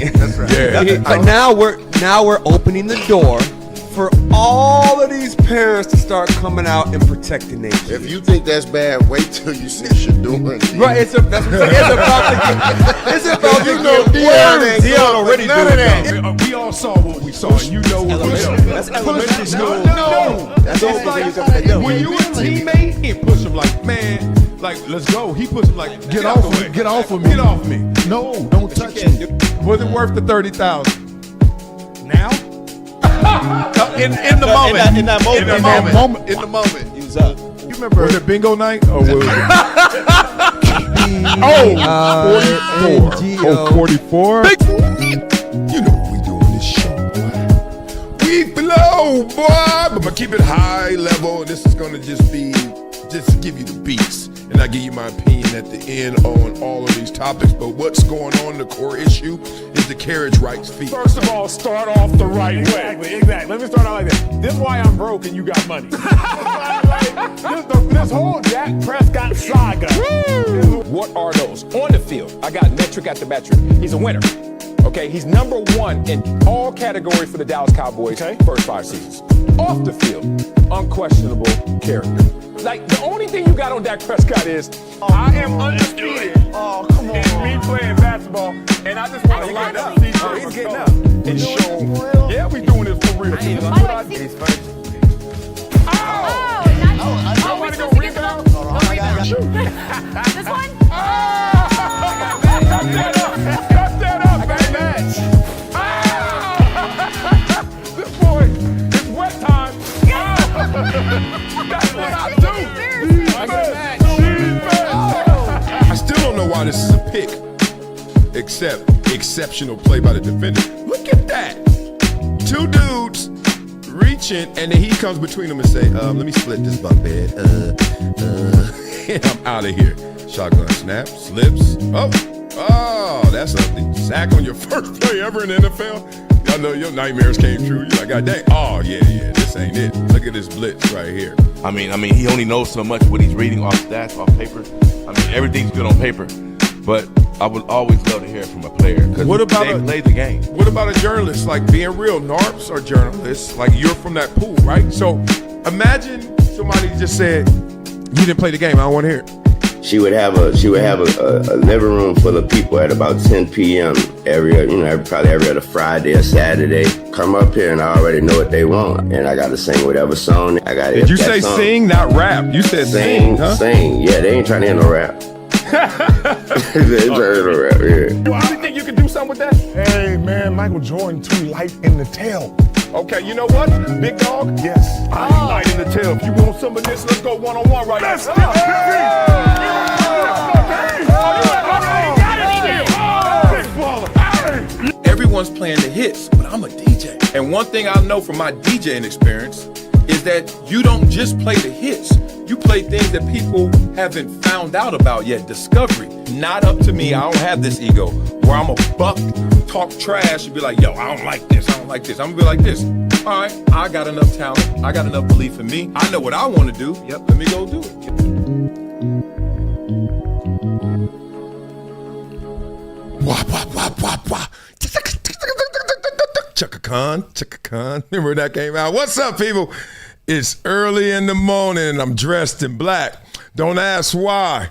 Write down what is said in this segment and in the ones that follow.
That's right. Yeah. But now we're opening the door for all of these parents to start coming out and protecting their kids. If you think that's bad, wait till you see Shador. Right, it's about to Deion already doing that. We all saw what we saw, and you know what we saw. That's elementary school. No. That's all the When you a teammate, he push him like, man, like, let's go. He push him like, get off of me. Get off of me. Get off me. No, don't touch me. Was it worth the $30,000? Now? In the moment. In the moment. He was up. You remember? Was it bingo night or was it? 44. You know what we do on this show, boy. We flow, boy. But I'm gonna keep it high level. This is gonna just give you the beats. And I give you my opinion at the end on all of these topics. But what's going on, the core issue, is the carriage rights fee. First of all, start off the right way. Exactly. Let me start out like this. This is why I'm broke and you got money. this whole Dak Prescott saga. What are those? On the field, I got metric after metric. He's a winner. Okay, he's number one in all categories for the Dallas Cowboys first 5 seasons. Off the field, unquestionable character. Like, the only thing you got on Dak Prescott is, I am undisputed. Oh, come on. And me playing basketball, and I just want to light up. he's getting up. And show, yeah, we doing this for real. He's first. Somebody go rebound. Shoot. This one? Cut that up, baby. This boy, it's wet time. That's what I do. I still don't know why this is a pick, except exceptional play by the defender. Look at that. 2 dudes reaching, and then he comes between them and say, let me split this bunk bed. And I'm out of here. Shotgun snap, slips. Oh, that's something. Sack on your first play ever in the NFL. Y'all know your nightmares came true. You're like, God dang. Oh, yeah, this ain't it. Look at this blitz right here. I mean, he only knows so much what he's reading off stats, off paper. I mean, everything's good on paper. But I would always love to hear it from a player because they play the game. What about a journalist? Like, being real, NARPs are journalists. Like, you're from that pool, right? So imagine somebody just said, you didn't play the game. I don't want to hear it. She would have a living room full of people at about 10 p.m. probably every other Friday or Saturday. Come up here and I already know what they want, and I got to sing whatever song I got. Did you say song. Sing, not rap? You said sing, huh? Sing. Yeah, they ain't trying to hear no rap. They ain't trying to hear no rap. Yeah. You really think you can do something with that? Hey man, Michael Jordan too light in the tail. Okay, you know what, big dog? Yes. I ain't light in the tail. If you want some of this, let's go one-on-one right now. Let's get Everyone's playing the hits, but I'm a DJ. And one thing I know from my DJing experience is that you don't just play the hits. You play things that people haven't found out about yet. Discovery. Not up to me. I don't have this ego where I'm a buck, talk trash, and be like, yo, I don't like this. I don't like this. I'm gonna be like this. All right, I got enough talent. I got enough belief in me. I know what I want to do. Yep, let me go do it. Wah, wah, wah, wah, wah. Chaka-con. Remember when that came out? What's up, people? It's early in the morning and I'm dressed in black. Don't ask why,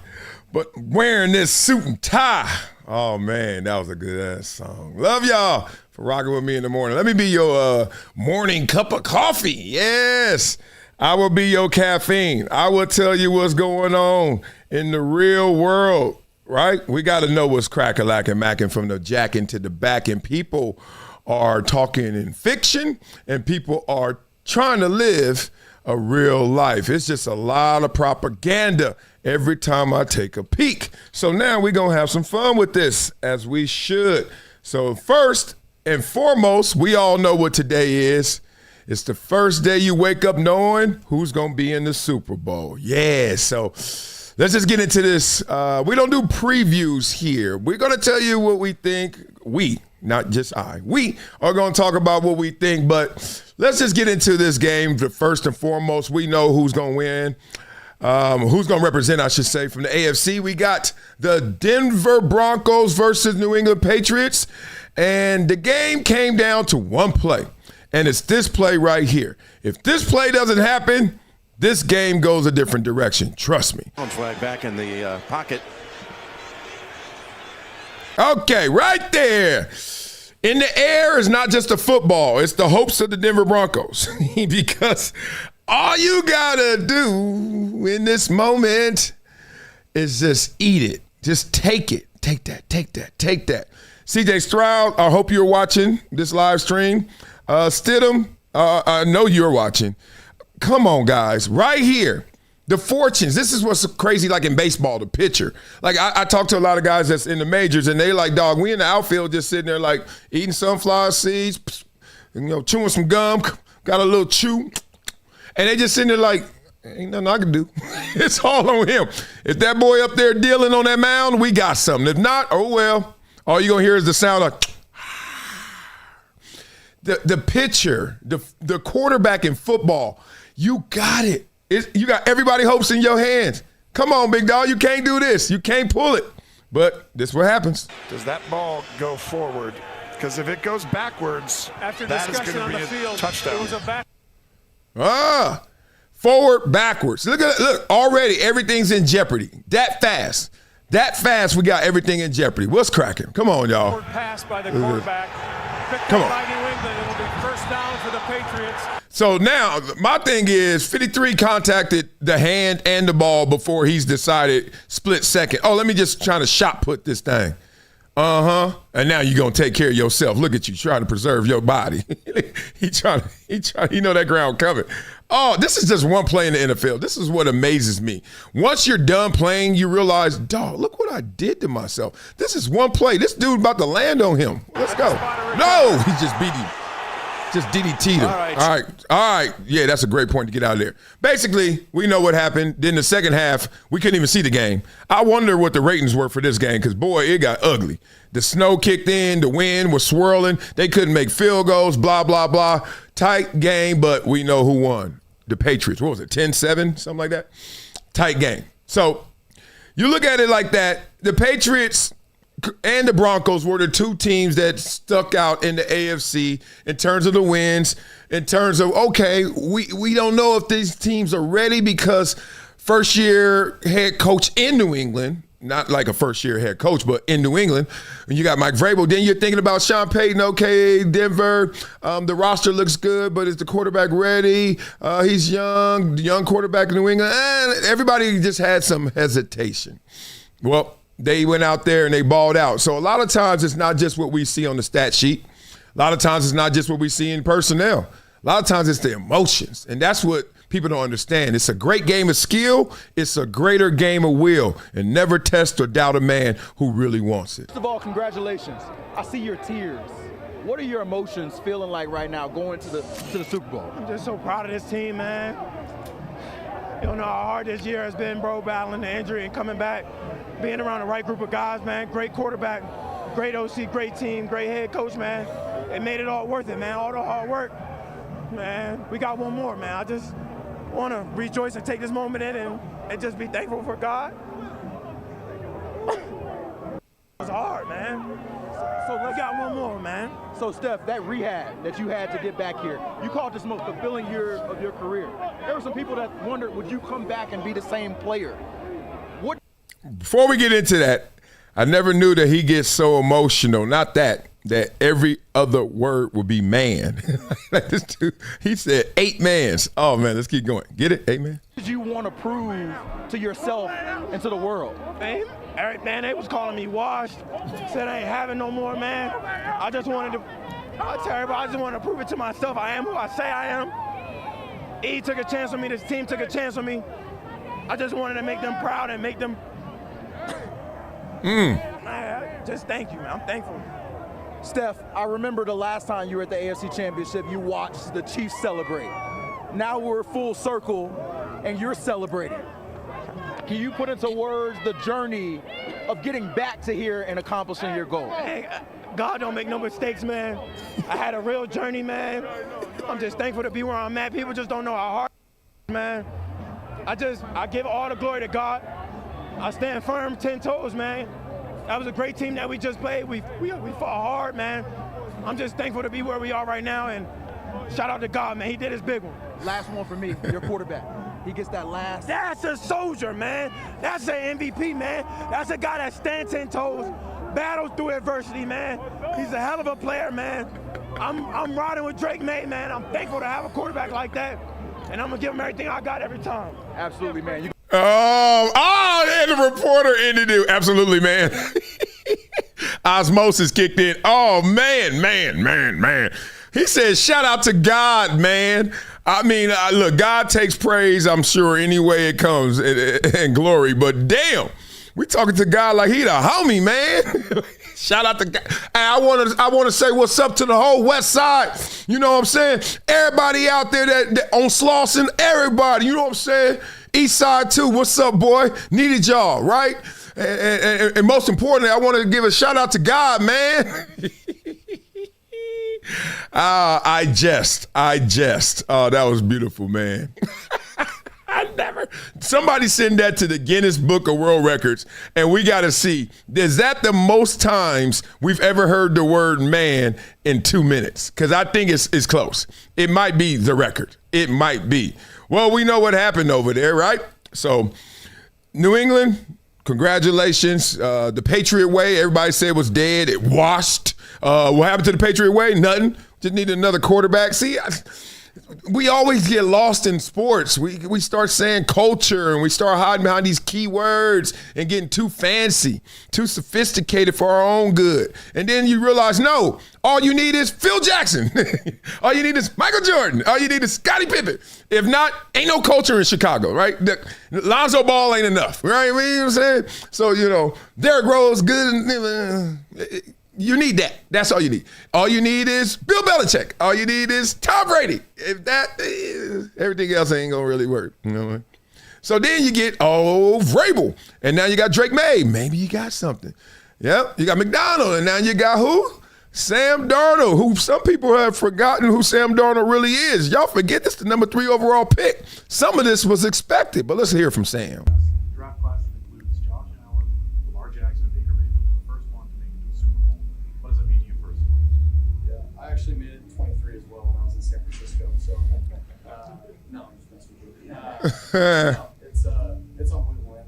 but wearing this suit and tie. Oh, man, that was a good-ass song. Love y'all for rocking with me in the morning. Let me be your morning cup of coffee. Yes, I will be your caffeine. I will tell you what's going on in the real world, right? We got to know what's crack-a-lackin', mackin' from the jackin' to the backin'. People are talking in fiction, and people are trying to live a real life. It's just a lot of propaganda every time I take a peek. So now we're going to have some fun with this, as we should. So first and foremost, we all know what today is. It's the first day you wake up knowing who's going to be in the Super Bowl. Yeah, so let's just get into this. We don't do previews here. We're going to tell you what we think. Not just I. We are going to talk about what we think, but let's just get into this game. First and foremost, we know who's going to win, who's going to represent, I should say, from the AFC. We got the Denver Broncos versus New England Patriots, And the game came down to one play, and it's this play right here. If this play doesn't happen, this game goes a different direction. Trust me. Flag back in the pocket. Okay, right there. In the air is not just a football. It's the hopes of the Denver Broncos. Because all you got to do in this moment is just eat it. Just take it. Take that, take that, take that. CJ Stroud, I hope you're watching this live stream. Stidham, I know you're watching. Come on, guys. Right here. The fortunes. This is what's crazy, like in baseball, the pitcher. Like, I talk to a lot of guys that's in the majors, and they like, dog, we in the outfield just sitting there like eating sunflower seeds, chewing some gum, got a little chew. And they just sitting there like, ain't nothing I can do. It's all on him. If that boy up there dealing on that mound, we got something. If not, oh well. All you're going to hear is the sound of the pitcher, the quarterback in football, you got it. You got everybody hopes in your hands. Come on, big dog. You can't do this. You can't pull it. But this is what happens. Does that ball go forward? Because if it goes backwards, after that is going to be a touchdown. It was a forward, backwards. Look, already everything's in jeopardy. That fast, we got everything in jeopardy. What's cracking? Come on, y'all. Forward pass by the quarterback. Come on. By New England. It'll be first down for the Patriots. So now, my thing is, 53 contacted the hand and the ball before he's decided split second. Oh, let me just try to shot put this thing. And now you're going to take care of yourself. Look at you trying to preserve your body. he know that ground coming. Oh, this is just one play in the NFL. This is what amazes me. Once you're done playing, you realize, dog, look what I did to myself. This is one play. This dude about to land on him. Let's go. No, he just beat him. Just DDT'd him. All right. Yeah, that's a great point to get out of there. Basically, we know what happened. Then the second half, we couldn't even see the game. I wonder what the ratings were for this game because, boy, it got ugly. The snow kicked in. The wind was swirling. They couldn't make field goals, blah, blah, blah. Tight game, but we know who won. The Patriots. What was it, 10-7, something like that? Tight game. So you look at it like that. The Patriots and the Broncos were the two teams that stuck out in the AFC in terms of the wins, in terms of, okay, we don't know if these teams are ready because first-year head coach in New England, not like a first-year head coach, but in New England, and you got Mike Vrabel. Then you're thinking about Sean Payton, okay, Denver, the roster looks good, but is the quarterback ready? He's young, the young quarterback in New England. And everybody just had some hesitation. Well, they went out there and they balled out. So a lot of times it's not just what we see on the stat sheet. A lot of times it's not just what we see in personnel. A lot of times it's the emotions. And that's what people don't understand. It's a great game of skill. It's a greater game of will. And never test or doubt a man who really wants it. First of all, congratulations. I see your tears. What are your emotions feeling like right now going to the Super Bowl? I'm just so proud of this team, man. You don't know how hard this year has been, bro, battling the injury and coming back, being around the right group of guys, man. Great quarterback, great OC, great team, great head coach, man. It made it all worth it, man. All the hard work, man. We got one more, man. I just want to rejoice and take this moment in and just be thankful for God. It's hard, man. So we got one more, man. So, Steph, that rehab that you had to get back here, you called this most fulfilling year of your career. There were some people that wondered, would you come back and be the same player? What? Before we get into that, I never knew that he gets so emotional. Not that every other word would be man. Like this dude, he said 8 mans. Oh, man, let's keep going. Get it? 8 man? What did you want to prove to yourself and to the world? Man, Eric, man, they was calling me washed. Said I ain't having no more, man. I just wanted to, I tell everybody, I just wanted to prove it to myself. I am who I say I am. E took a chance on me. This team took a chance on me. I just wanted to make them proud and make them. Just thank you, man. I'm thankful. Steph, I remember the last time you were at the AFC Championship, you watched the Chiefs celebrate. Now we're full circle, and you're celebrating. Can you put into words the journey of getting back to here and accomplishing your goal? Hey, God don't make no mistakes, man. I had a real journey, man. I'm just thankful to be where I'm at. People just don't know how hard, man. I give all the glory to God. I stand firm, 10 toes, man. That was a great team that we just played. We fought hard, man. I'm just thankful to be where we are right now, and shout out to God, man. He did his big one. Last one for me, your quarterback. He gets that last. That's a soldier, man. That's an MVP, man. That's a guy that stands 10 toes, battles through adversity, man. He's a hell of a player, man. I'm riding with Drake May, man. I'm thankful to have a quarterback like that, and I'm gonna give him everything I got every time. Absolutely, man. And the reporter ended it. Absolutely, man. Osmosis kicked in. Oh, man. He said, shout out to God, man. I mean, look, God takes praise, I'm sure, any way it comes and glory. But damn, we talking to God like he the homie, man. Shout out to God. I want to say what's up to the whole West Side. You know what I'm saying? Everybody out there that on Slauson, everybody. You know what I'm saying? East Side too. What's up, boy? Needed y'all, right? And most importantly, I want to give a shout out to God, man. I jest. Oh, that was beautiful, man. Somebody send that to the Guinness Book of World Records, and we got to see, is that the most times we've ever heard the word man in 2 minutes? Because I think it's close. It might be the record. It might be. Well, we know what happened over there, right? So, New England, congratulations. The Patriot way, everybody said was dead. It washed. What happened to the Patriot way? Nothing. Just needed another quarterback. See, we always get lost in sports. We start saying culture and we start hiding behind these key words and getting too fancy, too sophisticated for our own good. And then you realize, no, all you need is Phil Jackson. All you need is Michael Jordan. All you need is Scottie Pippen. If not, ain't no culture in Chicago, right? Lonzo Ball ain't enough, right? You know what I'm saying? So, Derrick Rose, good. You need that. That's all you need. All you need is Bill Belichick. All you need is Tom Brady. If that, everything else ain't gonna really work. You know what I mean? So then you get Vrabel, and now you got Drake May. Maybe you got something. Yep. You got McDonald, and now you got who? Sam Darnold, who some people have forgotten who Sam Darnold really is. Y'all forget this, the number 3 overall pick. Some of this was expected, but let's hear from Sam. Draft class includes Josh Allen, Lamar Jackson, Baker Mayfield, the first one to make it to the Super Bowl. What does that mean to you personally? Yeah, I actually made it in 23 as well when I was in San Francisco. So, no, I'm just messing with you. No, it's unbelievable, man.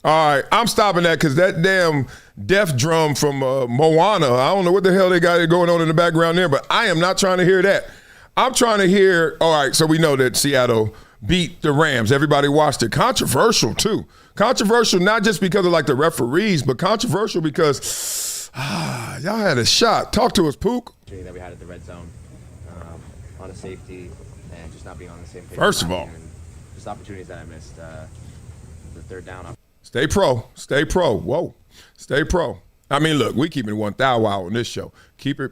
All right, I'm stopping that because that damn death drum from Moana, I don't know what the hell they got going on in the background there, but I am not trying to hear that. I'm trying to hear, all right, so we know that Seattle beat the Rams. Everybody watched it. Controversial, too. Controversial not just because of, the referees, but controversial because, y'all had a shot. Talk to us, Pook. That we had at the red zone on a safety and just not being on the same page. First of all. Just opportunities that I missed. The third down. Stay pro. Whoa. Stay pro. I mean, look, we keep it 1,000 on this show. Keep it.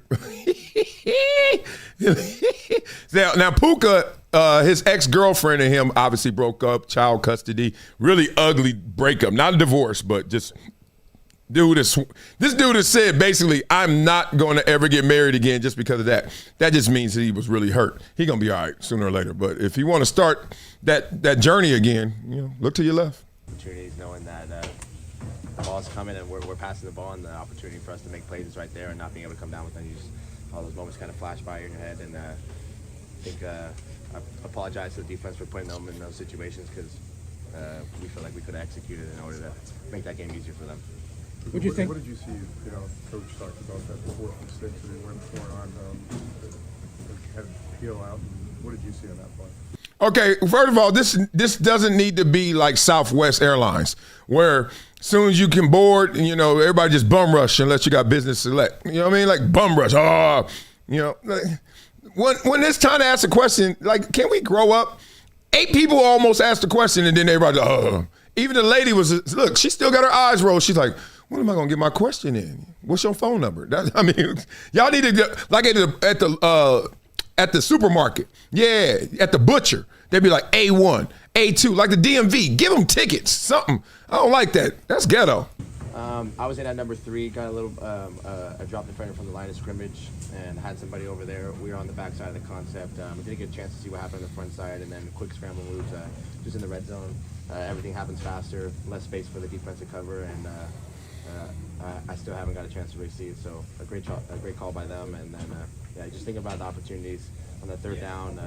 Now, Puka, his ex-girlfriend and him obviously broke up, child custody, really ugly breakup. Not a divorce, but just this dude has said basically, I'm not going to ever get married again just because of that. That just means that he was really hurt. He's going to be all right sooner or later. But if you want to start that journey again, look to your left. Opportunities, knowing that the ball's coming and we're passing the ball, and the opportunity for us to make plays is right there, and not being able to come down with them. All those moments kind of flash by in your head, and I think I apologize to the defense for putting them in those situations because we feel like we could have executed in order to make that game easier for them. What did you see? Coach talked about that 4th and 6 that he went for on had peel out. What did you see on that play? Okay, first of all, this doesn't need to be like Southwest Airlines, where as soon as you can board, everybody just bum rush unless you got business select. You know what I mean? Like bum rush. When it's time to ask a question, can we grow up? 8 people almost asked the question, and then everybody, Even the lady look, she still got her eyes rolled. She's like, when am I going to get my question in? What's your phone number? Y'all need to, at the supermarket, at the butcher, they'd be like A1, A2, like the DMV. Give them tickets, something. I don't like that. That's ghetto. I was in at number 3, got a little a drop defender from the line of scrimmage, and had somebody over there. We were on the back side of the concept. We didn't get a chance to see what happened on the front side, and then quick scramble moves just in the red zone. Everything happens faster, less space for the defense to cover, and I still haven't got a chance to really see it. So a great call by them, and then just thinking about the opportunities on the third down,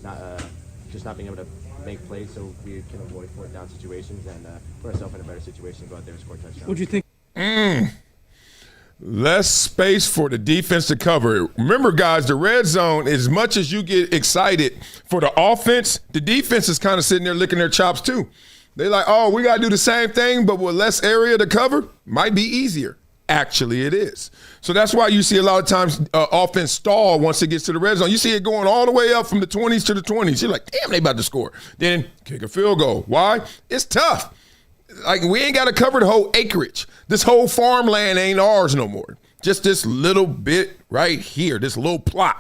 not being able to make plays so we can avoid fourth down situations and put ourselves in a better situation to go out there and score touchdowns. What do you think? Less space for the defense to cover. Remember, guys, the red zone, as much as you get excited for the offense, the defense is kind of sitting there licking their chops too. They're like, oh, we got to do the same thing, but with less area to cover, might be easier. Actually, it is. So that's why you see a lot of times offense stall once it gets to the red zone. You see it going all the way up from the 20s to the 20s. You're like, damn, they about to score. Then kick a field goal. Why? It's tough. Like, we ain't got to cover the whole acreage. This whole farmland ain't ours no more. Just this little bit right here, this little plot,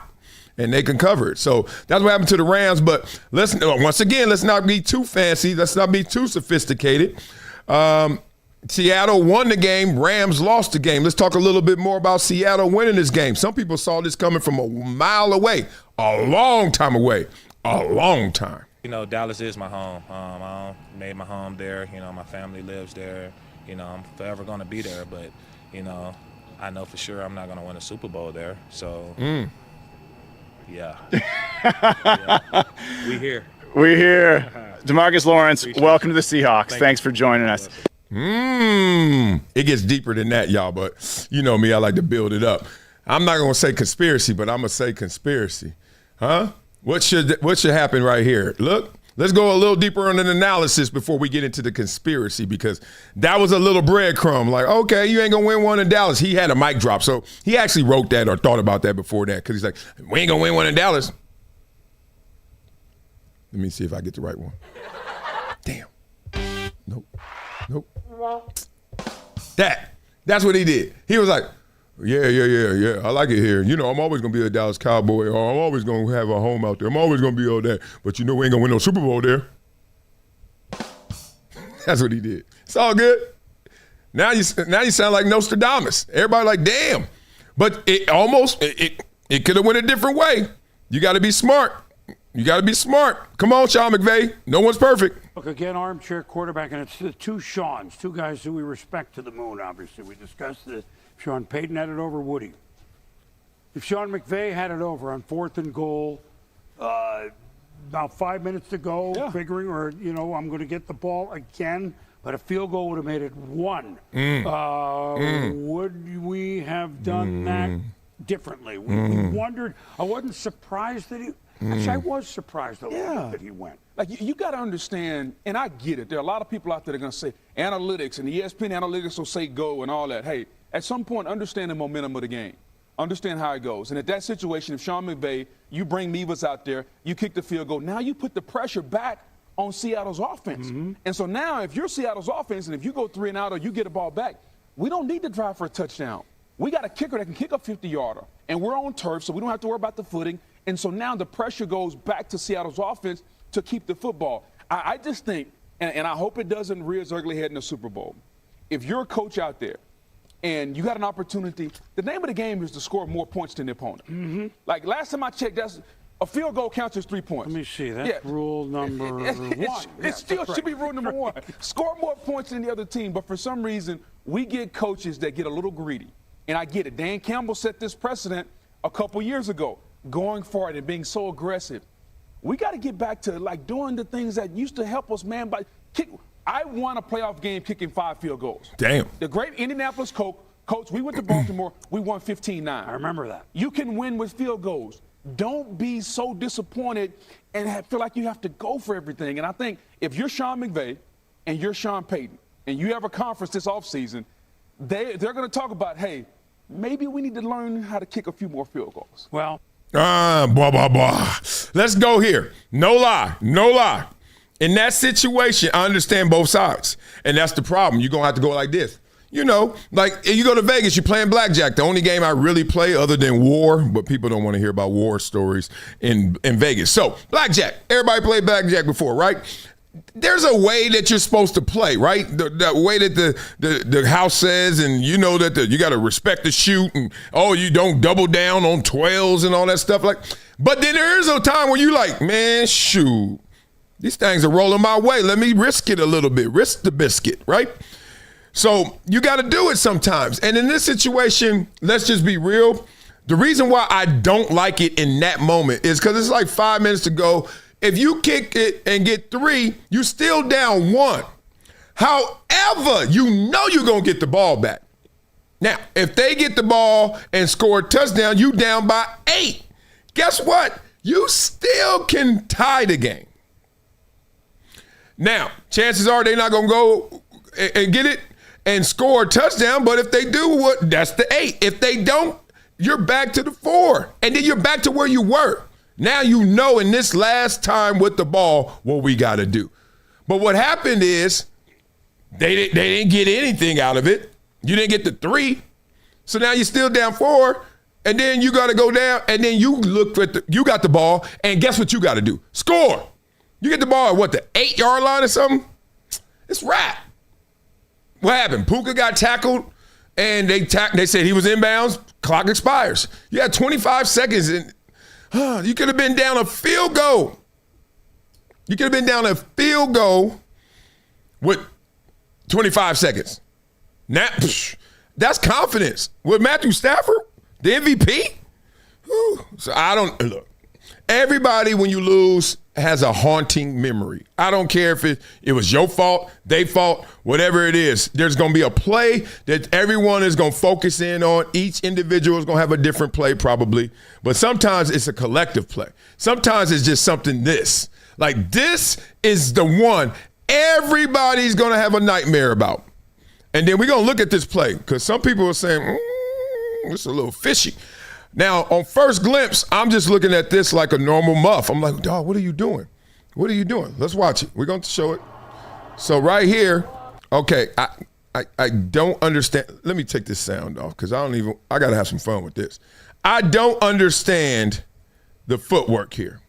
and they can cover it. So that's what happened to the Rams. But let's not be too fancy. Let's not be too sophisticated. Seattle won the game. Rams lost the game. Let's talk a little bit more about Seattle winning this game. Some people saw this coming from a mile away, a long time away, a long time. You know, Dallas is my home. I made my home there. You know, my family lives there. You know, I'm forever going to be there. But, you know, I know for sure I'm not going to win a Super Bowl there. So, yeah. We here. We here. DeMarcus Lawrence, welcome to the Seahawks. Thanks for joining us. It gets deeper than that, y'all, but you know me, I like to build it up. I'm not going to say conspiracy, but I'm going to say conspiracy. Huh? What should happen right here? Look, let's go a little deeper on an analysis before we get into the conspiracy, because that was a little breadcrumb. Like, okay, you ain't going to win one in Dallas. He had a mic drop, so he actually wrote that or thought about that before that, because he's like, we ain't going to win one in Dallas. Let me see if I get the right one. Damn. Nope. That's what he did. He was like, yeah. I like it here. You know, I'm always going to be a Dallas Cowboy, or I'm always going to have a home out there. I'm always going to be all that. But you know we ain't going to win no Super Bowl there. That's what he did. It's all good. Now you sound like Nostradamus. Everybody like, damn. But it could have went a different way. You got to be smart. Come on, Sean McVay. No one's perfect. Look, again, armchair quarterback, and it's the two Seans, two guys who we respect to the moon, obviously. We discussed that Sean Payton had it over Woody. If Sean McVay had it over on 4th and goal, about 5 minutes to go, figuring, or, you know, I'm going to get the ball again, but a field goal would have made it 1. Would we have done that differently? We wondered. I wasn't surprised that he... Actually, I was surprised a little bit that he went. Like, you got to understand, and I get it. There are a lot of people out there that are going to say analytics, and the ESPN analytics will say go and all that. Hey, at some point, understand the momentum of the game. Understand how it goes. And at that situation, if Sean McVay, you bring Mevis out there, you kick the field goal, now you put the pressure back on Seattle's offense. And so now, if you're Seattle's offense, and if you go 3 and out or you get a ball back, we don't need to drive for a touchdown. We got a kicker that can kick a 50-yarder, and we're on turf, so we don't have to worry about the footing. And so now the pressure goes back to Seattle's offense to keep the football. I just think, and I hope it doesn't rear its ugly head in the Super Bowl, if you're a coach out there and you got an opportunity, the name of the game is to score more points than the opponent. Like, last time I checked, that's a field goal counts as 3 points. Let me see. That's rule number 1. It still should be rule number 1. Score more points than the other team. But for some reason, we get coaches that get a little greedy. And I get it. Dan Campbell set this precedent a couple years ago, going for it and being so aggressive. We got to get back to, like, doing the things that used to help us, man. I won a playoff game kicking 5 field goals. Damn. The great Indianapolis coach, we went to Baltimore, we won 15-9. I remember that. You can win with field goals. Don't be so disappointed and feel like you have to go for everything. And I think if you're Sean McVay and you're Sean Payton and you have a conference this offseason, they're going to talk about, hey, maybe we need to learn how to kick a few more field goals. Well, let's go here. No lie. In that situation, I understand both sides. And that's the problem. You're going to have to go like this. You know, like, if you go to Vegas, you're playing blackjack. The only game I really play other than war, but people don't want to hear about war stories in Vegas. So, blackjack. Everybody played blackjack before, right? There's a way that you're supposed to play, right? The way that the house says, and you know that you got to respect the shoot, and you don't double down on 12s and all that stuff. But then there is a time where you like, man, shoot, these things are rolling my way. Let me risk it a little bit, risk the biscuit, right? So you got to do it sometimes. And in this situation, let's just be real. The reason why I don't like it in that moment is because it's like 5 minutes to go. If you kick it and get 3, you're still down 1. However, you know you're going to get the ball back. Now, if they get the ball and score a touchdown, you down by 8. Guess what? You still can tie the game. Now, chances are they're not going to go and get it and score a touchdown, but if they do, that's the 8. If they don't, you're back to the 4, and then you're back to where you were. Now you know in this last time with the ball what we got to do. But what happened is they didn't get anything out of it. You didn't get the 3. So now you're still down 4, and then you got to go down, and then you you got the ball, and guess what you got to do? Score. You get the ball at the 8-yard line or something? It's wrap. What happened? Puka got tackled, and they said he was inbounds. Clock expires. You had 25 seconds, and you could have been down a field goal. You could have been down a field goal with 25 seconds. Now, that's confidence. With Matthew Stafford, the MVP? So I don't, look, everybody when you lose has a haunting memory. I don't care if it was your fault, their fault, whatever it is. There's going to be a play that everyone is going to focus in on. Each individual is going to have a different play probably. But sometimes it's a collective play. Sometimes it's just something this. Like this is the one everybody's going to have a nightmare about. And then we're going to look at this play because some people are saying, it's a little fishy. Now, on first glimpse, I'm just looking at this like a normal muff. I'm like, dog, what are you doing? What are you doing? Let's watch it. We're going to show it. So right here, okay, I don't understand. Let me take this sound off because I got to have some fun with this. I don't understand the footwork here.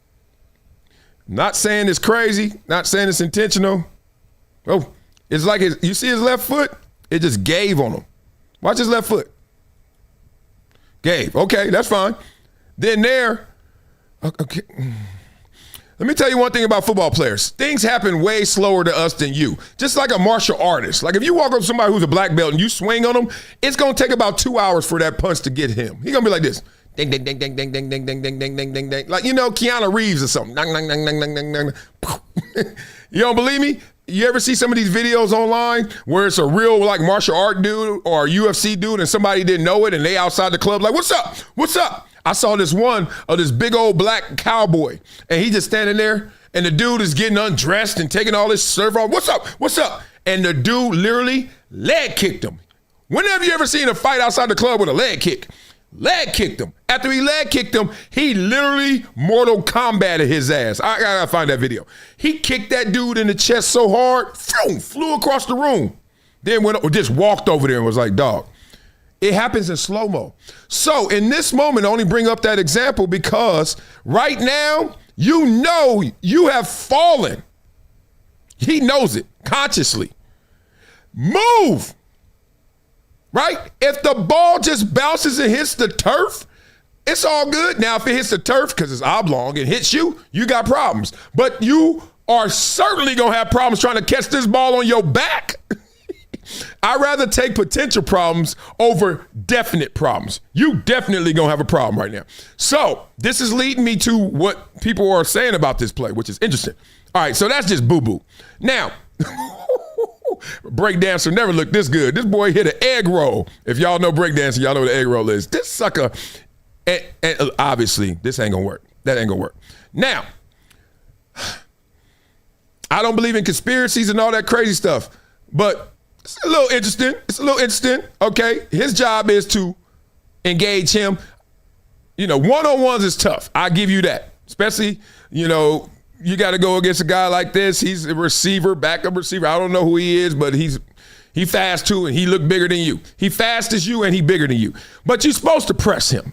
Not saying it's crazy, not saying it's intentional. Oh, it's like you see his left foot? It just gave on him. Watch his left foot. Gave. Okay, that's fine. Then okay. Let me tell you one thing about football players. Things happen way slower to us than you. Just like a martial artist. Like if you walk up to somebody who's a black belt and you swing on them, it's going to take about 2 hours for that punch to get him. He's going to be like this. Ding, ding, ding, ding, ding, ding, ding, ding, ding, ding, ding, ding, ding. Like, Keanu Reeves or something. Ding, ding, ding, ding, ding, ding, ding. You don't believe me? You ever see some of these videos online where it's a real like martial art dude or a UFC dude and somebody didn't know it and they outside the club like, what's up? What's up? I saw this one of this big old black cowboy and he just standing there and the dude is getting undressed and taking all his surf off. What's up? What's up? And the dude literally leg kicked him. When have you ever seen a fight outside the club with a leg kick? Leg kicked him. After he leg kicked him, he literally Mortal Kombated his ass. I gotta find that video. He kicked that dude in the chest so hard, flew across the room. Then just walked over there and was like, dog. It happens in slow-mo. So in this moment, I only bring up that example because right now, you know you have fallen. He knows it consciously. Move. Right? If the ball just bounces and hits the turf, it's all good. Now, if it hits the turf because it's oblong and hits you, you got problems. But you are certainly going to have problems trying to catch this ball on your back. I'd rather take potential problems over definite problems. You definitely going to have a problem right now. So this is leading me to what people are saying about this play, which is interesting. All right, so that's just boo-boo. Now, breakdancer never looked this good. This boy hit an egg roll. If y'all know breakdancing, y'all know what an egg roll is. This sucker, and obviously, this ain't gonna work. That ain't gonna work. Now, I don't believe in conspiracies and all that crazy stuff, but it's a little interesting. It's a little interesting. Okay, his job is to engage him. One-on-ones is tough. I give you that, especially you got to go against a guy like this. He's a receiver, backup receiver. I don't know who he is, but he fast too, and he look bigger than you. He fast as you, and he bigger than you. But you're supposed to press him.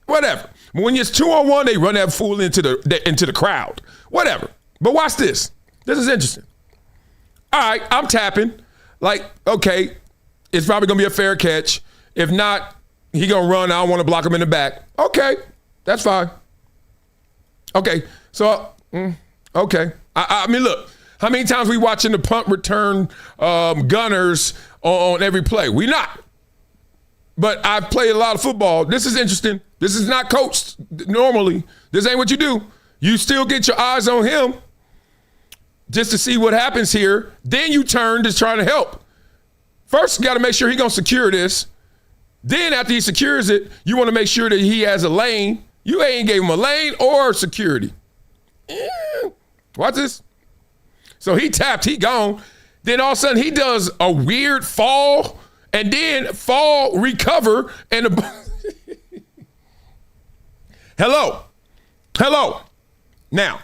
Whatever. When it's 2-on-1, they run that fool into the crowd. Whatever. But watch this. This is interesting. All right, I'm tapping. Like, okay, it's probably going to be a fair catch. If not, he going to run. I don't want to block him in the back. Okay, that's fine. Okay, so... Okay. I mean, look, How many times we watching the punt return gunners on every play? We not. But I've played a lot of football. This is interesting. This is not coached normally. This ain't what you do. You still get your eyes on him just to see what happens here. Then you turn to try to help. First, you got to make sure he's going to secure this. Then after he secures it, you want to make sure that he has a lane. You ain't gave him a lane or security. Watch this. So he tapped, he gone. Then all of a sudden he does a weird fall and then fall, recover, and Hello. Now,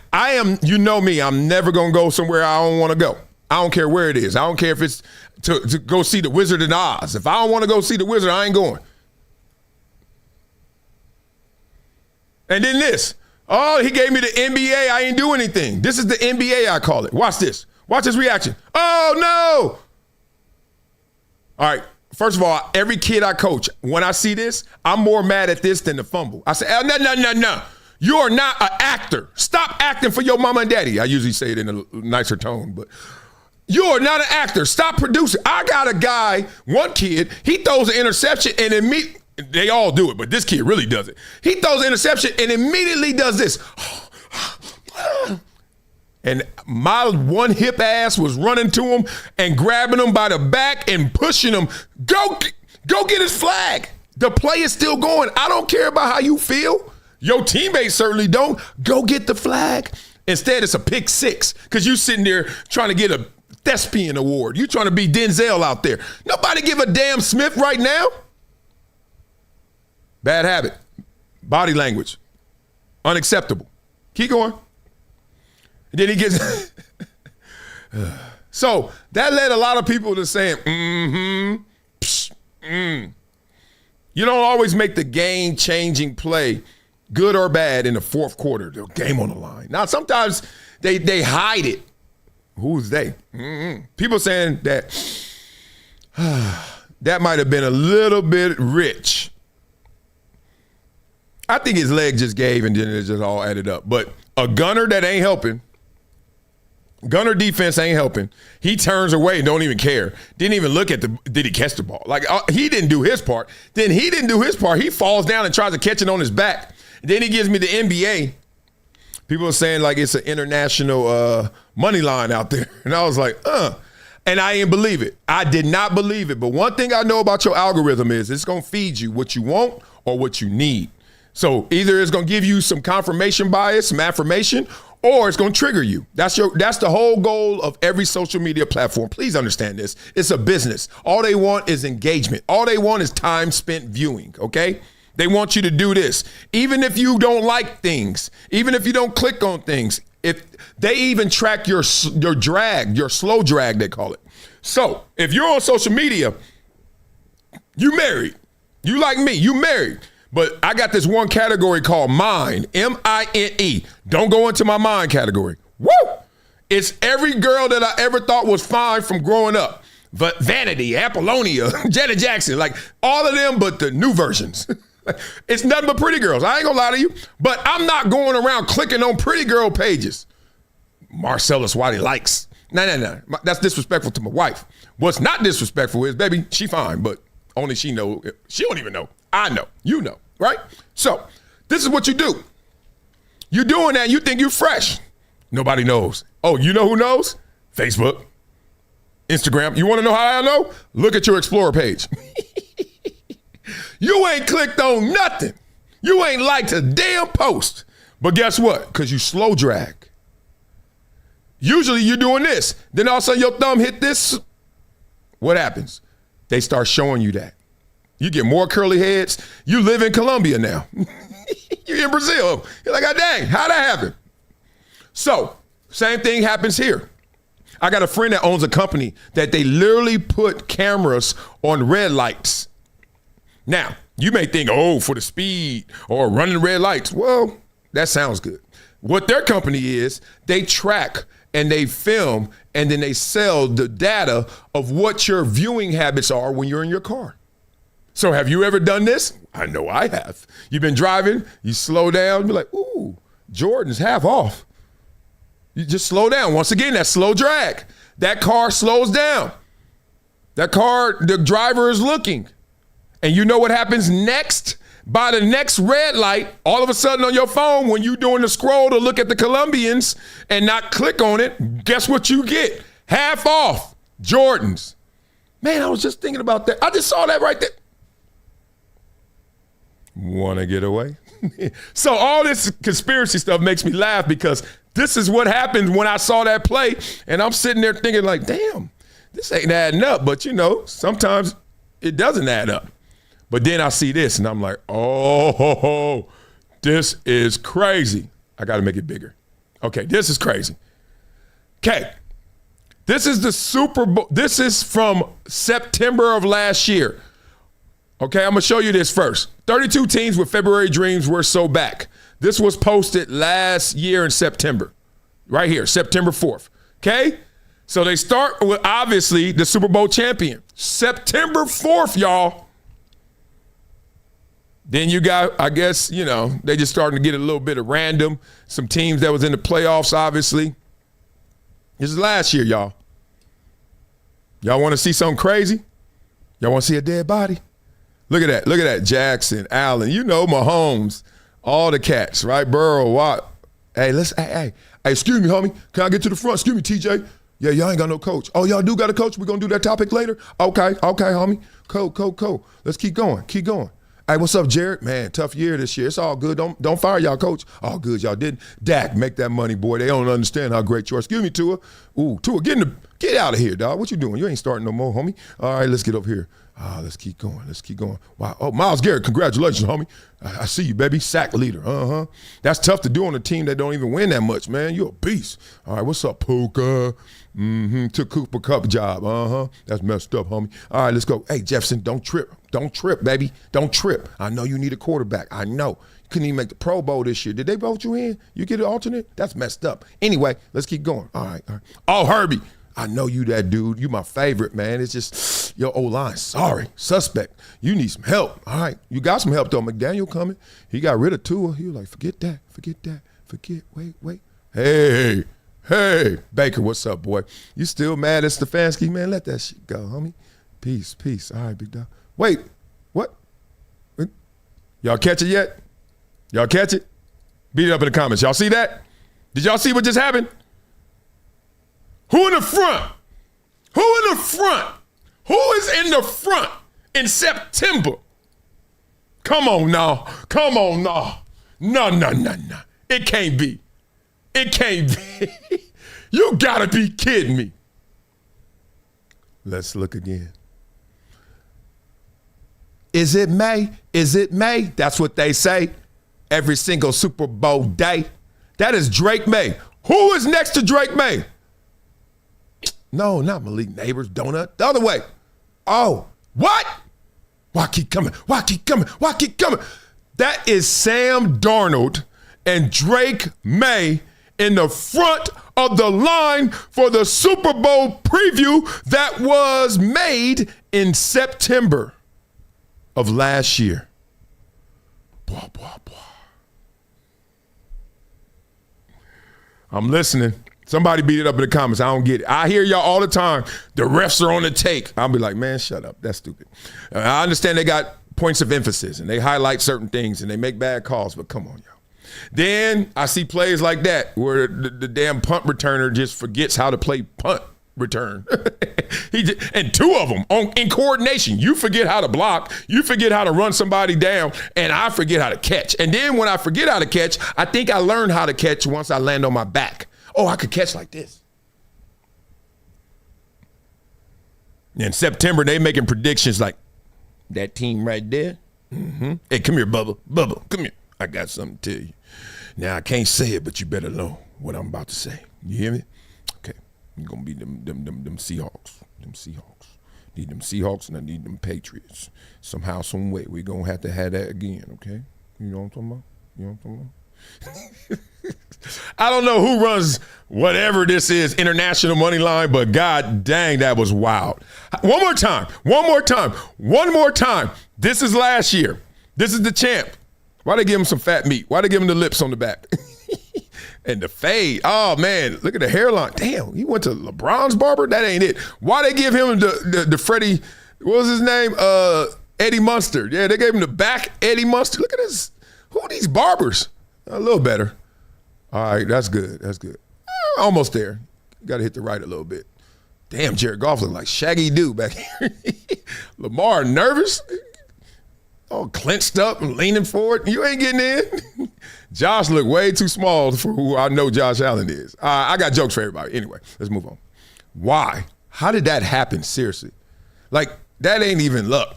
you know me, I'm never going to go somewhere I don't want to go. I don't care where it is. I don't care if it's to go see the Wizard of Oz. If I don't want to go see the Wizard, I ain't going. And then this. Oh, he gave me the NBA. I ain't do anything. This is the NBA, I call it. Watch this. Watch his reaction. Oh, no. All right. First of all, every kid I coach, when I see this, I'm more mad at this than the fumble. I say, oh, no. You are not an actor. Stop acting for your mama and daddy. I usually say it in a nicer tone, but you are not an actor. Stop producing. I got a guy, one kid, he throws an interception and immediately, they all do it, but this kid really does it. He throws an interception and immediately does this. And my one hip ass was running to him and grabbing him by the back and pushing him. Go get his flag. The play is still going. I don't care about how you feel. Your teammates certainly don't. Go get the flag. Instead, it's a pick six because you sitting there trying to get a thespian award. You trying to be Denzel out there. Nobody give a damn Smith right now. Bad habit. Body language. Unacceptable. Keep going. And then he gets So that led a lot of people to saying, You don't always make the game-changing play, good or bad, in the fourth quarter. The game on the line. Now, sometimes they hide it. Who's they? People saying that that might have been a little bit rich. I think his leg just gave and then it just all added up. But a gunner that ain't helping, gunner defense ain't helping. He turns away and don't even care. Didn't even look at did he catch the ball? Like, he didn't do his part. Then he didn't do his part. He falls down and tries to catch it on his back. Then he gives me the NBA. People are saying like it's an international money line out there. And I was like, And I didn't believe it. I did not believe it. But one thing I know about your algorithm is it's going to feed you what you want or what you need. So either it's going to give you some confirmation bias, some affirmation, or it's going to trigger you. That's the whole goal of every social media platform. Please understand this. It's a business. All they want is engagement. All they want is time spent viewing, okay? They want you to do this. Even if you don't like things, even if you don't click on things, if they even track your drag, your slow drag, they call it. So if you're on social media, you married. You like me, you married. But I got this one category called mine, M-I-N-E. Don't go into my mind category. Woo! It's every girl that I ever thought was fine from growing up. But Vanity, Apollonia, Janet Jackson, like all of them, but the new versions. It's nothing but pretty girls. I ain't gonna lie to you. But I'm not going around clicking on pretty girl pages. Marcellus Wiley likes. No. That's disrespectful to my wife. What's not disrespectful is, baby, she fine, but only she know. She don't even know. I know. You know, right? So this is what you do. You're doing that. You think you're fresh. Nobody knows. Oh, you know who knows? Facebook, Instagram. You want to know how I know? Look at your Explorer page. You ain't clicked on nothing. You ain't liked a damn post. But guess what? Because you slow drag. Usually you're doing this. Then all of a sudden your thumb hit this. What happens? They start showing you that. You get more curly heads. You live in Colombia now. You're in Brazil. You're like, oh, dang, how'd that happen? So, same thing happens here. I got a friend that owns a company that they literally put cameras on red lights. Now, you may think, oh, for the speed or running red lights. Well, that sounds good. What their company is, they track and they film and then they sell the data of what your viewing habits are when you're in your car. So have you ever done this? I know I have. You've been driving, you slow down, be like, ooh, Jordan's half off. You just slow down. Once again, that slow drag. That car slows down. That car, the driver is looking. And you know what happens next? By the next red light, all of a sudden on your phone, when you're doing the scroll to look at the Colombians and not click on it, guess what you get? Half off Jordans. Man, I was just thinking about that. I just saw that right there. Want to get away? So all this conspiracy stuff makes me laugh because this is what happened when I saw that play, and I'm sitting there thinking like, damn, this ain't adding up. But, you know, sometimes it doesn't add up. But then I see this, and I'm like, oh, this is crazy. I got to make it bigger. Okay, this is crazy. Okay, this is the Super Bowl. This is from September of last year. Okay, I'm going to show you this first. 32 teams with February dreams were so back. This was posted last year in September. Right here, September 4th. Okay? So they start with, obviously, the Super Bowl champion. September 4th, y'all. Then you got, I guess, you know, they just starting to get a little bit of random. Some teams that was in the playoffs, obviously. This is last year, y'all. Y'all want to see something crazy? Y'all want to see a dead body? Look at that. Look at that. Jackson, Allen, you know, Mahomes, all the cats, right? Burrow, Watt. Hey, excuse me, homie. Can I get to the front? Excuse me, TJ. Yeah, y'all ain't got no coach. Oh, y'all do got a coach? We're going to do that topic later? Okay, homie. Cool. Let's keep going. Hey, what's up, Jared? Man, tough year this year. It's all good. Don't fire y'all coach. All good, y'all didn't. Dak, make that money, boy. They don't understand how great you are. Excuse me, Tua. Ooh, Tua, get out of here, dog. What you doing? You ain't starting no more, homie. All right, let's get over here. Let's keep going. Wow. Oh, Myles Garrett, congratulations, homie. I see you, baby. Sack leader. That's tough to do on a team that don't even win that much, man. You're a beast. All right, what's up, Puka? Took Cooper Kupp job. That's messed up, homie. All right, let's go. Hey, Jefferson, don't trip. Don't trip, baby. Don't trip. I know you need a quarterback. I know. You couldn't even make the Pro Bowl this year. Did they vote you in? You get an alternate? That's messed up. Anyway, let's keep going. All right. Oh, Herbie. I know you that dude. You my favorite, man. It's just your O-line. Sorry. Suspect. You need some help. All right. You got some help, though. McDaniel coming. He got rid of Tua. He was like, forget that. Wait. Hey. Baker, what's up, boy? You still mad at Stefanski? Man, let that shit go, homie. Peace. All right, big dog. Wait. What? Y'all catch it yet? Y'all catch it? Beat it up in the comments. Y'all see that? Did y'all see what just happened? Who in the front? Who is in the front in September? Come on now. No. It can't be. You gotta be kidding me. Let's look again. Is it May? That's what they say every single Super Bowl day. That is Drake May. Who is next to Drake May? No, not Malik Neighbors, Donut. The other way. Oh, what? Why keep coming? That is Sam Darnold and Drake May in the front of the line for the Super Bowl preview that was made in September of last year. Blah. I'm listening. Somebody beat it up in the comments. I don't get it. I hear y'all all the time. The refs are on the take. I'll be like, man, shut up. That's stupid. I understand they got points of emphasis and they highlight certain things and they make bad calls, but come on, y'all. Then I see plays like that where the damn punt returner just forgets how to play punt return. And two of them in coordination. You forget how to block. You forget how to run somebody down, and I forget how to catch. And then when I forget how to catch, I think I learned how to catch once I land on my back. Oh, I could catch like this. In September, they making predictions like that team right there. Hey, come here, Bubba. Come here. I got something to tell you. Now, I can't say it, but you better know what I'm about to say. You hear me? Okay. You're going to be them Seahawks. Need them Seahawks and I need them Patriots. Somehow, some way, we're going to have that again, okay? You know what I'm talking about? I don't know who runs whatever this is, international money line, but God dang, that was wild. One more time. This is last year. This is the champ. Why they give him some fat meat? Why they give him the lips on the back? And the fade. Oh, man, look at the hairline. Damn, he went to LeBron's barber? That ain't it. Why they give him the Freddie, what was his name? Eddie Munster. Yeah, they gave him the back Eddie Munster. Look at this. Who are these barbers? A little better. All right, that's good. That's good. Almost there. Got to hit the right a little bit. Damn, Jared Goff looked like Shaggy Doo back here. Lamar nervous. All clenched up and leaning forward. You ain't getting in. Josh looked way too small for who I know Josh Allen is. I got jokes for everybody. Anyway, let's move on. Why? How did that happen? Seriously. Like, that ain't even luck.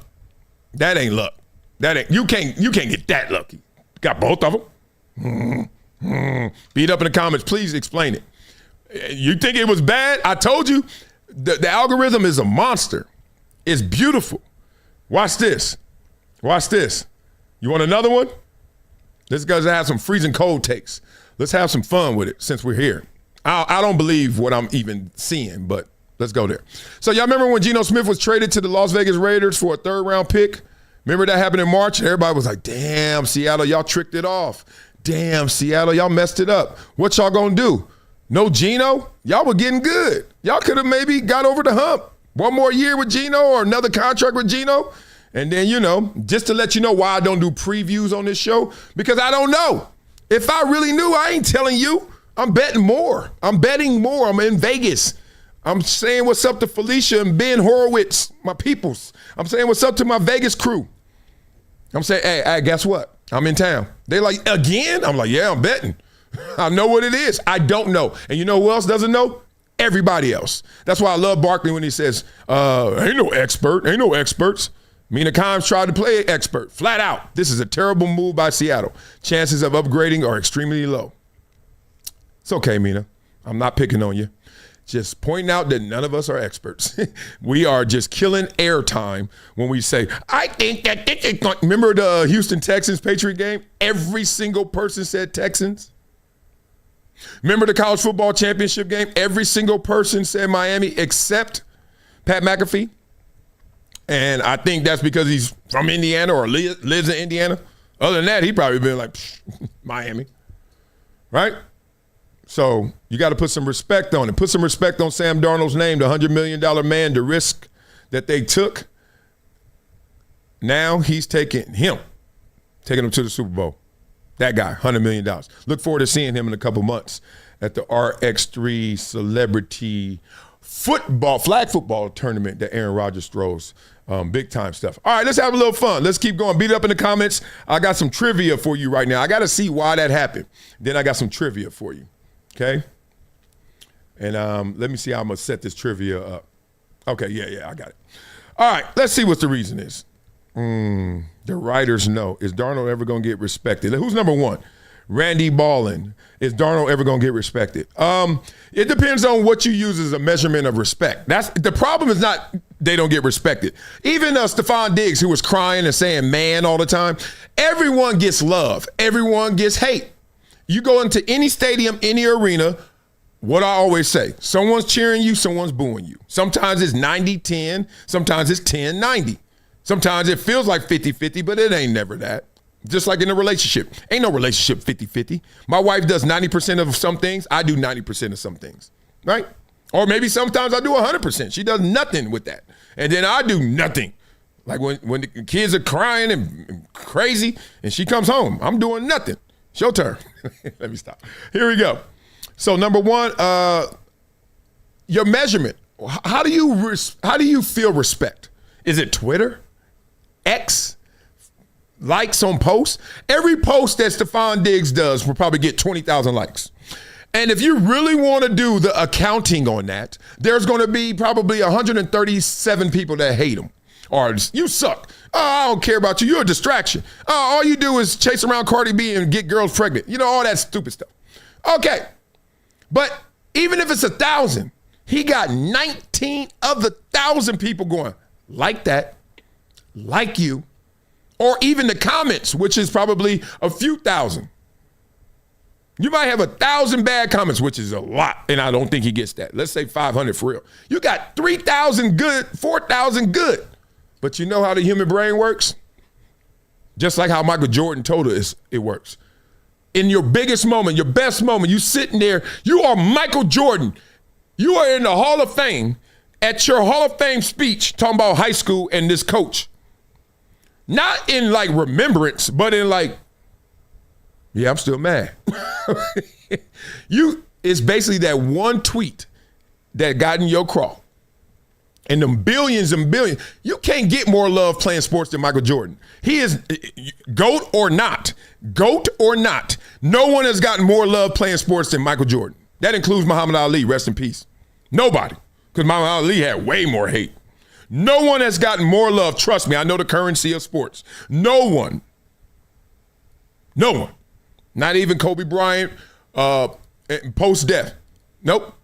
That ain't luck. That ain't you can't get that lucky. Got both of them. Beat up in the comments. Please explain it. You think it was bad? I told you. The algorithm is a monster. It's beautiful. Watch this. Watch this. You want another one? This guy's have some freezing cold takes. Let's have some fun with it since we're here. I don't believe what I'm even seeing, but let's go there. So y'all remember when Geno Smith was traded to the Las Vegas Raiders for a 3rd-round pick? Remember that happened in March? Everybody was like, damn, Seattle, y'all tricked it off. Damn, Seattle, y'all messed it up. What y'all gonna do? No Geno? Y'all were getting good. Y'all could have maybe got over the hump. One more year with Geno or another contract with Geno. And then, just to let you know why I don't do previews on this show, because I don't know. If I really knew, I ain't telling you. I'm betting more. I'm in Vegas. I'm saying what's up to Felicia and Ben Horowitz, my peoples. I'm saying what's up to my Vegas crew. I'm saying, hey, guess what? I'm in town. They like, again? I'm like, yeah, I'm betting. I know what it is. I don't know. And you know who else doesn't know? Everybody else. That's why I love Barkley when he says, ain't no experts. Mina Kimes tried to play an expert, flat out. This is a terrible move by Seattle. Chances of upgrading are extremely low. It's okay, Mina. I'm not picking on you. Just pointing out that none of us are experts. We are just killing airtime when we say, I think that this is going. Remember the Houston Texans Patriot game? Every single person said Texans. Remember the college football championship game? Every single person said Miami except Pat McAfee. And I think that's because he's from Indiana or lives in Indiana. Other than that, he'd probably been like, Miami. Right? So you got to put some respect on it. Put some respect on Sam Darnold's name, the $100 million man, the risk that they took. Now he's taking him to the Super Bowl. That guy, $100 million. Look forward to seeing him in a couple months at the RX3 Celebrity flag football tournament that Aaron Rodgers throws. Big time stuff. All right, let's have a little fun. Let's keep going. Beat it up in the comments. I got some trivia for you right now. I got to see why that happened. Then I got some trivia for you. Okay? And let me see how I'm going to set this trivia up. Okay, yeah, I got it. All right, let's see what the reason is. The writers know. Is Darnold ever going to get respected? Who's number one? Randy Ballin. Is Darnold ever going to get respected? It depends on what you use as a measurement of respect. That's the problem is not they don't get respected. Even Stephon Diggs, who was crying and saying man all the time, everyone gets love. Everyone gets hate. You go into any stadium, any arena, what I always say, someone's cheering you, someone's booing you. Sometimes it's 90-10. Sometimes it's 10-90. Sometimes it feels like 50-50, but it ain't never that. Just like in a relationship. Ain't no relationship 50-50. My wife does 90% of some things. I do 90% of some things, right? Or maybe sometimes I do 100%. She does nothing with that. And then I do nothing. Like when the kids are crying and crazy and she comes home, I'm doing nothing. It's your turn. Let me stop. Here we go. So number one, your measurement. How do you feel respect? Is it Twitter? X? Likes on posts? Every post that Stephon Diggs does will probably get 20,000 likes. And if you really want to do the accounting on that, there's going to be probably 137 people that hate him. Or you suck. Oh, I don't care about you. You're a distraction. Oh, all you do is chase around Cardi B and get girls pregnant. You know, all that stupid stuff. Okay. But even if it's 1,000, he got 19 of the 1,000 people going, like that, like you, or even the comments, which is probably a few thousand. You might have 1,000 bad comments, which is a lot, and I don't think he gets that. Let's say 500 for real. You got 3,000 good, 4,000 good. But you know how the human brain works? Just like how Michael Jordan told us it works. in your biggest moment, your best moment, you sitting there, you are Michael Jordan. You are in the Hall of Fame at your Hall of Fame speech talking about high school and this coach. Not in like remembrance, but in like, yeah, I'm still mad. It's basically that one tweet that got in your craw. And them billions and billions. You can't get more love playing sports than Michael Jordan. He is GOAT or not. GOAT or not. No one has gotten more love playing sports than Michael Jordan. That includes Muhammad Ali, rest in peace. Nobody. Because Muhammad Ali had way more hate. No one has gotten more love. Trust me, I know the currency of sports. No one. No one. Not even Kobe Bryant post-death. Nope.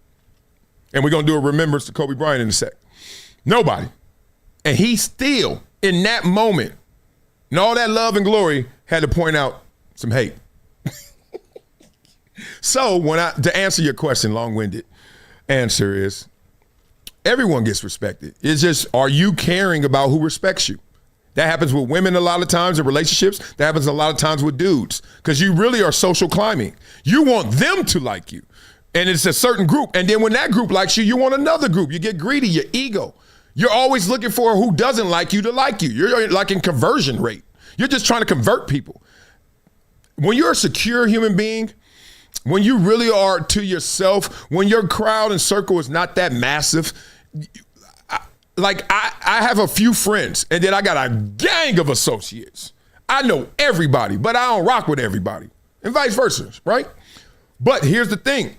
And we're going to do a remembrance to Kobe Bryant in a sec. Nobody. And he still, in that moment, and all that love and glory, had to point out some hate. So to answer your question, long-winded answer is, everyone gets respected. It's just, are you caring about who respects you? That happens with women a lot of times in relationships. That happens a lot of times with dudes because you really are social climbing. You want them to like you. And it's a certain group. And then when that group likes you, you want another group. You get greedy, your ego. You're always looking for who doesn't like you to like you. You're like in conversion rate. You're just trying to convert people. When you're a secure human being, when you really are to yourself, when your crowd and circle is not that massive, I have a few friends, and then I got a gang of associates. I know everybody, but I don't rock with everybody, and vice versa, right? But here's the thing.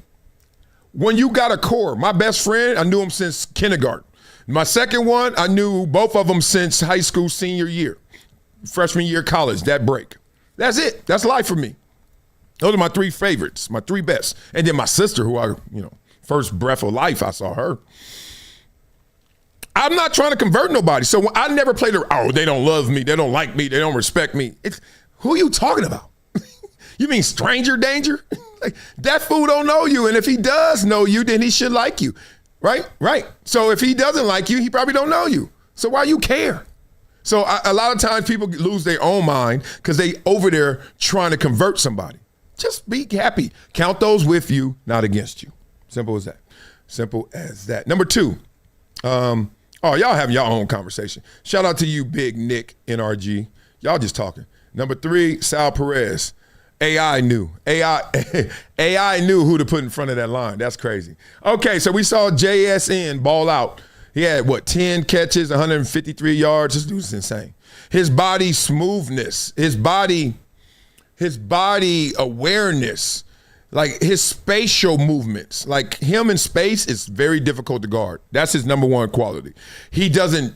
When you got a core, my best friend, I knew him since kindergarten. My second one, I knew both of them since high school senior year, freshman year college, that break. That's it. That's life for me. Those are my three favorites, my three best. And then my sister, who first breath of life, I saw her. I'm not trying to convert nobody. So I never played they don't love me, they don't like me, they don't respect me. Who are you talking about? You mean stranger danger? Like, that fool don't know you, and if he does know you, then he should like you, right? Right. So if he doesn't like you, he probably don't know you. So why you care? So a lot of times people lose their own mind because they over there trying to convert somebody. Just be happy. Count those with you, not against you. Simple as that. Simple as that. Number two, y'all having your own conversation. Shout out to you, Big Nick, NRG. Y'all just talking. Number three, Sal Perez. AI knew who to put in front of that line. That's crazy. Okay, so we saw JSN ball out. He had, 10 catches, 153 yards. This dude's insane. His body smoothness, his body awareness, like his spatial movements, like him in space is very difficult to guard. That's his number one quality. He doesn't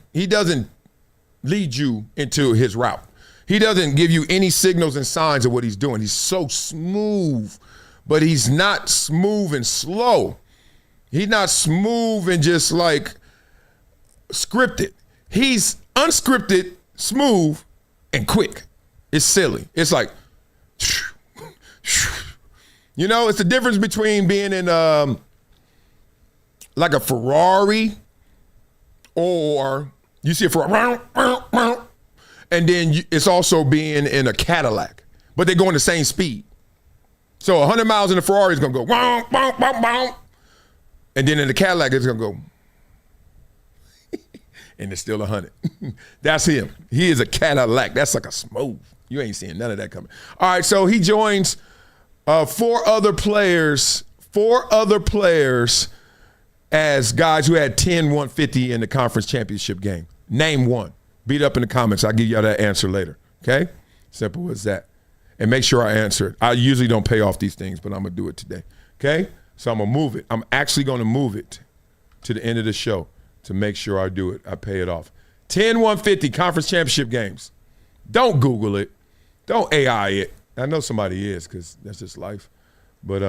lead you into his route. He doesn't give you any signals and signs of what he's doing. He's so smooth, but he's not smooth and slow. He's not smooth and just like scripted. He's unscripted, smooth, and quick. It's silly. It's like, it's the difference between being in like a Ferrari, or you see a Ferrari, and then it's also being in a Cadillac, but they're going the same speed. So 100 miles in the Ferrari is going to go, wong, wong, wong, wong. And then in the Cadillac, it's going to go, and it's still 100. That's him. He is a Cadillac. That's like a smooth. You ain't seeing none of that coming. All right, so he joins four other players as guys who had 10 150 in the conference championship game. Name one. Beat up in the comments. I'll give y'all that answer later, okay? Simple as that. And make sure I answer it. I usually don't pay off these things, but I'm going to do it today, okay? So I'm going to move it. I'm actually going to move it to the end of the show to make sure I do it. I pay it off. 10 150 conference championship games. Don't Google it. Don't AI it. I know somebody is because that's just life. But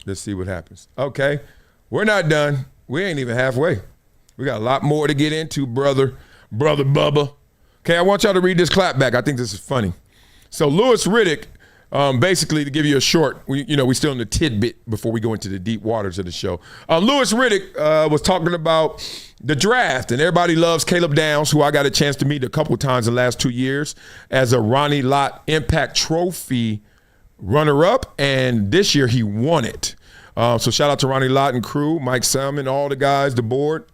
let's see what happens. Okay, we're not done. We ain't even halfway. We got a lot more to get into, brother Bubba. Okay, I want y'all to read this clapback. I think this is funny. So Louis Riddick, basically to give you a short, we still in the tidbit before we go into the deep waters of the show. Louis Riddick was talking about the draft, and everybody loves Caleb Downs, who I got a chance to meet a couple times in the last 2 years as a Ronnie Lott Impact Trophy runner-up, and this year he won it. So shout out to Ronnie Lott and crew, Mike Salmon, all the guys, the board.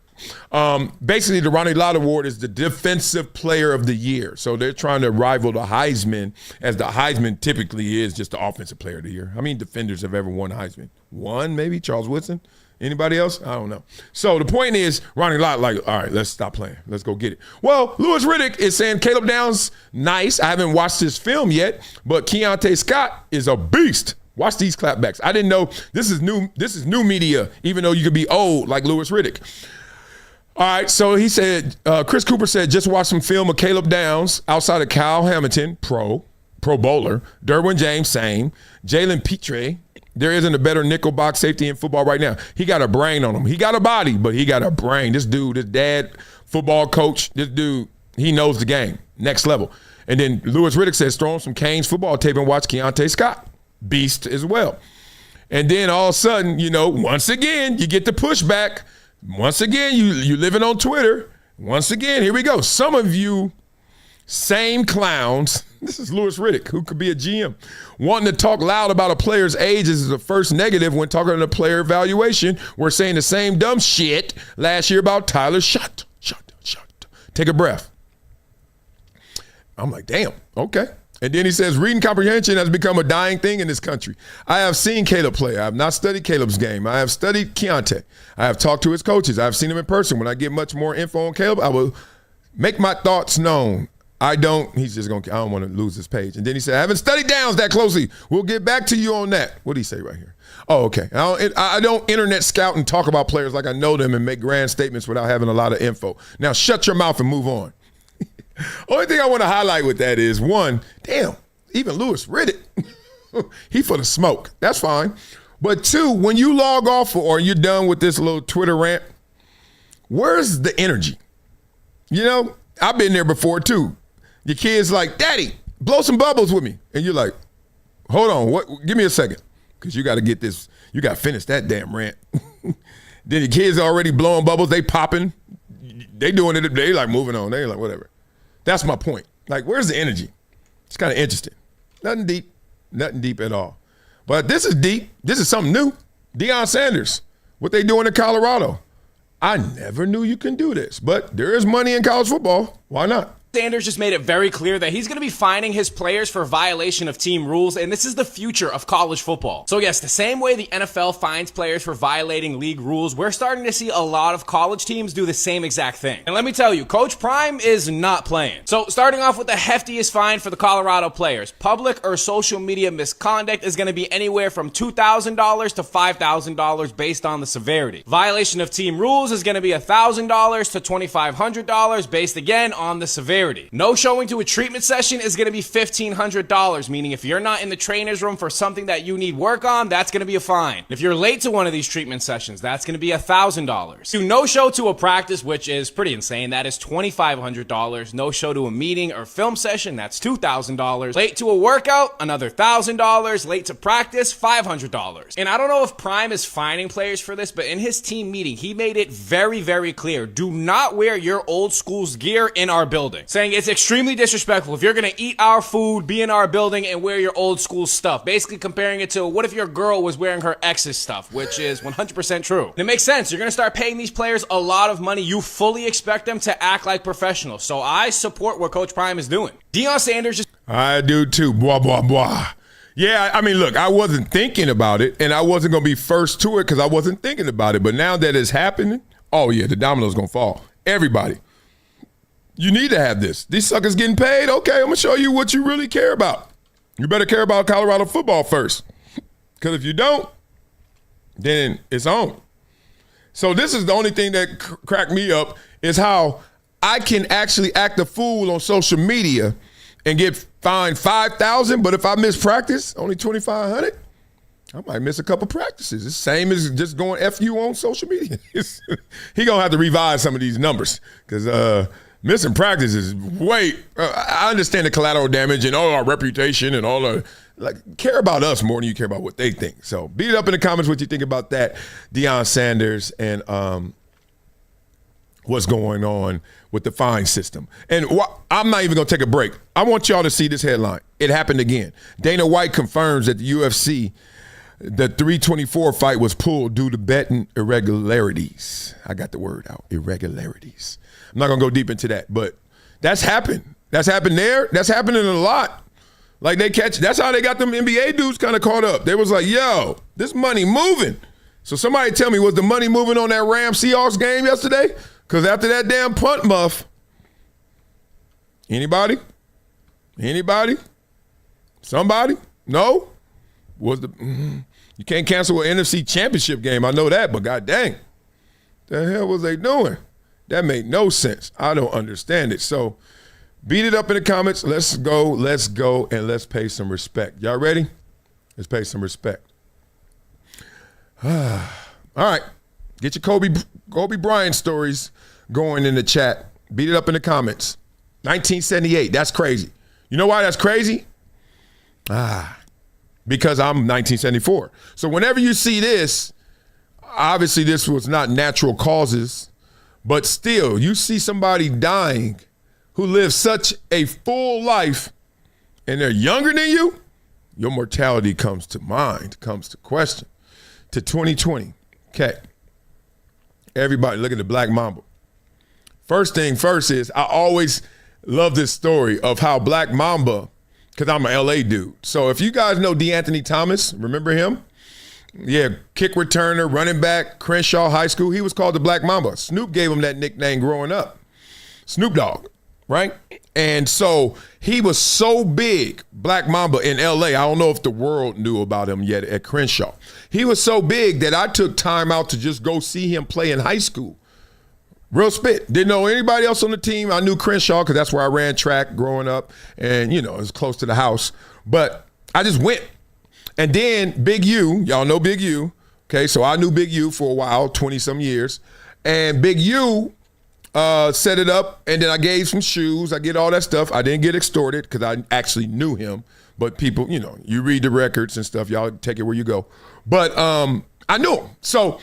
Basically, the Ronnie Lott Award is the Defensive Player of the Year. So they're trying to rival the Heisman, as the Heisman typically is just the Offensive Player of the Year. How many defenders have ever won Heisman? One, maybe? Charles Woodson? Anybody else? I don't know. So the point is, Ronnie Lott, like, all right, let's stop playing. Let's go get it. Well, Louis Riddick is saying Caleb Downs, nice. I haven't watched this film yet, but Keontae Scott is a beast. Watch these clapbacks. I didn't know this is new media, even though you could be old like Louis Riddick. All right, so he said, Chris Cooper said, just watch some film of Caleb Downs outside of Kyle Hamilton, pro bowler, Derwin James, same, Jalen Petre. There isn't a better nickel box safety in football right now. He got a brain on him. He got a body, but he got a brain. This dude, this dad, football coach, this dude, he knows the game, next level. And then Louis Riddick says, throw on some Canes football tape and watch Keontae Scott, beast as well. And then all of a sudden, once again, you get the pushback. Once again, you living on Twitter. Once again, here we go. Some of you same clowns, this is Louis Riddick, who could be a GM, wanting to talk loud about a player's age is the first negative when talking to player evaluation. We're saying the same dumb shit last year about Tyler. Shut. Take a breath. I'm like, damn, okay. And then he says, reading comprehension has become a dying thing in this country. I have seen Caleb play. I have not studied Caleb's game. I have studied Keontae. I have talked to his coaches. I have seen him in person. When I get much more info on Caleb, I will make my thoughts known. I don't want to lose this page. And then he said, I haven't studied Downs that closely. We'll get back to you on that. What did he say right here? Oh, okay. I don't internet scout and talk about players like I know them and make grand statements without having a lot of info. Now shut your mouth and move on. Only thing I want to highlight with that is, one, damn, even Louis Riddick, he for the smoke. That's fine. But two, when you log off or you're done with this little Twitter rant, where's the energy? I've been there before too. Your kid's like, Daddy, blow some bubbles with me. And you're like, hold on, what? Give me a second. Because you got to get this, you got to finish that damn rant. Then your kids already blowing bubbles, they popping. They doing it, they like moving on. They like, whatever. That's my point. Like, where's the energy? It's kind of interesting. Nothing deep at all. But this is deep. This is something new. Deion Sanders, what they doing in Colorado. I never knew you can do this, but there is money in college football. Why not? Sanders just made it very clear that he's going to be fining his players for violation of team rules, and this is the future of college football. So yes, the same way the NFL fines players for violating league rules, we're starting to see a lot of college teams do the same exact thing. And let me tell you, Coach Prime is not playing. So starting off with the heftiest fine for the Colorado players, public or social media misconduct is going to be anywhere from $2,000 to $5,000 based on the severity. Violation of team rules is going to be $1,000 to $2,500 based again on the severity. No showing to a treatment session is going to be $1,500, meaning if you're not in the trainer's room for something that you need work on, that's going to be a fine. If you're late to one of these treatment sessions, that's going to be $1,000. To no show to a practice, which is pretty insane, that is $2,500. No show to a meeting or film session, that's $2,000. Late to a workout, another $1,000. Late to practice, $500. And I don't know if Prime is fining players for this, but in his team meeting, he made it very, very clear. Do not wear your old school's gear in our building. Saying it's extremely disrespectful if you're going to eat our food, be in our building, and wear your old school stuff. Basically comparing it to what if your girl was wearing her ex's stuff, which is 100% true. And it makes sense. You're going to start paying these players a lot of money. You fully expect them to act like professionals. So I support what Coach Prime is doing. Deion Sanders just... I do too. Blah, blah, blah. Yeah, I mean, look, I wasn't thinking about it, and I wasn't going to be first to it because I wasn't thinking about it. But now that it's happening, oh, yeah, the domino's going to fall. Everybody. You need to have this. These suckers getting paid? Okay, I'm going to show you what you really care about. You better care about Colorado football first. Because if you don't, then it's on. So this is the only thing that cracked me up is how I can actually act a fool on social media and get fined $5,000, but if I miss practice, only $2,500, I might miss a couple practices. It's the same as just going F you on social media. He going to have to revise some of these numbers because missing practice is way I understand the collateral damage and all our reputation and all the care about us more than you care about what they think. So beat it up in the comments what you think about that, Deion Sanders, and what's going on with the fine system. And I'm not even going to take a break. I want y'all to see this headline. it happened again. Dana White confirms that the UFC, the 324 fight was pulled due to betting irregularities. I got the word out, irregularities. I'm not going to go deep into that, but that's happened. That's happened there. That's happening a lot. Like that's how they got them NBA dudes kind of caught up. They was like, yo, this money moving. So somebody tell me, was the money moving on that Rams-Seahawks game yesterday? Because after that damn punt muff, anybody? Somebody? No? You can't cancel an NFC championship game. I know that, but god dang. The hell was they doing? That made no sense. I don't understand it. So beat it up in the comments. Let's go, and let's pay some respect. Y'all ready? Let's pay some respect. All right. Get your Kobe Bryant stories going in the chat. Beat it up in the comments. 1978. That's crazy. You know why that's crazy? Because I'm 1974. So whenever you see this, obviously this was not natural causes, but still, you see somebody dying who lives such a full life and they're younger than you, your mortality comes to mind, comes to question. To 2020. Okay. Everybody, look at the Black Mamba. First thing first is, I always love this story of how Black Mamba, because I'm an LA dude. So if you guys know DeAnthony Thomas, remember him? Yeah, kick returner, running back, Crenshaw High School. He was called the Black Mamba. Snoop gave him that nickname growing up. Snoop Dogg, right? And so he was so big, Black Mamba, in LA. I don't know if the world knew about him yet at Crenshaw. He was so big that I took time out to just go see him play in high school. Real spit. Didn't know anybody else on the team. I knew Crenshaw because that's where I ran track growing up. And, it was close to the house. But I just went. And then Big U, y'all know Big U. Okay, so I knew Big U for a while, 20-some years. And Big U set it up, and then I gave some shoes. I get all that stuff. I didn't get extorted because I actually knew him. But people, you read the records and stuff. Y'all take it where you go. But I knew him. So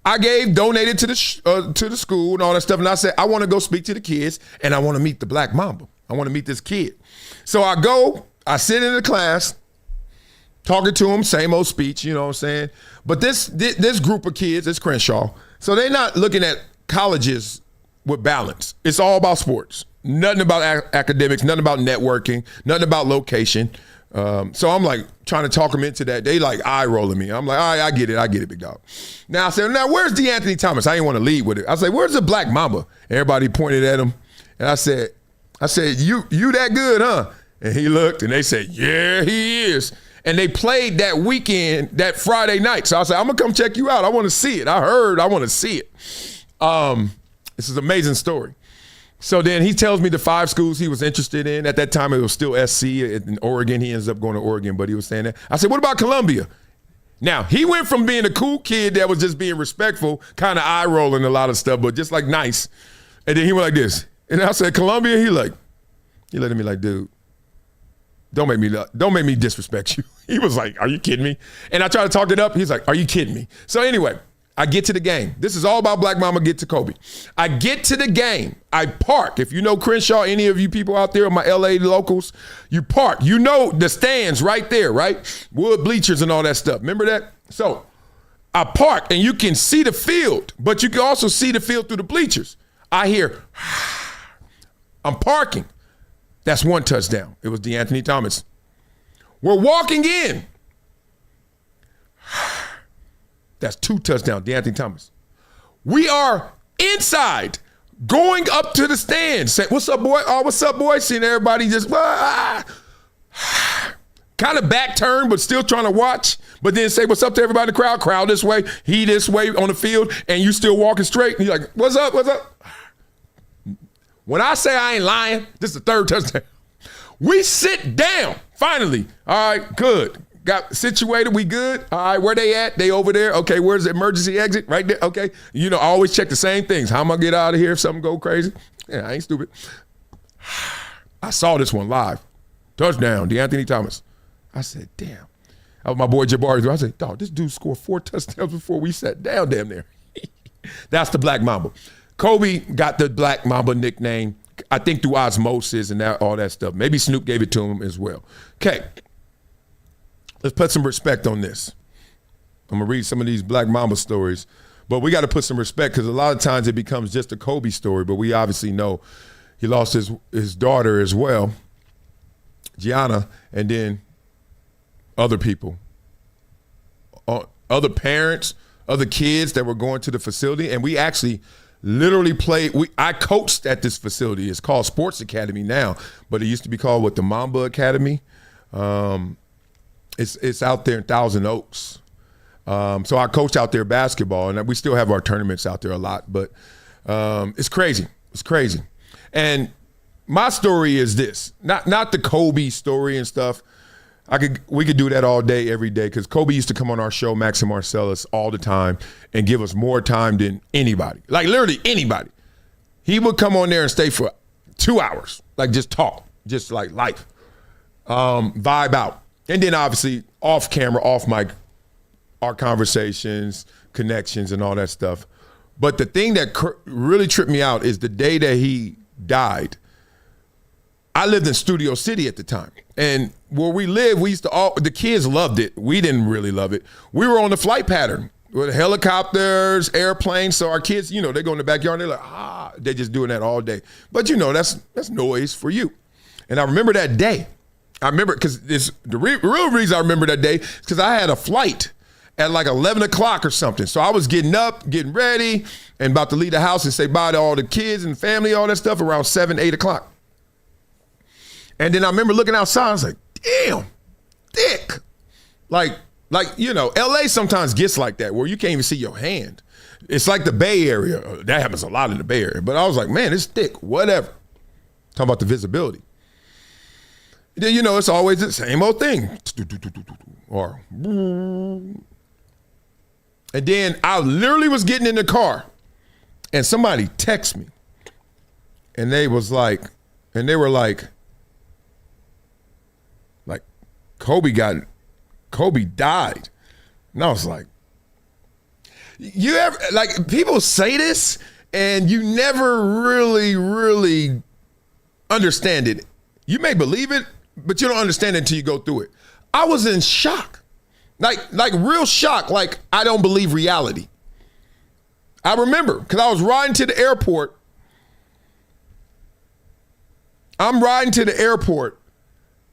I donated to the school and all that stuff. And I said, I want to go speak to the kids, and I want to meet the Black Mamba. I want to meet this kid. So I sit in the class, talking to him, same old speech, you know what I'm saying? But this group of kids, it's Crenshaw, so they're not looking at colleges with balance. It's all about sports. Nothing about academics, nothing about networking, nothing about location. So I'm like trying to talk them into that. They like eye rolling me. I'm like, all right, I get it, big dog. Now I said, where's DeAnthony Thomas? I didn't want to lead with it. I said, where's the Black Mamba? Everybody pointed at him. And I said, you that good, huh? And he looked and they said, yeah, he is. And they played that weekend, that Friday night. So I said, I'm going to come check you out. I want to see it. I want to see it. This is an amazing story. So then he tells me the 5 schools he was interested in. At that time, it was still SC in Oregon. He ends up going to Oregon, but he was saying that. I said, what about Columbia? Now, he went from being a cool kid that was just being respectful, kind of eye-rolling a lot of stuff, but just like nice. And then he went like this. And I said, Columbia? He looked at me like, dude, don't make me disrespect you. He was like, are you kidding me? And I tried to talk it up. He's like, are you kidding me? So anyway, I get to the game. This is all about Black Mama get to Kobe. I get to the game. I park. If you know Crenshaw, any of you people out there, my LA locals, you park. You know the stands right there, right? Wood bleachers and all that stuff. Remember that? So I park and you can see the field, but you can also see the field through the bleachers. I hear, I'm parking. That's 1 touchdown. It was DeAnthony Thomas. We're walking in. That's 2 touchdowns, DeAnthony Thomas. We are inside, going up to the stands. Say, what's up, boy? Oh, what's up, boy? Seeing everybody just kind of back turn, but still trying to watch. But then say, what's up to everybody in the crowd? Crowd this way, he this way on the field, and you still walking straight. And you're like, what's up, what's up? When I say I ain't lying, this is the 3rd touchdown. We sit down, finally. All right, good. Got situated, we good? All right, where they at? They over there. Okay, where's the emergency exit? Right there, okay. I always check the same things. How am I get out of here if something go crazy? Yeah, I ain't stupid. I saw this one live. Touchdown, DeAnthony Thomas. I said, damn. That was my boy Jabari. I said, dog, this dude scored 4 touchdowns before we sat down damn near. That's the Black Mamba. Kobe got the Black Mamba nickname. I think through osmosis and all that stuff. Maybe Snoop gave it to him as well. Okay, let's put some respect on this. I'm going to read some of these Black Mamba stories, but we got to put some respect because a lot of times it becomes just a Kobe story, but we obviously know he lost his daughter as well, Gianna, and then other people, other parents, other kids that were going to the facility, and we actually literally played. I coached at this facility. It's called Sports Academy now, but it used to be called the Mamba Academy. It's out there in Thousand Oaks. So I coach out there basketball, and we still have our tournaments out there a lot. But it's crazy. It's crazy. And my story is this: not the Kobe story and stuff. We could do that all day, every day, because Kobe used to come on our show, Max and Marcellus, all the time and give us more time than anybody. Like literally anybody. He would come on there and stay for 2 hours, like just talk, just like life, vibe out. And then obviously off camera, off mic, our conversations, connections, and all that stuff. But the thing that really tripped me out is the day that he died. I lived in Studio City at the time. And where we lived, the kids loved it. We didn't really love it. We were on the flight pattern with helicopters, airplanes. So our kids, they go in the backyard and they're like, they're just doing that all day. But that's noise for you. And I remember that day. I remember because the real reason I remember that day is because I had a flight at like 11 o'clock or something. So I was getting up, getting ready, and about to leave the house and say bye to all the kids and family, all that stuff around 7, 8 o'clock. And then I remember looking outside, I was like, damn, thick. Like, LA sometimes gets like that where you can't even see your hand. It's like the Bay Area. That happens a lot in the Bay Area. But I was like, man, it's thick, whatever. Talking about the visibility. Then, it's always the same old thing. Or, and then I literally was getting in the car and somebody texted me. And they were like, Kobe died. And I was like, you ever, like, people say this and you never really understand it. You may believe it, but you don't understand it until you go through it. I was in shock, like real shock. Like, I don't believe reality. I remember because I was riding to the airport. I'm riding to the airport,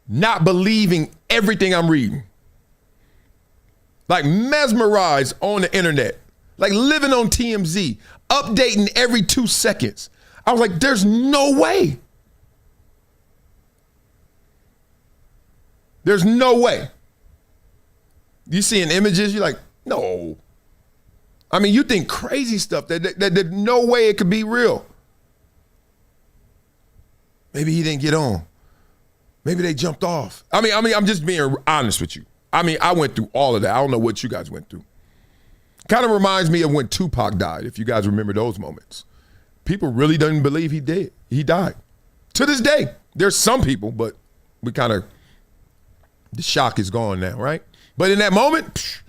not believing everything I'm reading. Like mesmerized on the internet, like living on TMZ, updating every 2 seconds. I was like, there's no way. There's no way. You seeing images, you're like, no. I mean, you think crazy stuff that there's no way it could be real. Maybe he didn't get on. Maybe they jumped off. I mean, I'm just being honest with you. I mean, I went through all of that. I don't know what you guys went through. Kind of reminds me of when Tupac died, if you guys remember those moments. People really didn't believe he did. He died. To this day, there's some people, but we kind of, the shock is gone now, right? But in that moment,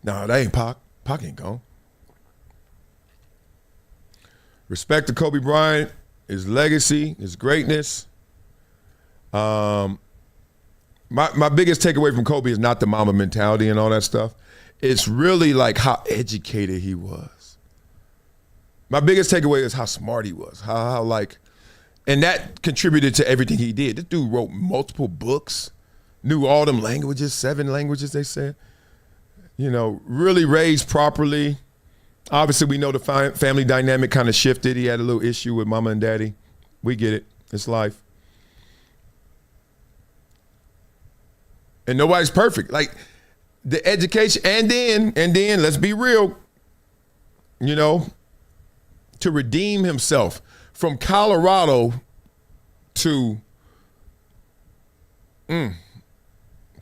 no, that ain't Pac. Pac ain't gone. Respect to Kobe Bryant, his legacy, his greatness. My biggest takeaway from Kobe is not the mama mentality and all that stuff. It's really like how educated he was. My biggest takeaway is how smart he was. How and that contributed to everything he did. This dude wrote multiple books, knew all them languages, 7 languages they said. Really raised properly. Obviously, we know the family dynamic kind of shifted. He had a little issue with mama and daddy. We get it. It's life. And nobody's perfect. Like the education, and then let's be real, to redeem himself from Colorado to a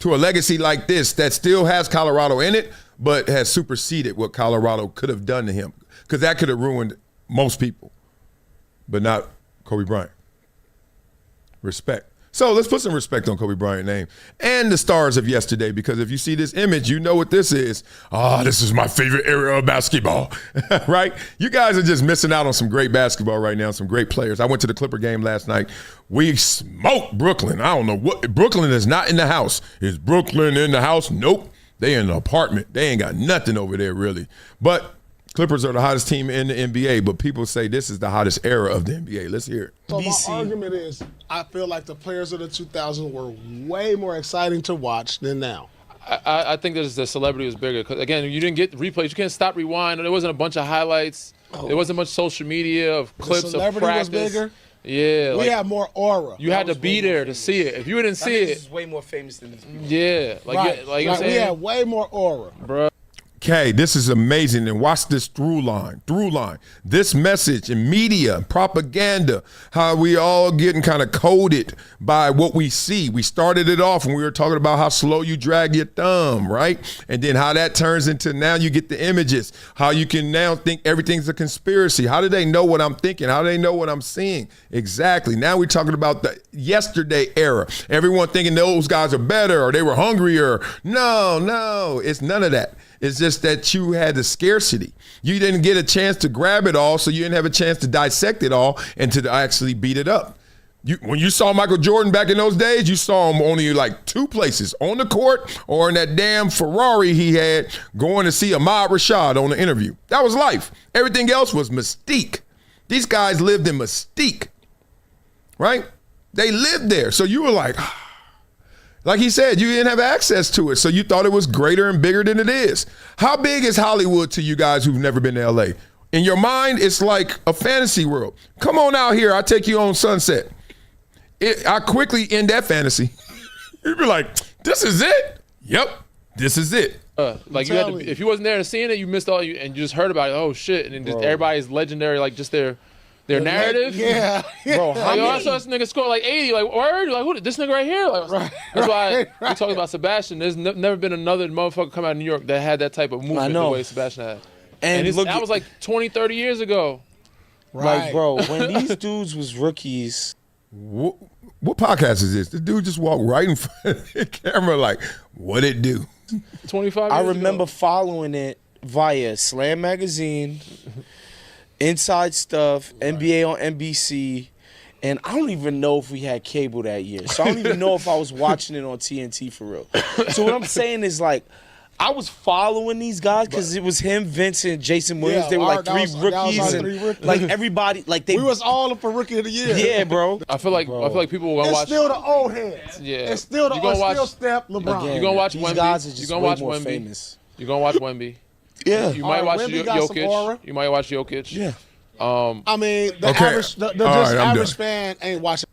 legacy like this that still has Colorado in it, but has superseded what Colorado could have done to him. Because that could have ruined most people, but not Kobe Bryant. Respect. So let's put some respect on Kobe Bryant's name and the stars of yesterday, because if you see this image, you know what this is. This is my favorite era of basketball, right? You guys are just missing out on some great basketball right now, some great players. I went to the Clipper game last night. We smoked Brooklyn. I don't know what. Brooklyn is not in the house. Is Brooklyn in the house? Nope. They in an apartment. They ain't got nothing over there really. But Clippers are the hottest team in the NBA, but people say this is the hottest era of the NBA. Let's hear it. So my argument is, I feel like the players of the 2000s were way more exciting to watch than now. I think the celebrity was bigger. Because, again, you didn't get replays. You can't stop, rewind. There wasn't a bunch of highlights. There wasn't much social media of clips of practice. Celebrity was bigger. Yeah. We had more aura. You had to be there to see it. If you didn't see it. This is way more famous than these people. Yeah. Right. You know what I'm saying? We had way more aura. Bro. Okay, this is amazing. And watch this through line. This message and media, propaganda, how we all getting kind of coded by what we see. We started it off when we were talking about how slow you drag your thumb, right? And then how that turns into now you get the images, how you can now think everything's a conspiracy. How do they know what I'm thinking? How do they know what I'm seeing? Exactly. Now we're talking about the yesterday era. Everyone thinking those guys are better or they were hungrier. No, it's none of that. It's just that you had the scarcity. You didn't get a chance to grab it all, so you didn't have a chance to dissect it all and to actually beat it up. When you saw Michael Jordan back in those days, you saw him only like two places, on the court or in that damn Ferrari he had going to see Ahmad Rashad on the interview. That was life. Everything else was mystique. These guys lived in mystique, right? They lived there. So you were like he said, you didn't have access to it, so you thought it was greater and bigger than it is. How big is Hollywood to you guys who've never been to L.A.? In your mind, it's like a fantasy world. Come on out here, I'll take you on Sunset. I quickly end that fantasy. You'd be like, this is it? Yep, this is it. If you wasn't there and seeing it, you missed and you just heard about it. Oh, shit. And then just everybody's legendary, like just their narrative. Yeah. Bro, I saw this nigga score like 80. Like, word? Like, who? This nigga right here? Like, that's why we talking about Sebastian. There's never been another motherfucker come out of New York that had that type of movement the way Sebastian had. And that was like 20, 30 years ago. Right. Like, bro, when these dudes was rookies. What podcast is this? The dude just walked right in front of the camera like, what it do? 25 years I remember ago. following it via Slam Magazine, Inside Stuff, NBA on NBC, and I don't even know if we had cable that year. So I don't even know if I was watching it on TNT for real. So what I'm saying is, like, I was following these guys because it was him, Vincent, Jason Williams. Yeah, they were like that was three rookies. Like everybody, like they. We was all up for Rookie of the Year. Yeah, bro. I feel like people will It's watch. still the old heads. Yeah. It's still the still Steph, LeBron. Again, You're gonna watch these Wemby. guys are just You're gonna watch way more Wemby. famous. You're gonna watch Wemby. Yeah. You might watch Wemby got some aura. Jokic. You might watch Jokic. Yeah. I mean, the Okay. average, the right, average fan ain't watching.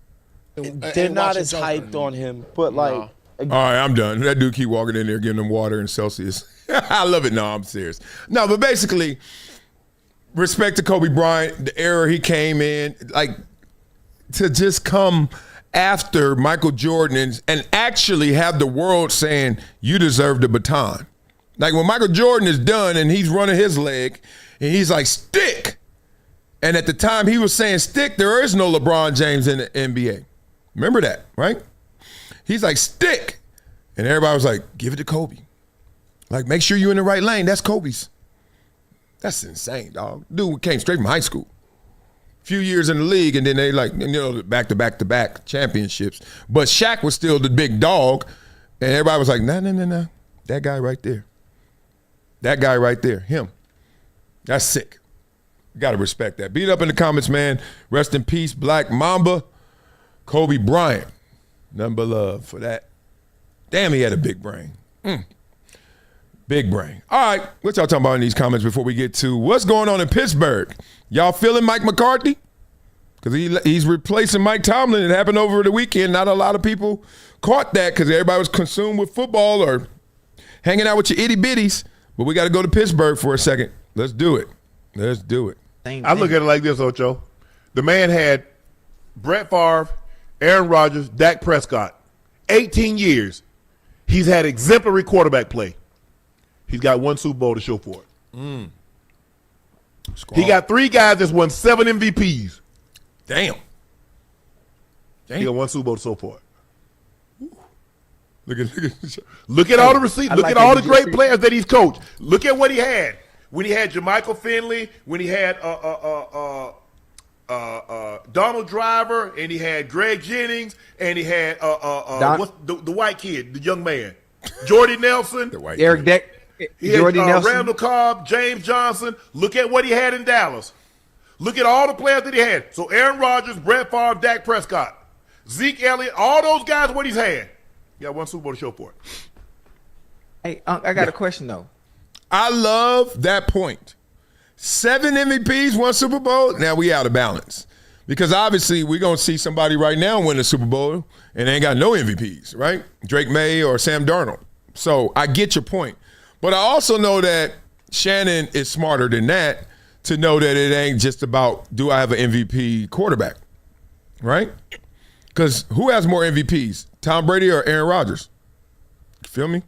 They're not as hyped on him, but like. All right, I'm done. That dude keep walking in there giving them water in Celsius. I love it. No, I'm serious. No, but basically, respect to Kobe Bryant, the era he came in, like to just come after Michael Jordan and actually have the world saying, you deserve the baton. Like when Michael Jordan is done and he's running his leg and he's like, stick. And at the time he was saying stick, there is no LeBron James in the NBA. Remember that, right? He's like, stick. And everybody was like, give it to Kobe. Like, make sure you're in the right lane. That's Kobe's. That's insane, dog. Dude came straight from high school. Few years in the league, and then they back-to-back championships. But Shaq was still the big dog, and everybody was like, no. That guy right there. That guy right there, him. That's sick. Got to respect that. Beat up in the comments, man. Rest in peace, Black Mamba, Kobe Bryant. Nothing but love for that. Damn, he had a big brain. Big brain. All right, what y'all talking about in these comments before we get to what's going on in Pittsburgh? Y'all feeling Mike McCarthy? Because he's replacing Mike Tomlin. It happened over the weekend. Not a lot of people caught that because everybody was consumed with football or hanging out with your itty bitties. But we got to go to Pittsburgh for a second. Let's do it. I look at it like this, Ocho. The man had Brett Favre, Aaron Rodgers, Dak Prescott. 18 years. He's had exemplary quarterback play. He's got one Super Bowl to show for it. He got 3 guys that's won 7 MVPs. Damn. He got one Super Bowl to show for it. Look at all the receivers. Look at all the great players that he's coached. Look at what he had when he had Jermichael Finley, when he had Donald Driver, and he had Greg Jennings, and he had the white kid, the young man, Jordy Nelson, Eric Deck. He had Jordy Nelson. Randall Cobb, James Johnson. Look at what he had in Dallas. Look at all the players that he had. So Aaron Rodgers, Brett Favre, Dak Prescott, Zeke Elliott, all those guys, what he's had. You got one Super Bowl to show for it. Hey, I got a question, though. I love that point. 7 MVPs, 1 Super Bowl. Now we out of balance. Because obviously we're going to see somebody right now win the Super Bowl and they ain't got no MVPs, right? Drake May or Sam Darnold. So I get your point. But I also know that Shannon is smarter than that to know that it ain't just about, do I have an MVP quarterback, right? Because who has more MVPs, Tom Brady or Aaron Rodgers? You feel me?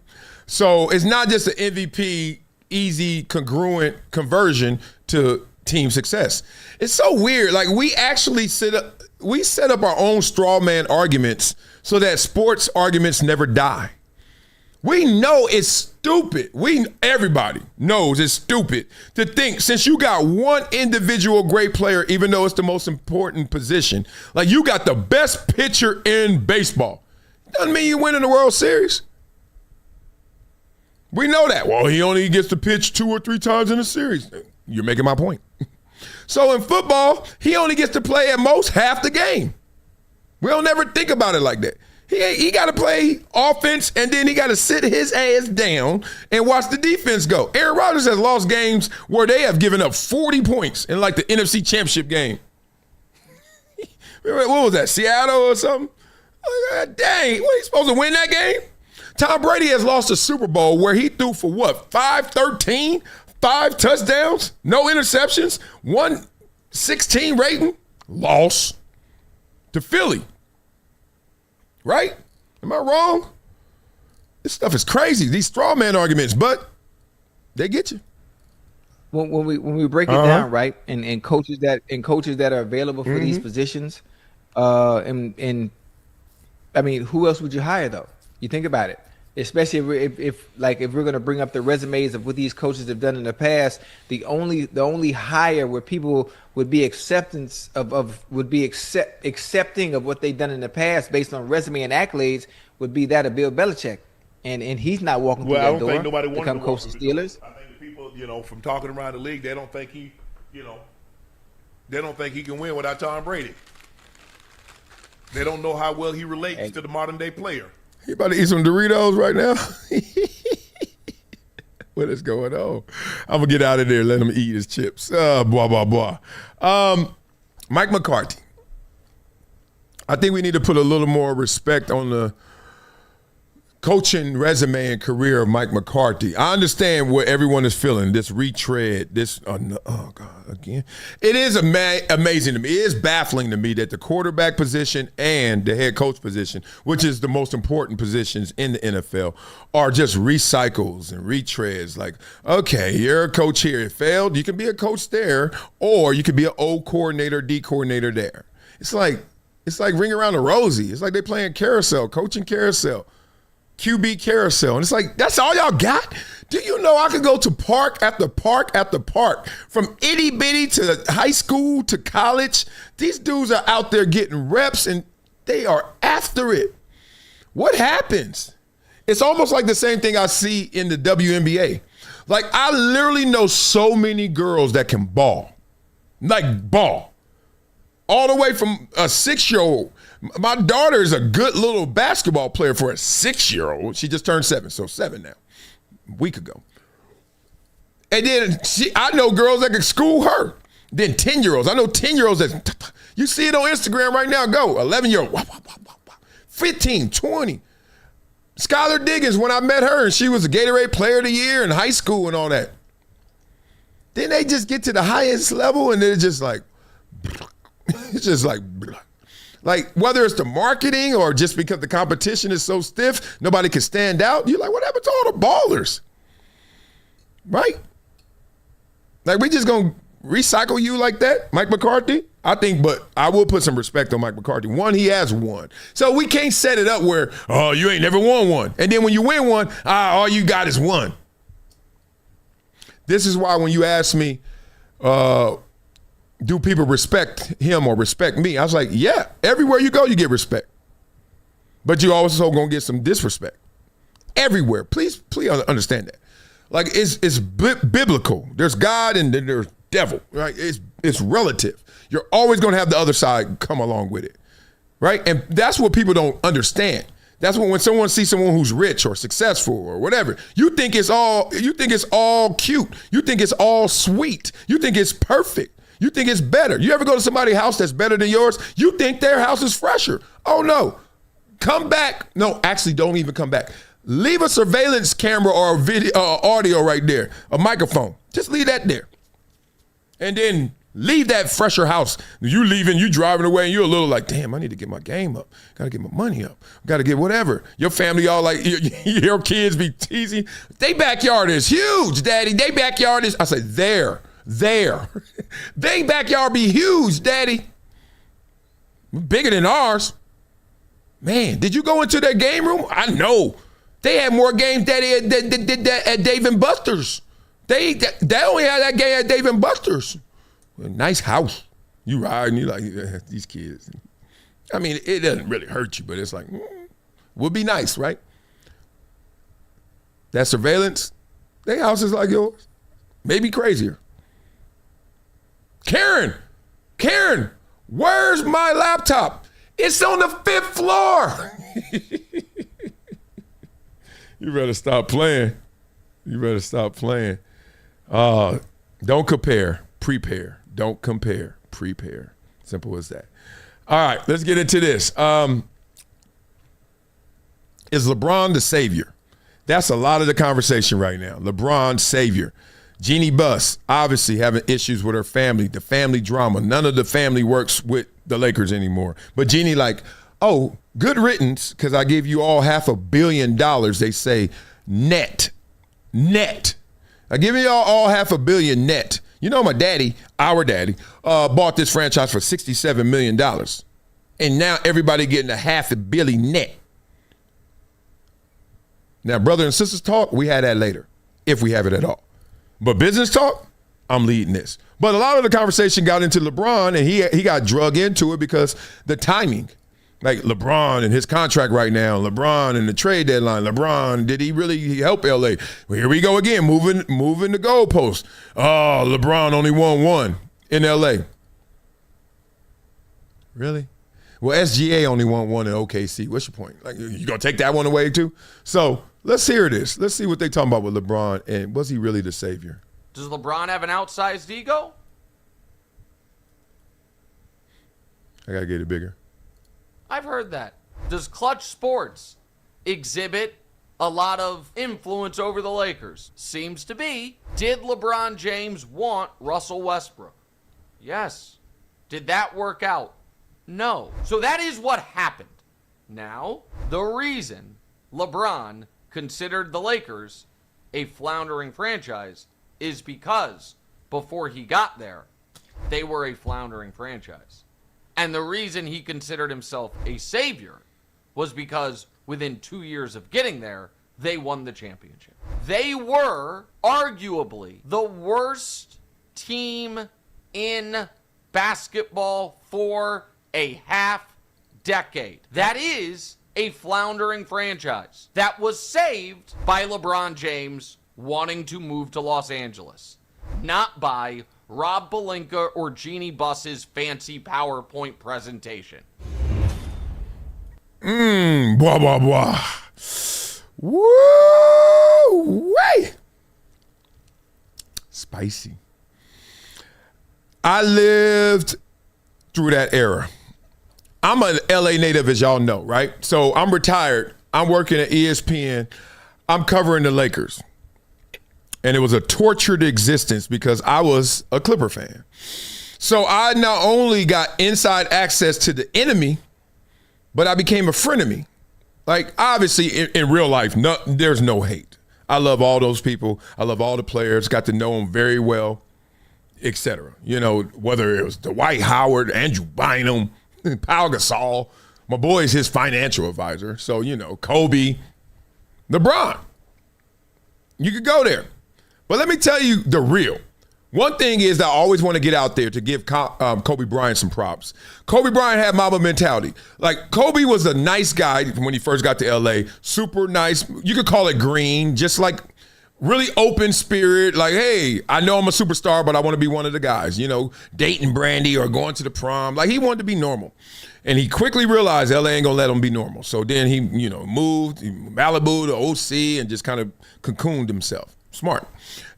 So it's not just an MVP, easy, congruent conversion to team success. It's so weird. Like we actually set up our own straw man arguments so that sports arguments never die. We know it's stupid. Everybody knows it's stupid to think since you got one individual great player, even though it's the most important position, like you got the best pitcher in baseball, doesn't mean you're winning the World Series. We know that. Well, he only gets to pitch 2 or 3 times in a series. You're making my point. So in football, he only gets to play at most half the game. We don't ever think about it like that. He got to play offense, and then he got to sit his ass down and watch the defense go. Aaron Rodgers has lost games where they have given up 40 points in like the NFC Championship game. What was that, Seattle or something? Dang, what, he supposed to win that game? Tom Brady has lost a Super Bowl where he threw for what, 513, 5 touchdowns, no interceptions, 116 rating, loss to Philly. Right? Am I wrong? This stuff is crazy. These straw man arguments, but they get you. When we break it down, right, and coaches that are available for these positions, and I mean, who else would you hire though? You think about it. Especially if we're going to bring up the resumes of what these coaches have done in the past, the only hire where people would be accepting of what they've done in the past based on resume and accolades would be that of Bill Belichick, and he's not walking through that door. I don't think nobody wanted to coach the Steelers. I think the people, from talking around the league, they don't think he can win without Tom Brady. They don't know how well he relates to the modern day player. You about to eat some Doritos right now? What is going on? I'm going to get out of there and let him eat his chips. Blah, blah, blah. Mike McCarthy. I think we need to put a little more respect on the coaching resume and career of Mike McCarthy. I understand what everyone is feeling, this retread, this, oh God, again. It is amazing to me. It is baffling to me that the quarterback position and the head coach position, which is the most important positions in the NFL, are just recycles and retreads. Like, okay, you're a coach here. It failed. You can be a coach there, or you could be an O coordinator, D coordinator there. It's like ring around the rosy. It's like they playing carousel, coaching carousel. QB carousel. And it's like, that's all y'all got? Do you know I could go to park after park after park, from itty bitty to high school to college? These dudes are out there getting reps and they are after it. What happens? It's almost like the same thing I see in the WNBA. Like, I literally know so many girls that can ball. Like, ball. All the way from a 6-year-old. My daughter is a good little basketball player for a 6-year-old. She just turned 7, so 7 now, a week ago. And then I know girls that can school her. Then 10-year-olds. I know 10-year-olds that, you see it on Instagram right now, go. 11-year-old, 15, 20. Skylar Diggins, when I met her, and she was a Gatorade Player of the Year in high school and all that. Then they just get to the highest level and they're just like, it's just like whether it's the marketing or just because the competition is so stiff, nobody can stand out. You're like, what happened to all the ballers? Right? Like, we just gonna recycle you like that, Mike McCarthy? but I will put some respect on Mike McCarthy. One, he has won. So we can't set it up where, oh, you ain't never won one. And then when you win one, all you got is one. This is why when you ask me, do people respect him or respect me? I was like, yeah, everywhere you go, you get respect. But you also going to get some disrespect. Everywhere. Please understand that. Like, it's biblical. There's God and then there's devil, right? It's relative. You're always going to have the other side come along with it, right? And that's what people don't understand. That's when someone sees someone who's rich or successful or whatever, you think it's all cute. You think it's all sweet. You think it's perfect. You think it's better. You ever go to somebody's house that's better than yours? You think their house is fresher. Oh, no. Come back. No, actually, don't even come back. Leave a surveillance camera or a video, audio right there, a microphone. Just leave that there. And then leave that fresher house. You leaving, you driving away, and you're a little like, damn, I need to get my game up. Got to get my money up. Got to get whatever. Your family all like, your kids be teasing. They backyard is huge, Daddy. They backyard is, I say, there. They backyard be huge, Daddy. Bigger than ours. Man, did you go into their game room? I know. They had more games at Dave & Buster's. They only had that game at Dave & Buster's. A nice house. You ride and you like, these kids. I mean, it doesn't really hurt you, but it's like, would be nice, right? That surveillance, their house is like yours. Maybe crazier. Karen, where's my laptop? It's on the 5th floor. You better stop playing. Don't compare, prepare. Don't compare, prepare. Simple as that. All right, let's get into this. Is LeBron the savior? That's a lot of the conversation right now. LeBron, savior. Jeannie Buss, obviously having issues with her family, the family drama. None of the family works with the Lakers anymore. But Jeannie like, oh, good riddance, because I give you all $500 million, they say, net. I give you all $500 million net. You know, my daddy, our daddy, bought this franchise for $67 million. And now everybody getting $500 million net. Now, brother and sisters talk, we had that later, if we have it at all. But business talk, I'm leading this. But a lot of the conversation got into LeBron, and he got drug into it because the timing. Like LeBron and his contract right now, LeBron and the trade deadline, LeBron, did he really help LA? Well, here we go again, moving the goalpost. Oh, LeBron only won one in LA. Really? Well, SGA only won one in OKC. What's your point? Like, you gonna take that one away too? So let's hear this. Let's see what they talking about with LeBron, and was he really the savior? Does LeBron have an outsized ego? I gotta get it bigger. I've heard that. Does Clutch Sports exhibit a lot of influence over the Lakers? Seems to be. Did LeBron James want Russell Westbrook? Yes. Did that work out? No. So that is what happened. Now, the reason LeBron considered the Lakers a floundering franchise is because before he got there, they were a floundering franchise. And the reason he considered himself a savior was because within 2 years of getting there, they won the championship. They were arguably the worst team in basketball for a half decade. That is a floundering franchise that was saved by LeBron James wanting to move to Los Angeles, not by Rob Pelinka or Jeannie Buss's fancy PowerPoint presentation. Blah, blah, blah. Woo! Way! Spicy. I lived through that era. I'm an LA native, as y'all know, right? So I'm retired. I'm working at ESPN. I'm covering the Lakers. And it was a tortured existence because I was a Clipper fan. So I not only got inside access to the enemy, but I became a frenemy. Like, obviously, in real life, there's no hate. I love all those people. I love all the players. Got to know them very well. etc. You know, whether it was Dwight Howard, Andrew Bynum, Pau Gasol. My boy is his financial advisor. So, you know, Kobe, LeBron. You could go there. But let me tell you the real. One thing is that I always want to get out there to give Kobe Bryant some props. Kobe Bryant had Mamba mentality. Like, Kobe was a nice guy when he first got to L.A. Super nice. You could call it green, just like really open spirit. Like, hey, I know I'm a superstar, but I want to be one of the guys. You know, dating Brandy or going to the prom. Like, he wanted to be normal. And he quickly realized L.A. ain't going to let him be normal. So then he, you know, moved Malibu to OC and just kind of cocooned himself. Smart.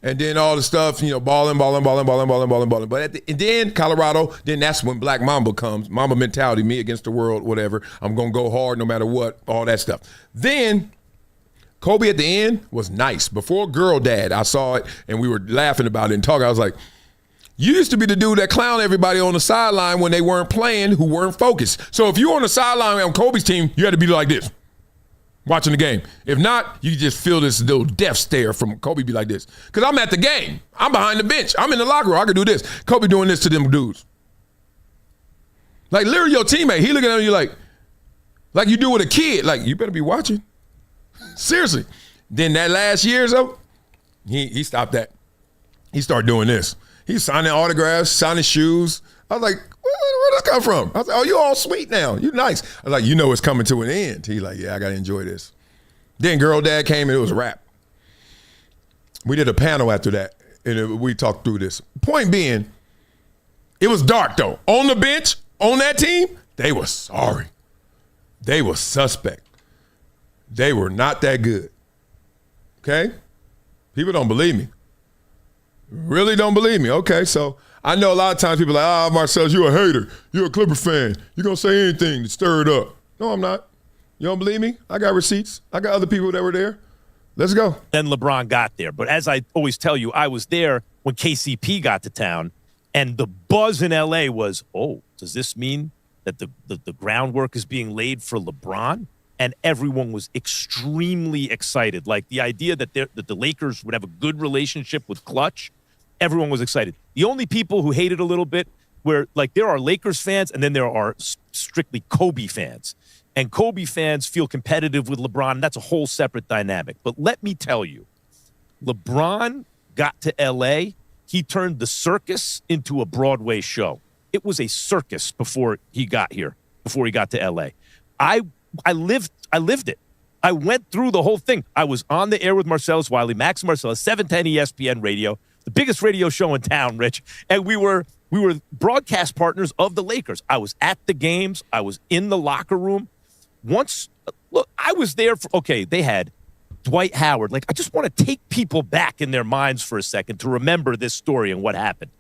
And then all the stuff, you know, balling. But and then Colorado, then that's when Black Mamba comes. Mamba mentality, me against the world, whatever. I'm going to go hard no matter what, all that stuff. Then Kobe at the end was nice. Before Girl Dad, I saw it and we were laughing about it and talking. I was like, you used to be the dude that clowned everybody on the sideline when they weren't playing, who weren't focused. So if you were on the sideline on Kobe's team, you had to be like this, watching the game. If not, you just feel this little death stare from Kobe be like this. Because I'm at the game. I'm behind the bench. I'm in the locker room. I can do this. Kobe doing this to them dudes. Like, literally your teammate, he looking at you like you do with a kid. Like, you better be watching. Seriously. Then that last year or so, he stopped that. He started doing this. He's signing autographs, signing shoes. I was like, where this come from? I was like, oh, you all sweet now. You nice. I was like, you know it's coming to an end. He like, yeah, I got to enjoy this. Then Girl Dad came and it was a wrap. We did a panel after that, and we talked through this. Point being, it was dark, though. On the bench, on that team, they were sorry. They were suspect. They were not that good. Okay? People don't believe me. Really don't believe me. Okay, so I know a lot of times people are like, Marcellus, you're a hater. You're a Clipper fan. You're going to say anything to stir it up. No, I'm not. You don't believe me? I got receipts. I got other people that were there. Let's go. Then LeBron got there. But as I always tell you, I was there when KCP got to town, and the buzz in L.A. was, oh, does this mean that the groundwork is being laid for LeBron? And everyone was extremely excited. Like the idea that the Lakers would have a good relationship with Clutch, everyone was excited. The only people who hated a little bit were, like, there are Lakers fans and then there are strictly Kobe fans. And Kobe fans feel competitive with LeBron, and that's a whole separate dynamic. But let me tell you, LeBron got to L.A., he turned the circus into a Broadway show. It was a circus before he got here, before he got to L.A. I lived it. I went through the whole thing. I was on the air with Marcellus Wiley, Max Marcellus, 710 ESPN Radio, the biggest radio show in town, Rich. And we were broadcast partners of the Lakers. I was at the games. I was in the locker room. Once, look, I was there for, okay, they had Dwight Howard. Like, I just want to take people back in their minds for a second to remember this story and what happened.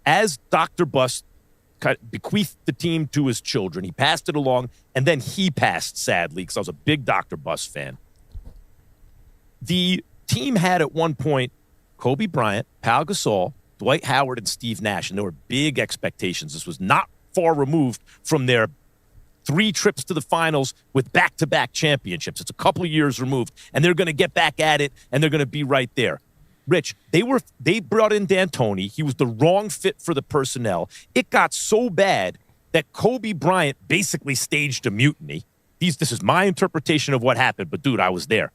As Dr. Buss bequeathed the team to his children, he passed it along, and then he passed, sadly, because I was a big Dr. Buss fan. The team had at one point Kobe Bryant, Pau Gasol, Dwight Howard, and Steve Nash, and there were big expectations. This was not far removed from their 3 trips to the finals with back-to-back championships. It's a couple of years removed, and they're going to get back at it, and they're going to be right there. Rich, they brought in D'Antoni. He was the wrong fit for the personnel. It got so bad that Kobe Bryant basically staged a mutiny. This is my interpretation of what happened, but dude, I was there.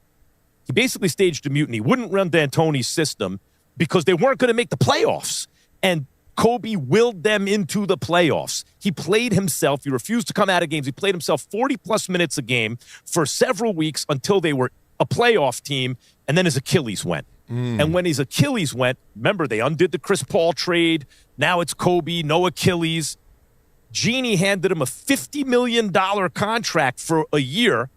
He basically staged a mutiny. Wouldn't run D'Antoni's system because they weren't going to make the playoffs. And Kobe willed them into the playoffs. He played himself. He refused to come out of games. He played himself 40-plus minutes a game for several weeks until they were a playoff team, and then his Achilles went. And when his Achilles went, remember, they undid the Chris Paul trade. Now it's Kobe, no Achilles. Jeannie handed him a $50 million contract for a year,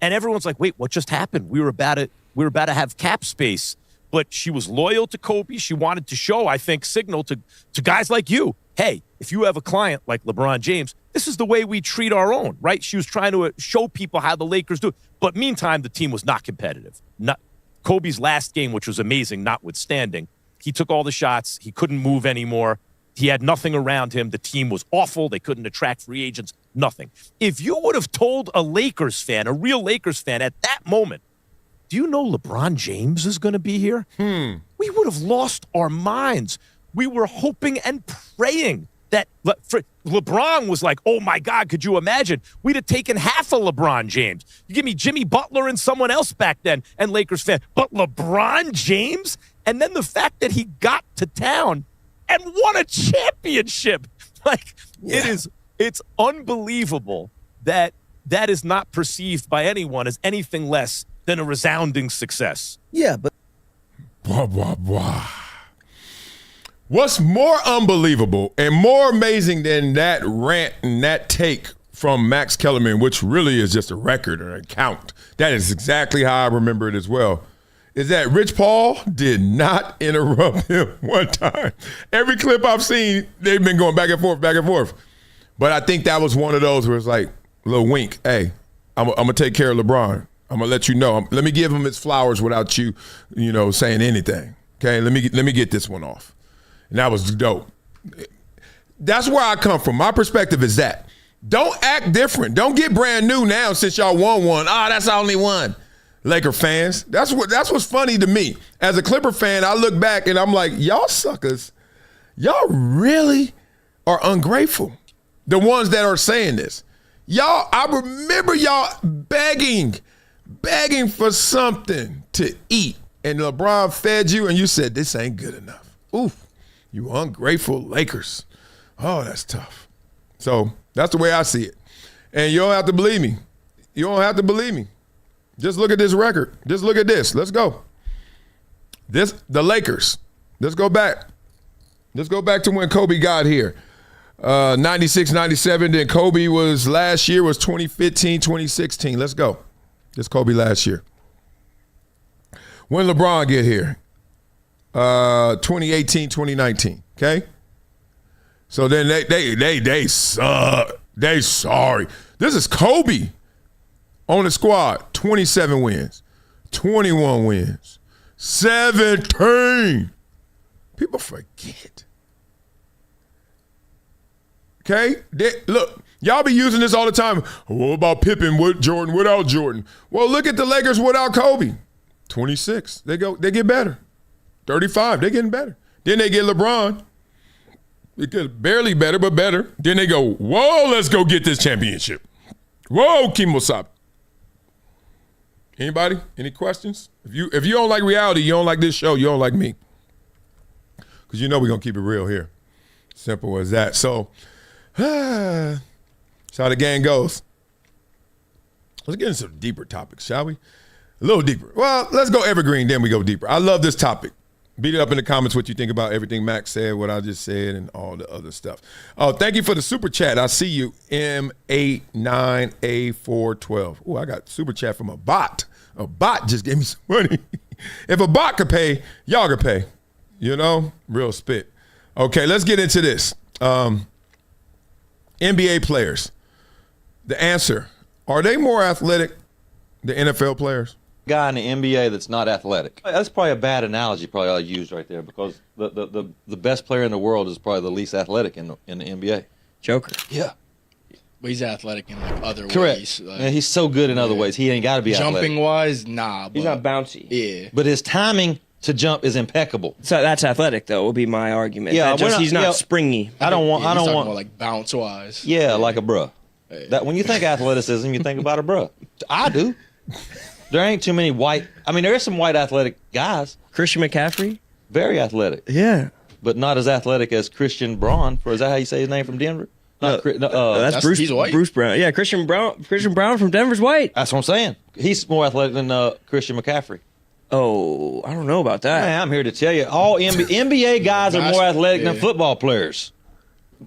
and everyone's like, wait, what just happened? We were about to have cap space. But she was loyal to Kobe. She wanted to show, I think, signal to guys like you, hey, if you have a client like LeBron James, this is the way we treat our own, right? She was trying to show people how the Lakers do it. But meantime, the team was not competitive. Kobe's last game, which was amazing, notwithstanding, he took all the shots. He couldn't move anymore. He had nothing around him. The team was awful. They couldn't attract free agents. Nothing. If you would have told a Lakers fan, a real Lakers fan at that moment, do you know LeBron James is going to be here? We would would have lost our minds. We were hoping and praying that LeBron was like, oh, my God, could you imagine? We'd have taken half of LeBron James. You give me Jimmy Butler and someone else back then and Lakers fan. But LeBron James? And then the fact that he got to town and won a championship. It's unbelievable that is not perceived by anyone as anything less than a resounding success. Yeah, but blah, blah, blah. What's more unbelievable and more amazing than that rant and that take from Max Kellerman, which really is just a record or a count, that is exactly how I remember it as well, is that Rich Paul did not interrupt him one time. Every clip I've seen, they've been going back and forth, back and forth. But I think that was one of those where it's like a little wink. Hey, I'm going to take care of LeBron. I'm going to let you know. Let me give him his flowers without you, saying anything. Okay, let me get this one off. And that was dope. That's where I come from. My perspective is that. Don't act different. Don't get brand new now since y'all won one. That's only one. Laker fans. That's what's funny to me. As a Clipper fan, I look back and I'm like, y'all suckers, y'all really are ungrateful. The ones that are saying this. Y'all, I remember y'all begging for something to eat. And LeBron fed you and you said, this ain't good enough. Oof. You ungrateful Lakers. Oh, that's tough. So that's the way I see it. And you don't have to believe me. You don't have to believe me. Just look at this record. Just look at this. Let's go. The Lakers. Let's go back. Let's go back to when Kobe got here. 96, 97. Then Kobe was last year was 2015, 2016. Let's go. This Kobe last year. When LeBron get here? 2018, 2019. Okay. So then they suck. They sorry. This is Kobe on the squad. 27 wins, 21 wins, 17. People forget. Okay. Look, y'all be using this all the time. What about Pippen with Jordan without Jordan? Well, look at the Lakers without Kobe. 26. They get better. 35, they're getting better. Then they get LeBron. They get barely better, but better. Then they go, whoa, let's go get this championship. Whoa, Kimosabe. Anybody? Any questions? If you don't like reality, you don't like this show, you don't like me. Because we're going to keep it real here. Simple as that. So, that's how the game goes. Let's get into some deeper topics, shall we? A little deeper. Well, let's go evergreen, then we go deeper. I love this topic. Beat it up in the comments what you think about everything Max said, what I just said, and all the other stuff. Oh, thank you for the super chat. I see you, M89A412. Oh, I got super chat from a bot. A bot just gave me some money. If a bot could pay, y'all could pay. Real spit. Okay, let's get into this. NBA players. The answer, are they more athletic than NFL players? Guy in the NBA that's not athletic. That's probably a bad analogy probably I used right there because the best player in the world is probably the least athletic in the NBA. Joker. Yeah. But he's athletic in other Correct. ways. And he's so good in other ways. He ain't got to be athletic. Jumping wise, nah. He's not bouncy. Yeah. But his timing to jump is impeccable. So that's athletic though, would be my argument. Yeah, he's not springy. I don't want more like bounce wise. Yeah, like a bruh. That when you think athleticism, you think about a bruh. I do. There ain't too many white. I mean, there is some white athletic guys. Christian McCaffrey, very athletic. Yeah, but not as athletic as Christian Braun. Is that how you say his name from Denver? That's Bruce. He's white. Bruce Brown. Yeah, Christian Brown from Denver's white. That's what I'm saying. He's more athletic than Christian McCaffrey. Oh, I don't know about that. Man, I'm here to tell you, all NBA guys are more athletic than football players.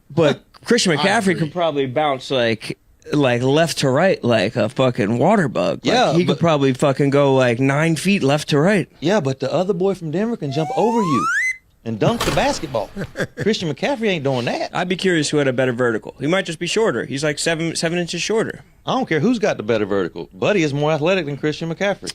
But Christian McCaffrey could probably bounce like left to right like a fucking water bug. He could probably fucking go like 9 feet left to right. Yeah, but the other boy from Denver can jump over you and dunk the basketball. Christian McCaffrey ain't doing that. I'd be curious who had a better vertical. He might just be shorter. He's like 7 inches shorter. I don't care who's got the better vertical. Buddy is more athletic than Christian McCaffrey.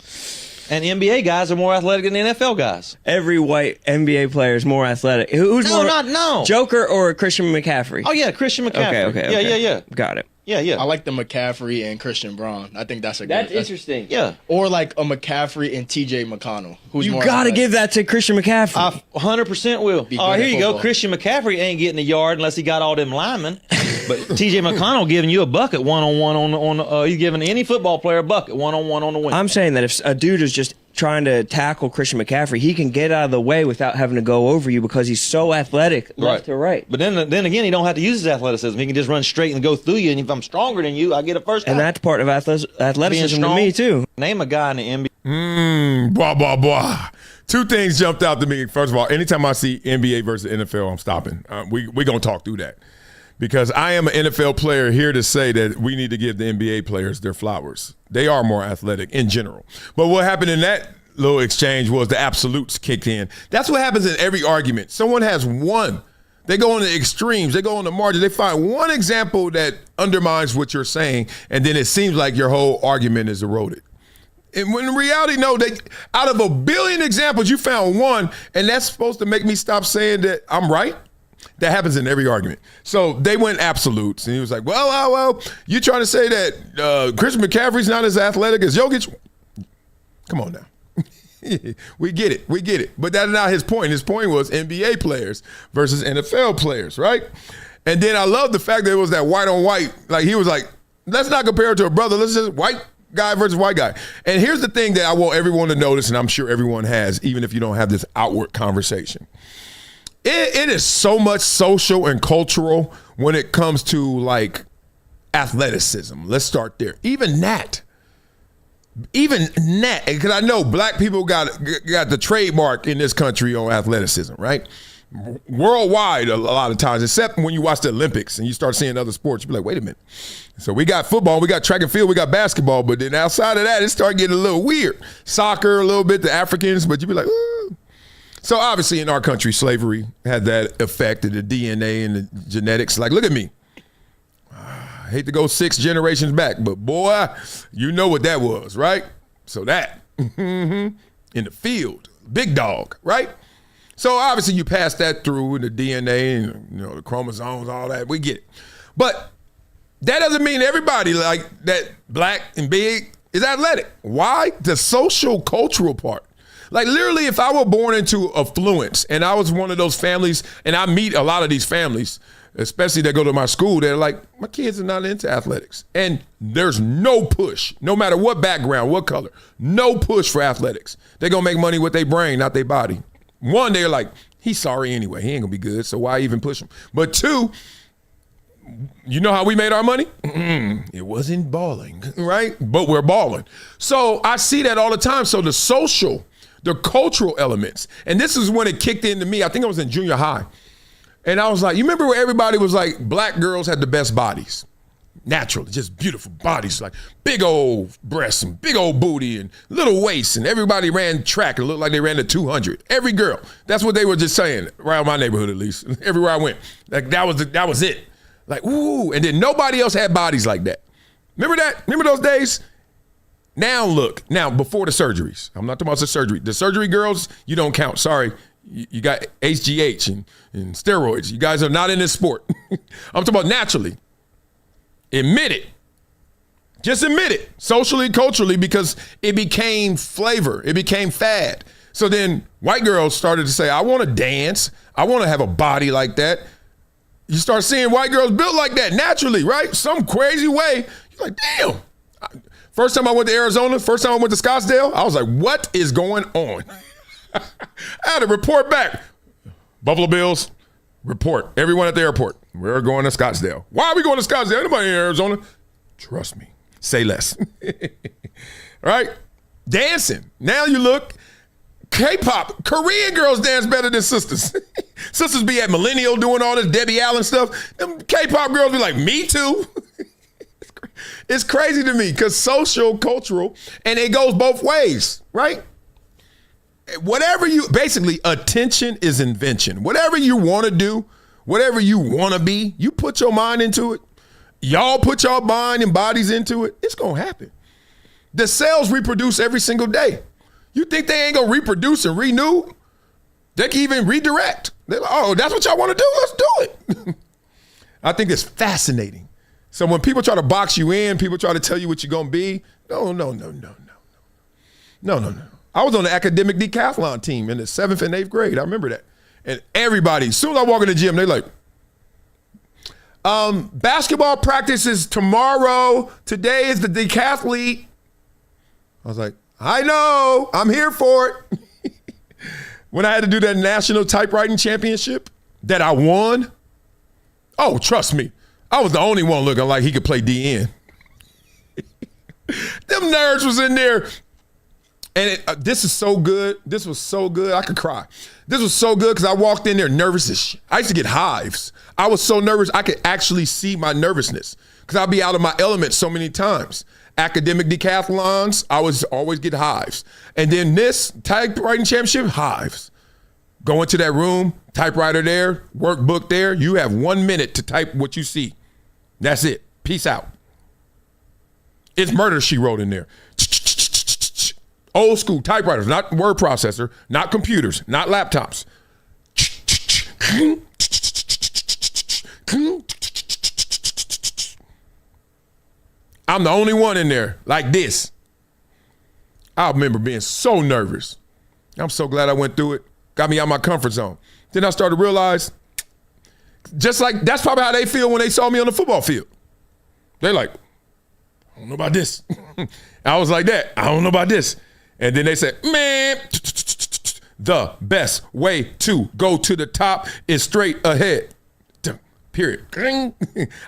And NBA guys are more athletic than NFL guys. Every white NBA player is more athletic. Who's more? No. Joker or Christian McCaffrey? Oh, yeah, Christian McCaffrey. Okay. Yeah. Got it. Yeah, yeah. I like the McCaffrey and Christian Braun. I think that's interesting. Yeah. Or like a McCaffrey and TJ McConnell. Who's You more got to athletic. give that to Christian McCaffrey. I 100% will. Be Oh, good here at you go. football. Christian McCaffrey ain't getting the yard unless he got all them linemen. But TJ McConnell giving you a bucket one-on-one on he's giving any football player a bucket one-on-one on the wing. I'm saying that if a dude is just trying to tackle Christian McCaffrey, he can get out of the way without having to go over you because he's so athletic left to right. But then again, he don't have to use his athleticism. He can just run straight and go through you. And if I'm stronger than you, I get a first down. And that's part of athleticism to me, too. Name a guy in the NBA. Blah, blah, blah. Two things jumped out to me. First of all, anytime I see NBA versus NFL, I'm stopping. We're going to talk through that. Because I am an NFL player here to say that we need to give the NBA players their flowers. They are more athletic in general. But what happened in that little exchange was the absolutes kicked in. That's what happens in every argument. Someone has one. They go on the extremes. They go on the margin. They find one example that undermines what you're saying, and then it seems like your whole argument is eroded. And when in reality, no, out of a billion examples, you found one, and that's supposed to make me stop saying that I'm right? That happens in every argument. So they went absolutes, and he was like, well, you trying to say that Christian McCaffrey's not as athletic as Jokic? Come on now. We get it. But that's not his point. His point was NBA players versus NFL players, right? And then I love the fact that it was that white on white. Like he was like, let's not compare it to a brother. Let's just white guy versus white guy. And here's the thing that I want everyone to notice, and I'm sure everyone has, even if you don't have this outward conversation. It is so much social and cultural when it comes to like athleticism. Let's start there. Even that, because I know black people got the trademark in this country on athleticism, right? Worldwide, a lot of times, except when you watch the Olympics and you start seeing other sports, you be like, wait a minute. So we got football, we got track and field, we got basketball, but then outside of that, it started getting a little weird. Soccer, a little bit, the Africans, but you be like, ooh. So obviously in our country, slavery had that effect of the DNA and the genetics. Like, look at me. I hate to go 6 generations back, but boy, you know what that was, right? So that, in the field, big dog, right? So obviously you pass that through the DNA and the chromosomes, all that. We get it. But that doesn't mean everybody like that black and big is athletic. Why? The social cultural part. Like literally if I were born into affluence and I was one of those families, and I meet a lot of these families, especially that go to my school, they're like, my kids are not into athletics. And there's no push, no matter what background, what color, no push for athletics. They're going to make money with their brain, not their body. One, they're like, he's sorry anyway. He ain't going to be good, so why even push him? But two, you know how we made our money? It wasn't balling, right? But we're balling. So I see that all the time. So the social, the cultural elements, and this is when it kicked into me. I think I was in junior high. And I was like, you remember where everybody was like, black girls had the best bodies? Naturally, just beautiful bodies, like big old breasts and big old booty and little waists, and everybody ran track and looked like they ran the 200. Every girl. That's what they were just saying, around my neighborhood at least. Everywhere I went. Like that was it. Like, ooh, and then nobody else had bodies like that. Remember that? Remember those days? Now look, before the surgeries. I'm not talking about the surgery. The surgery girls, you don't count. Sorry. You got HGH and steroids. You guys are not in this sport. I'm talking about naturally. Admit it. Just admit it. Socially, culturally, because it became flavor. It became fad. So then white girls started to say, I want to dance. I want to have a body like that. You start seeing white girls built like that naturally, right? Some crazy way. You're like, damn. First time I went to Arizona, first time I went to Scottsdale, I was like, what is going on? I had to report back. Buffalo Bills, report. Everyone at the airport. We're going to Scottsdale. Why are we going to Scottsdale? Anybody in Arizona? Trust me. Say less. Right? Dancing. Now you look. K-pop. Korean girls dance better than sisters. Sisters be at Millennial doing all this Debbie Allen stuff. Them K-pop girls be like, me too. It's crazy to me because social, cultural, and it goes both ways, right? Whatever basically, attention is invention. Whatever you want to do, whatever you want to be, you put your mind into it. Y'all put your mind and bodies into it. It's going to happen. The cells reproduce every single day. You think they ain't going to reproduce and renew? They can even redirect. They're like, oh, that's what y'all want to do? Let's do it. I think it's fascinating. So when people try to box you in, people try to tell you what you're going to be, no. I was on the academic decathlon team in the 7th and 8th grade. I remember that. And everybody, as soon as I walk in the gym, they're like, basketball practice is tomorrow. Today is the decathlete. I was like, I know. I'm here for it. When I had to do that national typewriting championship that I won, oh, trust me, I was the only one looking like he could play DN. Them nerds was in there. And this is so good. This was so good. I could cry. This was so good because I walked in there nervous as shit. I used to get hives. I was so nervous I could actually see my nervousness because I'd be out of my element so many times. Academic decathlons, I was always get hives. And then this typewriting championship, hives. Go into that room, typewriter there, workbook there. You have 1 minute to type what you see. That's it. Peace out. It's Murder, She Wrote in there. Old school typewriters, not word processor, not computers, not laptops. I'm the only one in there like this. I remember being so nervous. I'm so glad I went through it. Got me out of my comfort zone. Then I started to realize, just like that's probably how they feel when they saw me on the football field. They're like, I don't know about this. I was like that. I don't know about this. And then they said, man, the best way to go to the top is straight ahead. Period.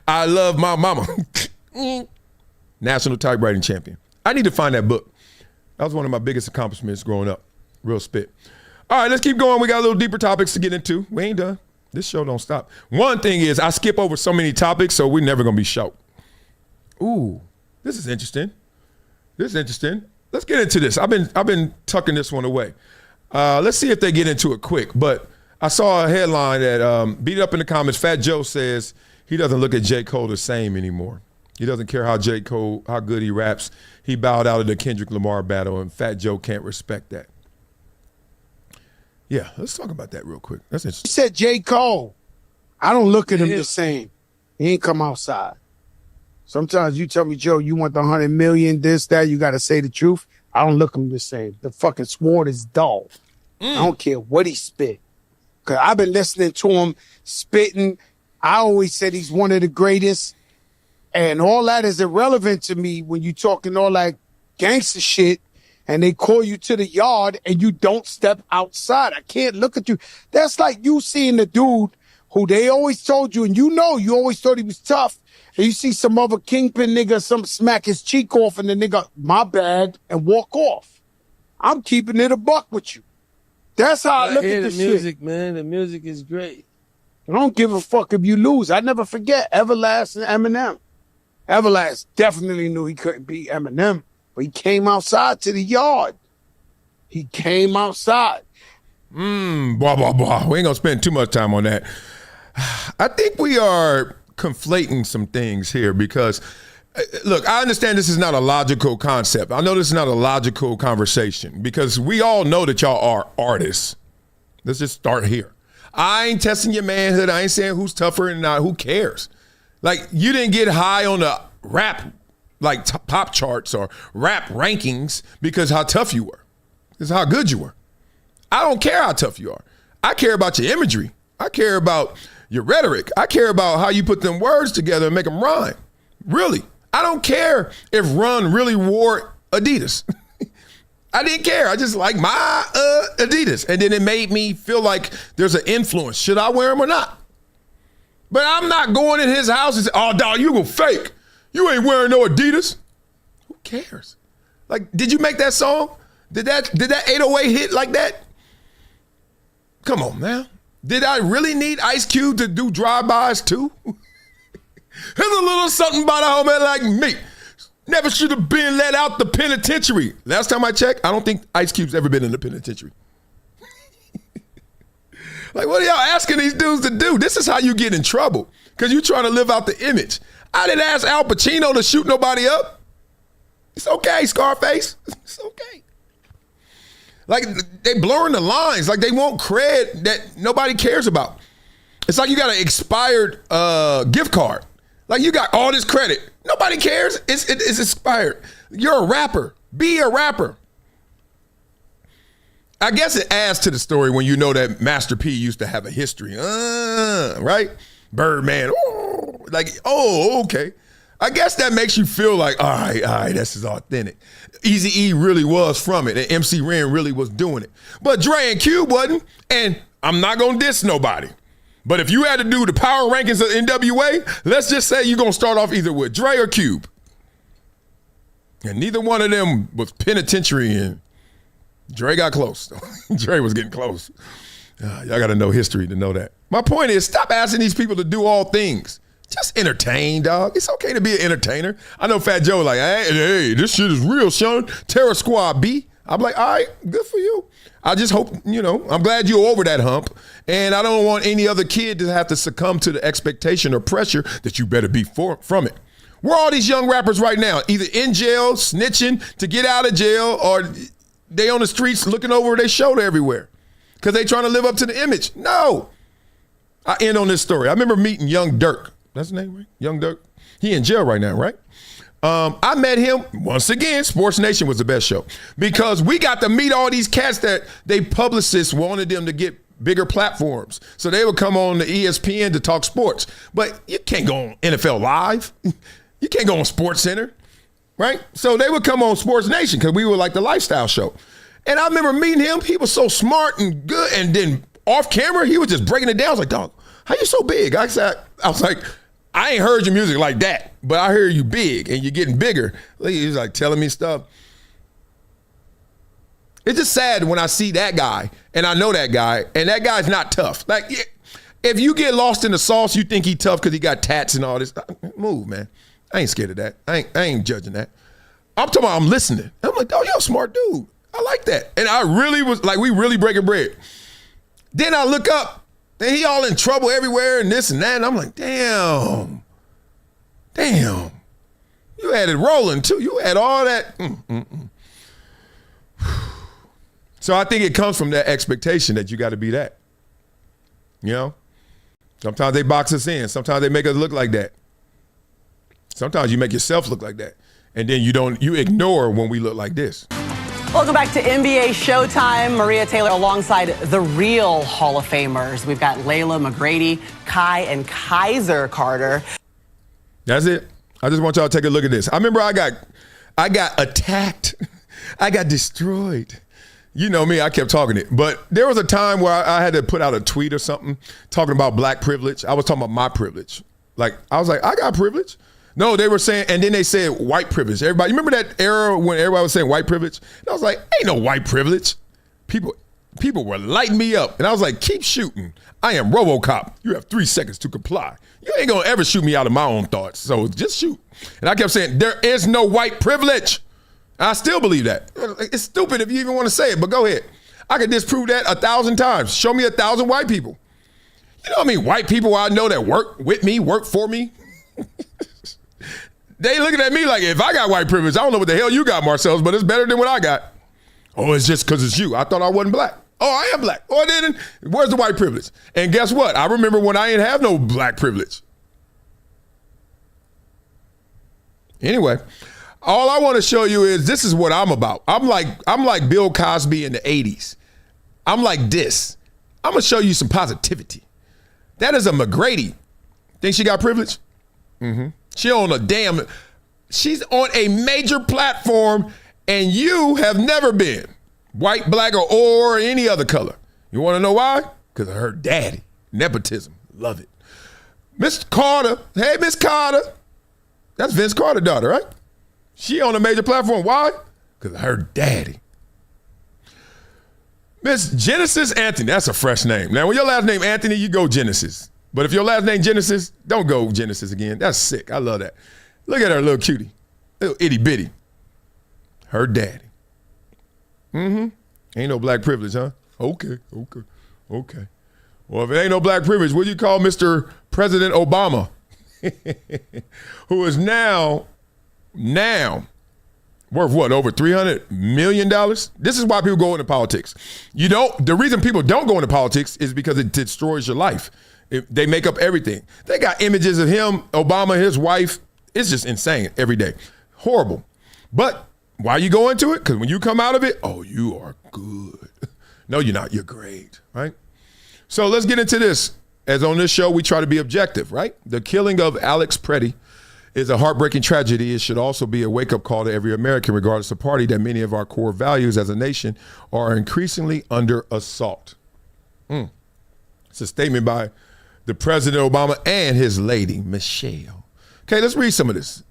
I love my mama. National typewriting champion. I need to find that book. That was one of my biggest accomplishments growing up. Real spit. All right, let's keep going. We got a little deeper topics to get into. We ain't done. This show don't stop. One thing is I skip over so many topics, so we're never going to be short. Ooh, this is interesting. Let's get into this. I've been tucking this one away. Let's see if they get into it quick. But I saw a headline that beat it up in the comments. Fat Joe says he doesn't look at J. Cole the same anymore. He doesn't care how good he raps. He bowed out of the Kendrick Lamar battle, and Fat Joe can't respect that. Yeah, let's talk about that real quick. That's interesting. You said J. Cole. I don't look at him the same. He ain't come outside. Sometimes you tell me, Joe, you want the 100 million, this, that, you got to say the truth. I don't look at him the same. The fucking sword is dull. I don't care what he spit. Because I've been listening to him spitting. I always said he's one of the greatest. And all that is irrelevant to me when you talking all that gangster shit and they call you to the yard and you don't step outside. I can't look at you. That's like you seeing the dude who they always told you, and you always thought he was tough. And you see some other kingpin nigga, some smack his cheek off and the nigga, my bad, and walk off. I'm keeping it a buck with you. That's how I look at this shit. The music, man. The music is great. I don't give a fuck if you lose. I never forget Everlast and Eminem. Everlast definitely knew he couldn't beat Eminem, but he came outside to the yard. He came outside. Blah, blah, blah. We ain't gonna spend too much time on that. I think we are conflating some things here because, look, I understand this is not a logical concept. I know this is not a logical conversation because we all know that y'all are artists. Let's just start here. I ain't testing your manhood. I ain't saying who's tougher and not. Who cares? Like, you didn't get high on the rap, like pop charts or rap rankings because how tough you were. It's how good you were. I don't care how tough you are. I care about your imagery. I care about your rhetoric. I care about how you put them words together and make them rhyme. Really. I don't care if Run really wore Adidas. I didn't care. I just like my Adidas. And then it made me feel like there's an influence. Should I wear them or not? But I'm not going in his house and say, oh, dog, you go fake. You ain't wearing no Adidas. Who cares? Like, did you make that song? Did that 808 hit like that? Come on, man. Did I really need Ice Cube to do drive-bys too? Here's a little something about a homie like me. Never should have been let out the penitentiary. Last time I checked, I don't think Ice Cube's ever been in the penitentiary. Like, what are y'all asking these dudes to do? This is how you get in trouble because you're trying to live out the image. I didn't ask Al Pacino to shoot nobody up. It's okay, Scarface. It's okay. Like, they blurring the lines. Like, they want cred that nobody cares about. It's like you got an expired gift card. Like, you got all this credit. Nobody cares. It's expired. You're a rapper. Be a rapper. I guess it adds to the story when you know that Master P used to have a history. Right? Birdman. Okay. I guess that makes you feel like, all right, this is authentic. Eazy-E really was from it, and MC Ren really was doing it. But Dre and Cube wasn't, and I'm not going to diss nobody. But if you had to do the power rankings of NWA, let's just say you're going to start off either with Dre or Cube. And neither one of them was penitentiary, and Dre got close. Dre was getting close. Y'all got to know history to know that. My point is, stop asking these people to do all things. Just entertain, dog. It's okay to be an entertainer. I know Fat Joe like, hey, this shit is real, Sean. Terror Squad B. I'm like, all right, good for you. I just hope, I'm glad you're over that hump. And I don't want any other kid to have to succumb to the expectation or pressure that you better be from it. Where are all these young rappers right now? Either in jail, snitching to get out of jail, or they on the streets looking over their shoulder everywhere because they trying to live up to the image. No. I end on this story. I remember meeting Young Dirk. That's his name, right? Young Dirk. He in jail right now, right? I met him, once again, Sports Nation was the best show, because we got to meet all these cats that they publicists wanted them to get bigger platforms. So they would come on the ESPN to talk sports. But you can't go on NFL Live. You can't go on Sports Center, right? So they would come on Sports Nation because we were like the lifestyle show. And I remember meeting him. He was so smart and good. And then off camera, he was just breaking it down. I was like, dog, how you so big? I was like, I ain't heard your music like that, but I hear you big and you're getting bigger. He was like telling me stuff. It's just sad when I see that guy and I know that guy and that guy's not tough. Like, if you get lost in the sauce, you think he tough because he got tats and all this. Move, man. I ain't scared of that. I ain't judging that. I'm talking about I'm listening. I'm like, oh, you're a smart dude. I like that. And I really was like, we really breaking bread. Then I look up. And he all in trouble everywhere and this and that. And I'm like, damn. You had it rolling too. You had all that. So I think it comes from that expectation that you got to be that. Sometimes they box us in. Sometimes they make us look like that. Sometimes you make yourself look like that. And then you ignore when we look like this. Welcome back to NBA Showtime. Maria Taylor alongside the real Hall of Famers. We've got Layla McGrady, Kai, and Kaiser Carter. That's it. I just want y'all to take a look at this. I remember I got attacked. I got destroyed. You know me, I kept talking it. But there was a time where I had to put out a tweet or something talking about black privilege. I was talking about my privilege. Like, I was like, I got privilege. No, they were saying, and then they said white privilege. Everybody, you remember that era when everybody was saying white privilege? And I was like, ain't no white privilege. People were lighting me up. And I was like, keep shooting. I am RoboCop. You have 3 seconds to comply. You ain't gonna ever shoot me out of my own thoughts. So just shoot. And I kept saying, there is no white privilege. I still believe that. It's stupid if you even want to say it, but go ahead. I could disprove that 1,000 times. Show me 1,000 white people. You know what I mean? White people I know that work with me, work for me. They looking at me like, if I got white privilege, I don't know what the hell you got, Marcellus, but it's better than what I got. Oh, it's just because it's you. I thought I wasn't black. Oh, I am black. Oh, then where's the white privilege? And guess what? I remember when I didn't have no black privilege. Anyway, all I want to show you is this is what I'm about. I'm like Bill Cosby in the 80s. I'm like this. I'm going to show you some positivity. That is a McGrady. Think she got privilege? Mm-hmm. She's on a major platform and you have never been white, black, or any other color. You want to know why? Because of her daddy. Nepotism. Love it. Miss Carter. Hey, Miss Carter. That's Vince Carter's daughter, right? She on a major platform. Why? Because of her daddy. Miss Genesis Anthony. That's a fresh name. Now, when your last name Anthony, you go Genesis. But if your last name Genesis, don't go Genesis again. That's sick. I love that. Look at her little cutie. Little itty bitty. Her daddy. Mm-hmm. Ain't no black privilege, huh? Okay. Well, if it ain't no black privilege, what do you call Mr. President Obama? Who is now worth what, over $300 million? This is why people go into politics. The reason people don't go into politics is because it destroys your life. They make up everything. They got images of him, Obama, his wife. It's just insane every day. Horrible. But why you go into it? Because when you come out of it, oh, you are good. No, you're not. You're great, right? So let's get into this. As on this show, we try to be objective, right? The killing of Alex Preddy is a heartbreaking tragedy. It should also be a wake-up call to every American, regardless of party, that many of our core values as a nation are increasingly under assault. It's a statement by the President Obama and his lady, Michelle. Okay, let's read some of this.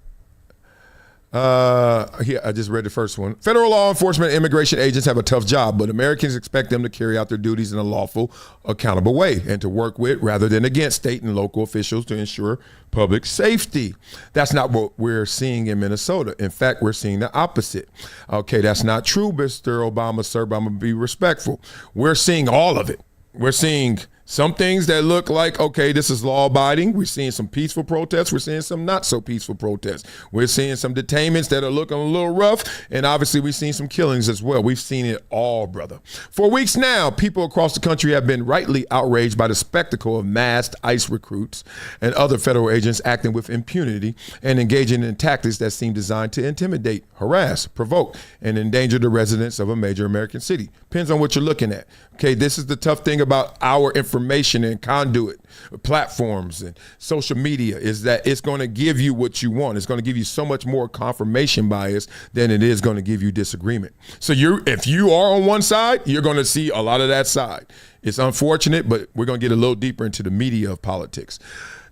Here, I just read the first one. Federal law enforcement and immigration agents have a tough job, but Americans expect them to carry out their duties in a lawful, accountable way and to work with rather than against state and local officials to ensure public safety. That's not what we're seeing in Minnesota. In fact, we're seeing the opposite. Okay, that's not true, Mr. Obama, sir, but I'm going to be respectful. We're seeing all of it. We're seeing some things that look like, okay, this is law-abiding. We're seeing some peaceful protests. We're seeing some not so peaceful protests. We're seeing some detainments that are looking a little rough, and obviously we've seen some killings as well. We've seen it all, brother. For weeks now, people across the country have been rightly outraged by the spectacle of masked ICE recruits and other federal agents acting with impunity and engaging in tactics that seem designed to intimidate, harass, provoke, and endanger the residents of a major American city. Depends on what you're looking at. Okay, this is the tough thing about our information and conduit platforms and social media is that it's going to give you what you want. It's going to give you so much more confirmation bias than it is going to give you disagreement. So if you are on one side, you're going to see a lot of that side. It's unfortunate, but we're going to get a little deeper into the media of politics.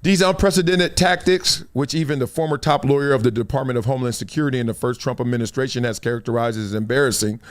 These unprecedented tactics, which even the former top lawyer of the Department of Homeland Security in the first Trump administration has characterized as embarrassing,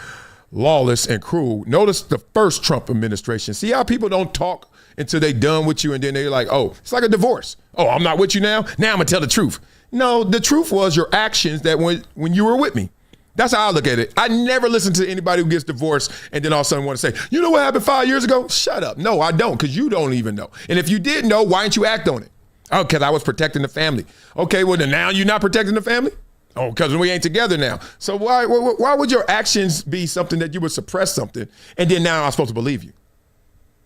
lawless, and cruel. Notice the first Trump administration. See how people don't talk until they done with you and then they're like, oh, it's like a divorce. Oh, I'm not with you now? Now I'm going to tell the truth. No, the truth was your actions that when you were with me. That's how I look at it. I never listen to anybody who gets divorced and then all of a sudden want to say, you know what happened 5 years ago? Shut up. No, I don't, because you don't even know. And if you did know, why didn't you act on it? Oh, because I was protecting the family. Okay, well, then now you're not protecting the family? Oh, because we ain't together now. So why would your actions be something that you would suppress something and then now I'm supposed to believe you?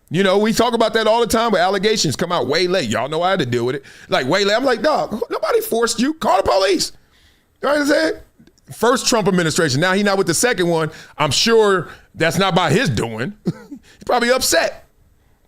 You know, we talk about that all the time, but allegations come out way late. Y'all know I had to deal with it. Like, way late. I'm like, dog, nobody forced you. Call the police. You know what I'm saying? First Trump administration. Now he's not with the second one. I'm sure that's not by his doing. He's probably upset.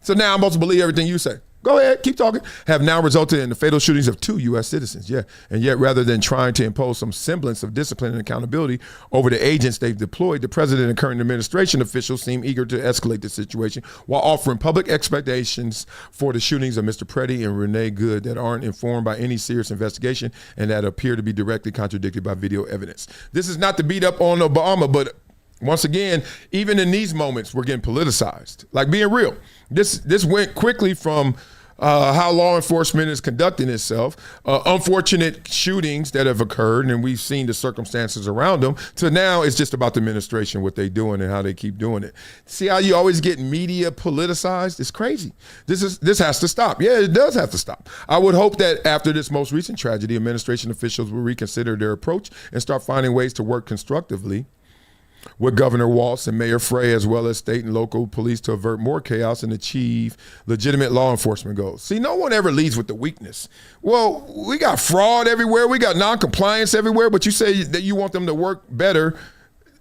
So now I'm supposed to believe everything you say. Go ahead, keep talking. Have now resulted in the fatal shootings of 2 U.S. citizens. Yeah, and yet rather than trying to impose some semblance of discipline and accountability over the agents they've deployed, the president and current administration officials seem eager to escalate the situation while offering public expectations for the shootings of Mr. Preddy and Renee Good that aren't informed by any serious investigation and that appear to be directly contradicted by video evidence. This is not to beat up on Obama, but once again, even in these moments, we're getting politicized. Like, being real. This went quickly from how law enforcement is conducting itself, unfortunate shootings that have occurred, and we've seen the circumstances around them, to now it's just about the administration, what they're doing and how they keep doing it. See how you always get media politicized? It's crazy. This has to stop. Yeah, it does have to stop. I would hope that after this most recent tragedy, administration officials will reconsider their approach and start finding ways to work constructively with Governor Walz and Mayor Frey, as well as state and local police, to avert more chaos and achieve legitimate law enforcement goals. See, no one ever leads with the weakness. Well, we got fraud everywhere. We got non-compliance everywhere, but you say that you want them to work better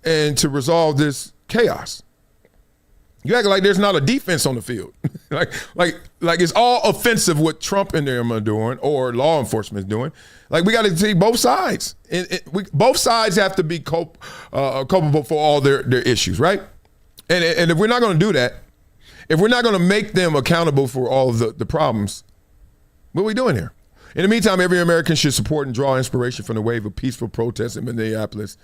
and to resolve this chaos. You act like there's not a defense on the field. like it's all offensive what Trump and them are doing or law enforcement is doing. Like, we got to see both sides. Both sides have to be culpable for all their issues, right? And if we're not going to do that, if we're not going to make them accountable for all of the problems, what are we doing here? In the meantime, every American should support and draw inspiration from the wave of peaceful protests in Minneapolis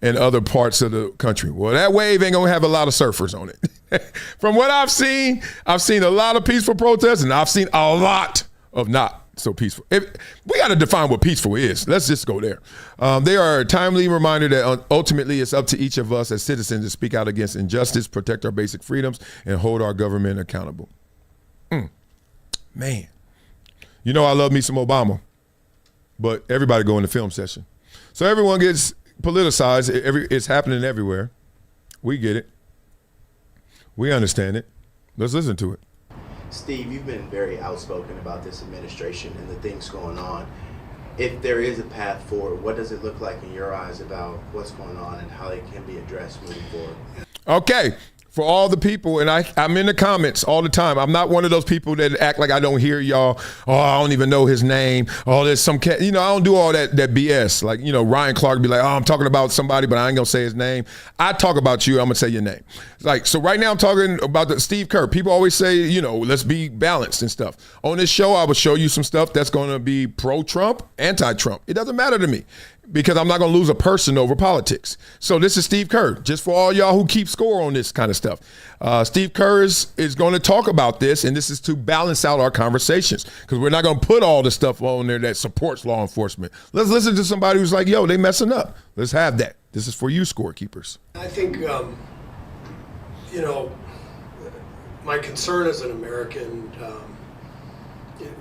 and other parts of the country. Well, that wave ain't going to have a lot of surfers on it. From what I've seen a lot of peaceful protests, and I've seen a lot of not so peaceful. We got to define what peaceful is. Let's just go there. They are a timely reminder that ultimately it's up to each of us as citizens to speak out against injustice, protect our basic freedoms, and hold our government accountable. Man. You know I love me some Obama, but everybody go in the film session. So everyone gets politicized. It's happening everywhere. We get it. We understand it. Let's listen to it. Steve, you've been very outspoken about this administration and the things going on. If there is a path forward, what does it look like in your eyes about what's going on and how it can be addressed moving forward? Okay. For all the people, and I'm in the comments all the time. I'm not one of those people that act like I don't hear y'all. Oh, I don't even know his name. Oh, there's some cat. I don't do all that BS. Like, Ryan Clark be like, oh, I'm talking about somebody, but I ain't going to say his name. I talk about you. I'm going to say your name. Like, so right now I'm talking about Steve Kerr. People always say, let's be balanced and stuff. On this show, I will show you some stuff that's going to be pro-Trump, anti-Trump. It doesn't matter to me, because I'm not going to lose a person over politics. So this is Steve Kerr, just for all y'all who keep score on this kind of stuff. Steve Kerr is going to talk about this, and this is to balance out our conversations, because we're not going to put all the stuff on there that supports law enforcement. Let's listen to somebody who's like, yo, they messing up. Let's have that. This is for you, scorekeepers. I think, my concern as an American,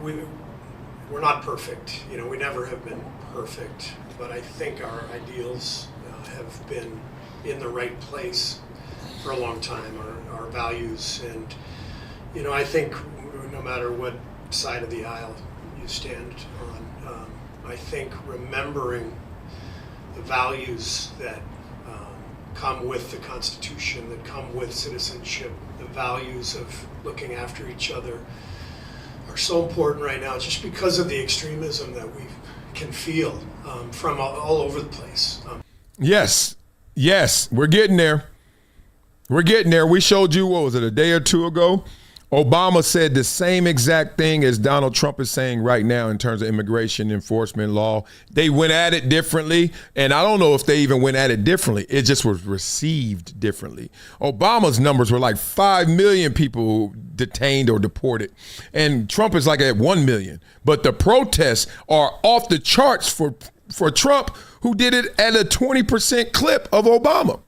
we're not perfect. We never have been perfect. But I think our ideals have been in the right place for a long time, our values. And, I think no matter what side of the aisle you stand on, I think remembering the values that come with the Constitution, that come with citizenship, the values of looking after each other are so important right now, just because of the extremism that we can feel from all over the place. Yes, we're getting there. We showed you, what was it, a day or two ago? Obama said the same exact thing as Donald Trump is saying right now in terms of immigration enforcement law. They went at it differently, and I don't know if they even went at it differently. It just was received differently. Obama's numbers were like 5 million people detained or deported, and Trump is like at 1 million. But the protests are off the charts for Trump, who did it at a 20% clip of Obama.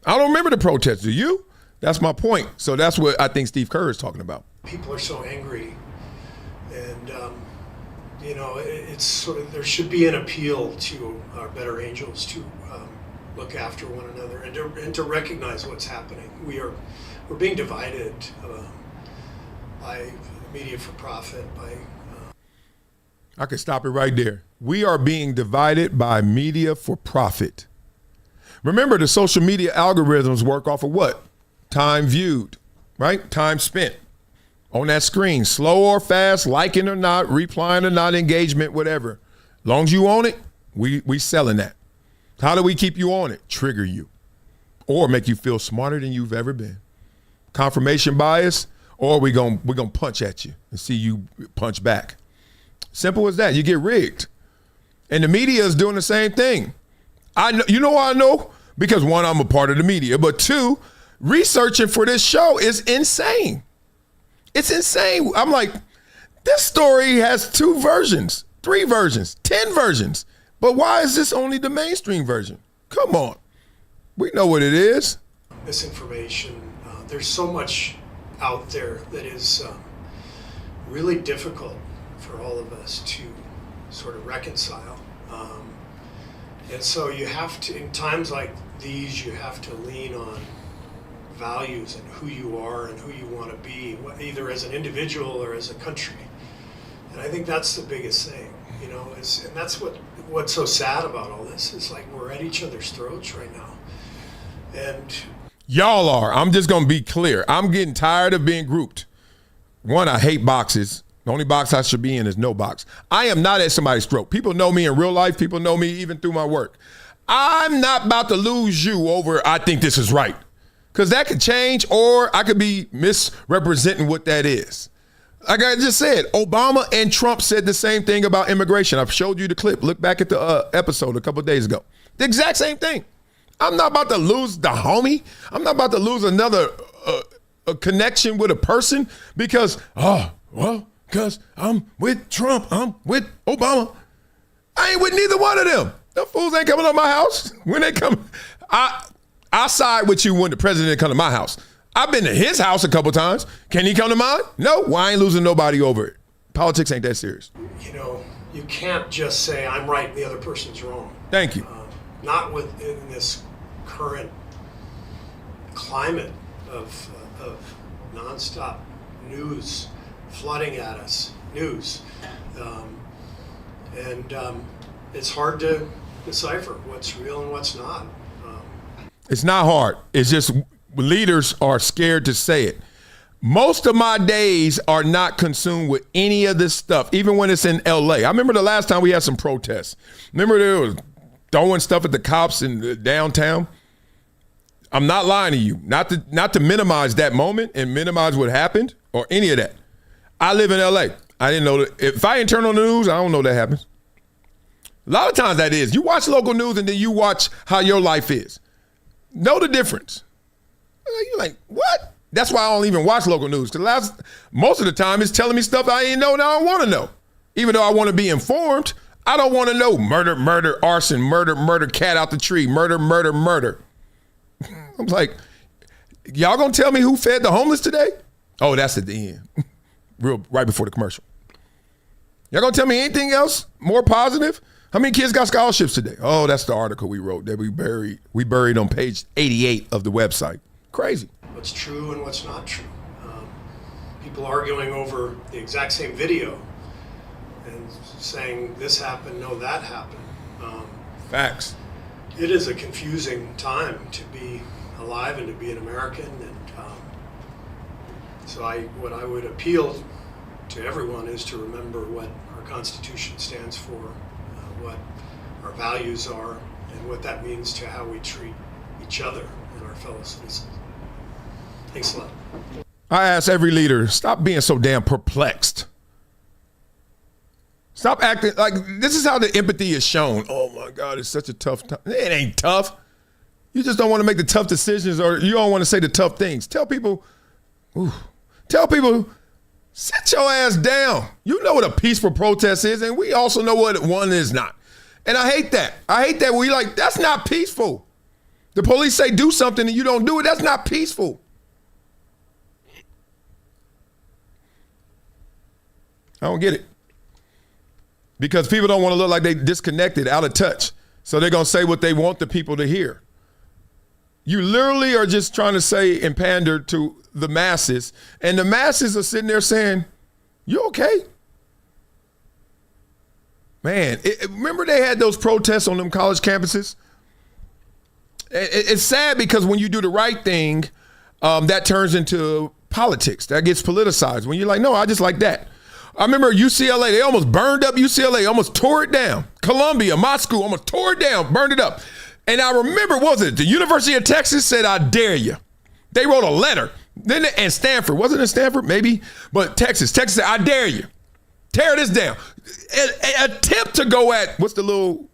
I don't remember the protests. Do you? That's my point. So that's what I think Steve Kerr is talking about. People are so angry, and it's sort of, there should be an appeal to our better angels to look after one another and to recognize what's happening. We're being divided by media for profit. I could stop it right there. We are being divided by media for profit. Remember, the social media algorithms work off of what? Time viewed, right? Time spent on that screen, slow or fast, liking or not, replying or not, engagement, whatever. As long as you own it, we selling that. How do we keep you on it? Trigger you, or make you feel smarter than you've ever been. Confirmation bias, or we're gonna punch at you and see you punch back. Simple as that. You get rigged, and the media is doing the same thing. I know. You know why I know? Because one, I'm a part of the media, but two, researching for this show is insane. It's insane. I'm like, this story has 2 versions, 3 versions, 10 versions. But why is this only the mainstream version? Come on. We know what it is. Misinformation. There's so much out there that is really difficult for all of us to sort of reconcile. And so you have to, in times like these, you have to lean on values and who you are and who you want to be, either as an individual or as a country. And I think that's the biggest thing, and that's what's so sad about all this. It's like we're at each other's throats right now. And y'all are. I'm just going to be clear. I'm getting tired of being grouped. One, I hate boxes. The only box I should be in is no box. I am not at somebody's throat. People know me in real life. People know me even through my work. I'm not about to lose you over, I think this is right. Because that could change, or I could be misrepresenting what that is. Like I just said, Obama and Trump said the same thing about immigration. I've showed you the clip. Look back at the episode a couple of days ago. The exact same thing. I'm not about to lose the homie. I'm not about to lose another a connection with a person because, because I'm with Trump. I'm with Obama. I ain't with neither one of them. Them fools ain't coming to my house. When they come, I side with you when the president come to my house. I've been to his house a couple times. Can he come to mine? No. Well, I ain't losing nobody over it. Politics ain't that serious. You can't just say I'm right and the other person's wrong. Thank you. Not within this current climate of nonstop news flooding at us, news. It's hard to decipher what's real and what's not. It's not hard. It's just leaders are scared to say it. Most of my days are not consumed with any of this stuff, even when it's in L.A. I remember the last time we had some protests. Remember there was throwing stuff at the cops in the downtown? I'm not lying to you. Not to minimize that moment and minimize what happened or any of that. I live in L.A. I didn't know that. If I ain't turn on the news, I don't know that happens. A lot of times that is. You watch local news and then you watch how your life is. Know the difference. You're like, what? That's why I don't even watch local news. Because most of the time it's telling me stuff I ain't know and I don't want to know. Even though I want to be informed, I don't want to know murder, murder, arson, murder, murder, cat out the tree, murder, murder, murder. I'm like, y'all gonna tell me who fed the homeless today? Oh, that's at the end. Right before the commercial. Y'all gonna tell me anything else more positive? How many kids got scholarships today? Oh, that's the article we wrote that we buried on page 88 of the website. Crazy. What's true and what's not true. People arguing over the exact same video and saying this happened, no, that happened. Facts. It is a confusing time to be alive and to be an American. And so what I would appeal to everyone is to remember what our Constitution stands for, what our values are, and what that means to how we treat each other and our fellow citizens. Thanks a lot. I ask every leader, stop being so damn perplexed. Stop acting like this is how the empathy is shown. Oh my God, it's such a tough time. It ain't tough. You just don't want to make the tough decisions or you don't want to say the tough things. Tell people, sit your ass down. You know what a peaceful protest is, and we also know what one is not. And I hate that. I hate that we like, that's not peaceful. The police say do something and you don't do it. That's not peaceful. I don't get it. Because people don't want to look like they disconnected, out of touch. So they're going to say what they want the people to hear. You literally are just trying to say and pander to the masses. And the masses are sitting there saying, you okay? Man, remember they had those protests on them college campuses? It's sad because when you do the right thing, that turns into politics. That gets politicized. When you're like, no, I just like that. I remember UCLA, they almost burned up UCLA, almost tore it down. Columbia, my school, almost tore it down, burned it up. And I remember, what was it? The University of Texas said, I dare you. They wrote a letter. And Stanford, wasn't it Stanford? Maybe. But Texas said, I dare you. Tear this down. An attempt to go at, the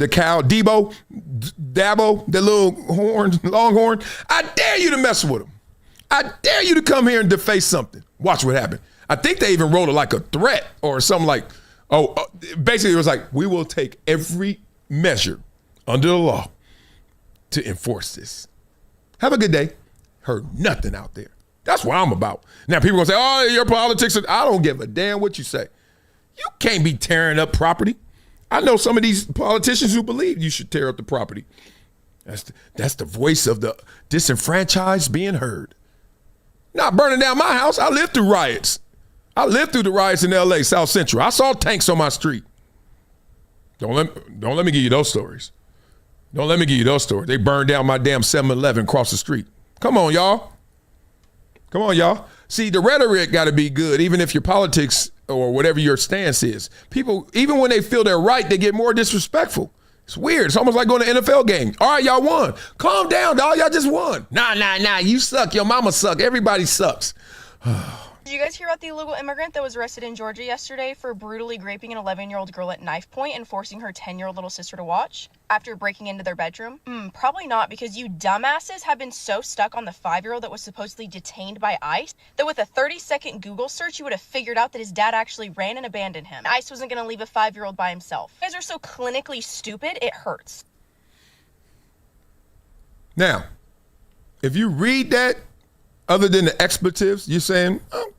cow, Dabo, the little horn, longhorn. I dare you to mess with him. I dare you to come here and deface something. Watch what happened. I think they even wrote it like a threat or something like, basically it was like, we will take every measure under the law to enforce this. Have a good day. Heard nothing out there. That's what I'm about. Now people gonna say, oh, your politics. I don't give a damn what you say. You can't be tearing up property. I know some of these politicians who believe you should tear up the property. That's the voice of the disenfranchised being heard. Not burning down my house. I lived through riots. I lived through the riots in L.A., South Central. I saw tanks on my street. Don't let me give you those stories. Don't let me give you those stories. They burned down my damn 7-Eleven across the street. Come on, y'all. Come on, y'all. See, the rhetoric got to be good, even if your politics or whatever your stance is. People, even when they feel they're right, they get more disrespectful. It's weird. It's almost like going to an NFL game. All right, y'all won. Calm down, dog. Y'all just won. Nah. You suck. Your mama suck. Everybody sucks. Did you guys hear about the illegal immigrant that was arrested in Georgia yesterday for brutally raping an 11-year-old girl at knife point and forcing her 10-year-old little sister to watch after breaking into their bedroom? Probably not, because you dumbasses have been so stuck on the 5-year-old that was supposedly detained by ICE that with a 30-second Google search, you would have figured out that his dad actually ran and abandoned him. ICE wasn't going to leave a 5-year-old by himself. You guys are so clinically stupid, it hurts. Now, if you read that, other than the expletives, you're saying, oh,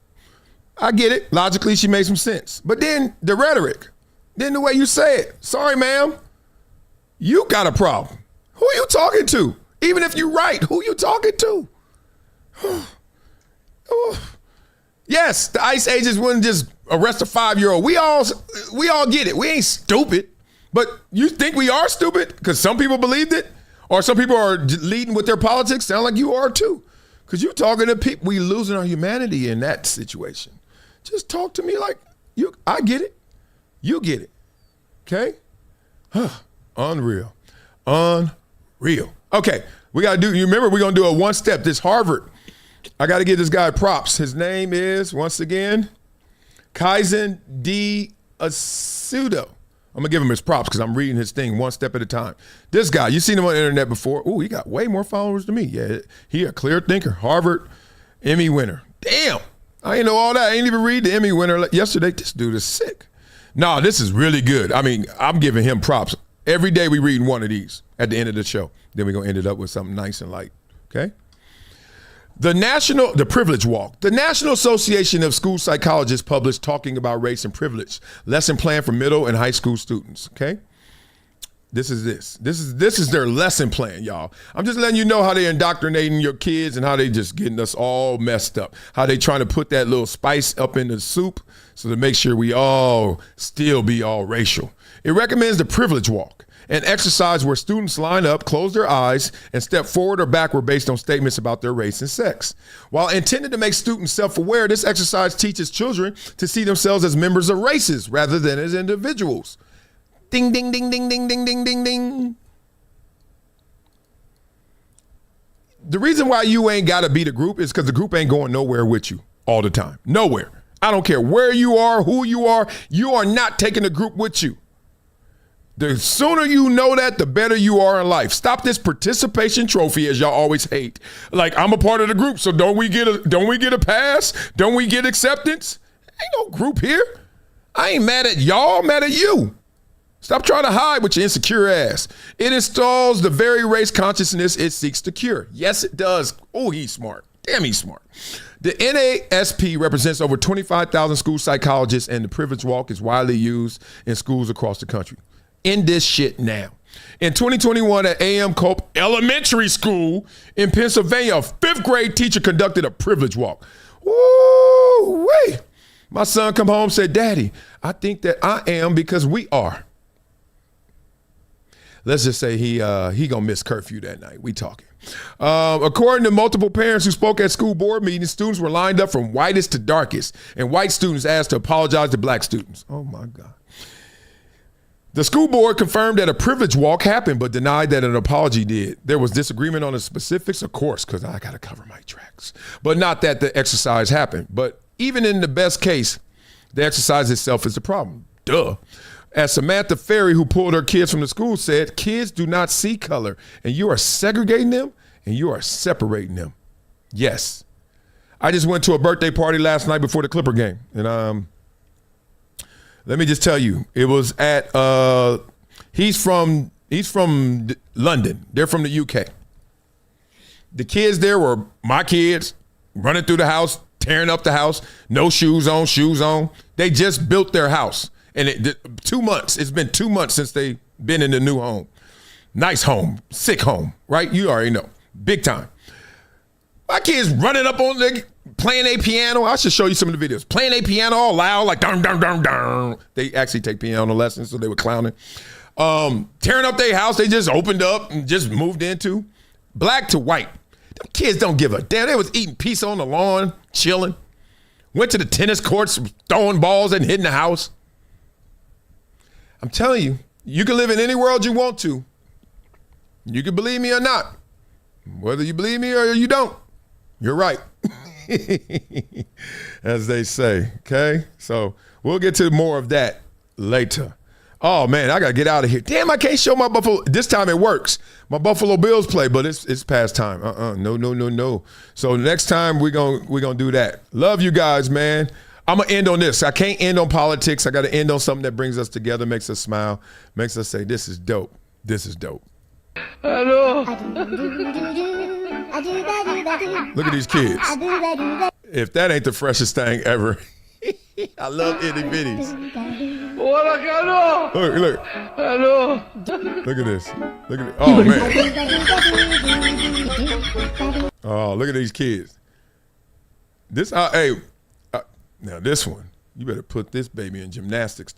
I get it. Logically, she made some sense. But then the rhetoric, then the way you say it. Sorry, ma'am. You got a problem. Who are you talking to? Even if you're right, who you talking to? Yes, the ICE agents wouldn't just arrest a 5-year-old. We all get it. We ain't stupid. But you think we are stupid because some people believed it? Or some people are leading with their politics? Sound like you are too. Because you're talking to people. We losing our humanity in that situation. Just talk to me like I get it. You get it. Okay? Unreal. Okay, we got to do, you remember we're going to do a one-step. This Harvard. I got to give this guy props. His name is, once again, Kaizen D. Asudo. I'm going to give him his props because I'm reading his thing one step at a time. This guy, you've seen him on the internet before. Ooh, he got way more followers than me. Yeah, he a clear thinker. Harvard Emmy winner. Damn, I ain't know all that. I ain't even read the Emmy winner yesterday. This dude is sick. No, this is really good. I mean, I'm giving him props. Every day we read one of these at the end of the show. Then we're going to end it up with something nice and light, okay? The Privilege Walk. The National Association of School Psychologists published Talking About Race and Privilege, lesson plan for middle and high school students, okay? This is their lesson plan, y'all. I'm just letting you know how they're indoctrinating your kids and how they just getting us all messed up. How they trying to put that little spice up in the soup so to make sure we all still be all racial. It recommends the Privilege Walk, an exercise where students line up, close their eyes, and step forward or backward based on statements about their race and sex. While intended to make students self-aware, this exercise teaches children to see themselves as members of races rather than as individuals. Ding, ding, ding, ding, ding, ding, ding, ding, ding. The reason why you ain't got to beat a group is because the group ain't going nowhere with you all the time. Nowhere. I don't care where you are, who you are not taking the group with you. The sooner you know that, the better you are in life. Stop this participation trophy, as y'all always hate. Like, I'm a part of the group, so don't we get a pass? Don't we get acceptance? Ain't no group here. I ain't mad at y'all, I'm mad at you. Stop trying to hide with your insecure ass. It installs the very race consciousness it seeks to cure. Yes, it does. Oh, he's smart. Damn, he's smart. The NASP represents over 25,000 school psychologists, and the Privilege Walk is widely used in schools across the country. End this shit now. In 2021 at A.M. Culp Elementary School in Pennsylvania, a 5th grade teacher conducted a Privilege Walk. Woo, wait. My son come home and said, Daddy, I think that I am because we are. Let's just say he gonna miss curfew that night. We talking. According to multiple parents who spoke at school board meetings, students were lined up from whitest to darkest, and white students asked to apologize to black students. Oh my God. The school board confirmed that a Privilege Walk happened, but denied that an apology did. There was disagreement on the specifics, of course, because I got to cover my tracks, but not that the exercise happened. But even in the best case, the exercise itself is the problem. Duh. As Samantha Ferry, who pulled her kids from the school, said, kids do not see color, and you are segregating them, and you are separating them. Yes. I just went to a birthday party last night before the Clipper game, and let me just tell you, it was at he's from London. They're from the UK. The kids there were my kids, running through the house, tearing up the house, no shoes on. They just built their house. And 2 months, it's been 2 months since they've been in the new home. Nice home, sick home, right? You already know, big time. My kids running up on the, playing a piano. I should show you some of the videos. Playing a piano all loud, like dun, dun, dun, dun. They actually take piano lessons, so they were clowning. Tearing up their house, they just opened up and just moved into. Black to white. Them kids don't give a damn. They was eating pizza on the lawn, chilling. Went to the tennis courts, throwing balls and hitting the house. I'm telling you, you can live in any world you want to. You can believe me or not. Whether you believe me or you don't, you're right. As they say, okay? So we'll get to more of that later. Oh, man, I got to get out of here. Damn, I can't show my Buffalo. This time it works. My Buffalo Bills play, but it's past time. No. So next time we're gonna do that. Love you guys, man. I'm going to end on this. I can't end on politics. I got to end on something that brings us together, makes us smile, makes us say, this is dope. This is dope. Hello. Look at these kids. If that ain't the freshest thing ever. I love itty bitties. Look. Hello. Look at this. Look at it. Oh, man. Oh, look at these kids. This, hey. Now this one, you better put this baby in gymnastics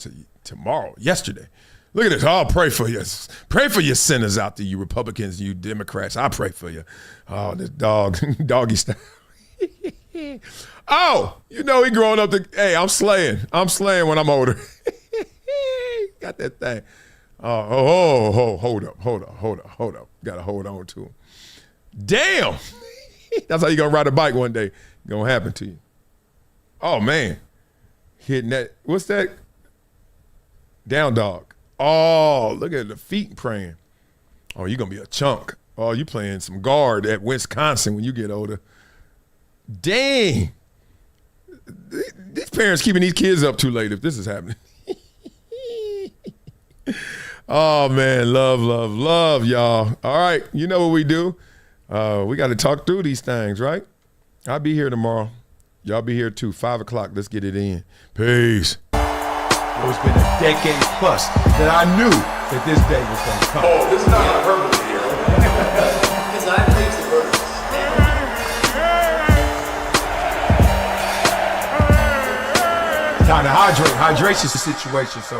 yesterday. Look at this. I'll pray for you. Pray for your sinners out there, you Republicans, you Democrats. I pray for you. Oh, this doggy style. Oh, he growing up hey, I'm slaying. I'm slaying when I'm older. Got that thing. Hold up. Got to hold on to him. Damn. That's how you going to ride a bike one day. Going to happen to you. Oh, man. Hitting that. What's that? Down dog. Oh, look at the feet praying. Oh, you're going to be a chunk. Oh, you playing some guard at Wisconsin when you get older. Dang. These parents keeping these kids up too late if this is happening. Oh, man. Love, y'all. All right. You know what we do. We got to talk through these things, right? I'll be here tomorrow. Y'all be here too. 5 o'clock. Let's get it in. Peace. It's been a decade plus that I knew that this day was going to come. Oh, this is not hyperbole here. Because I believe the Time to hydrate. Hydration's the situation, so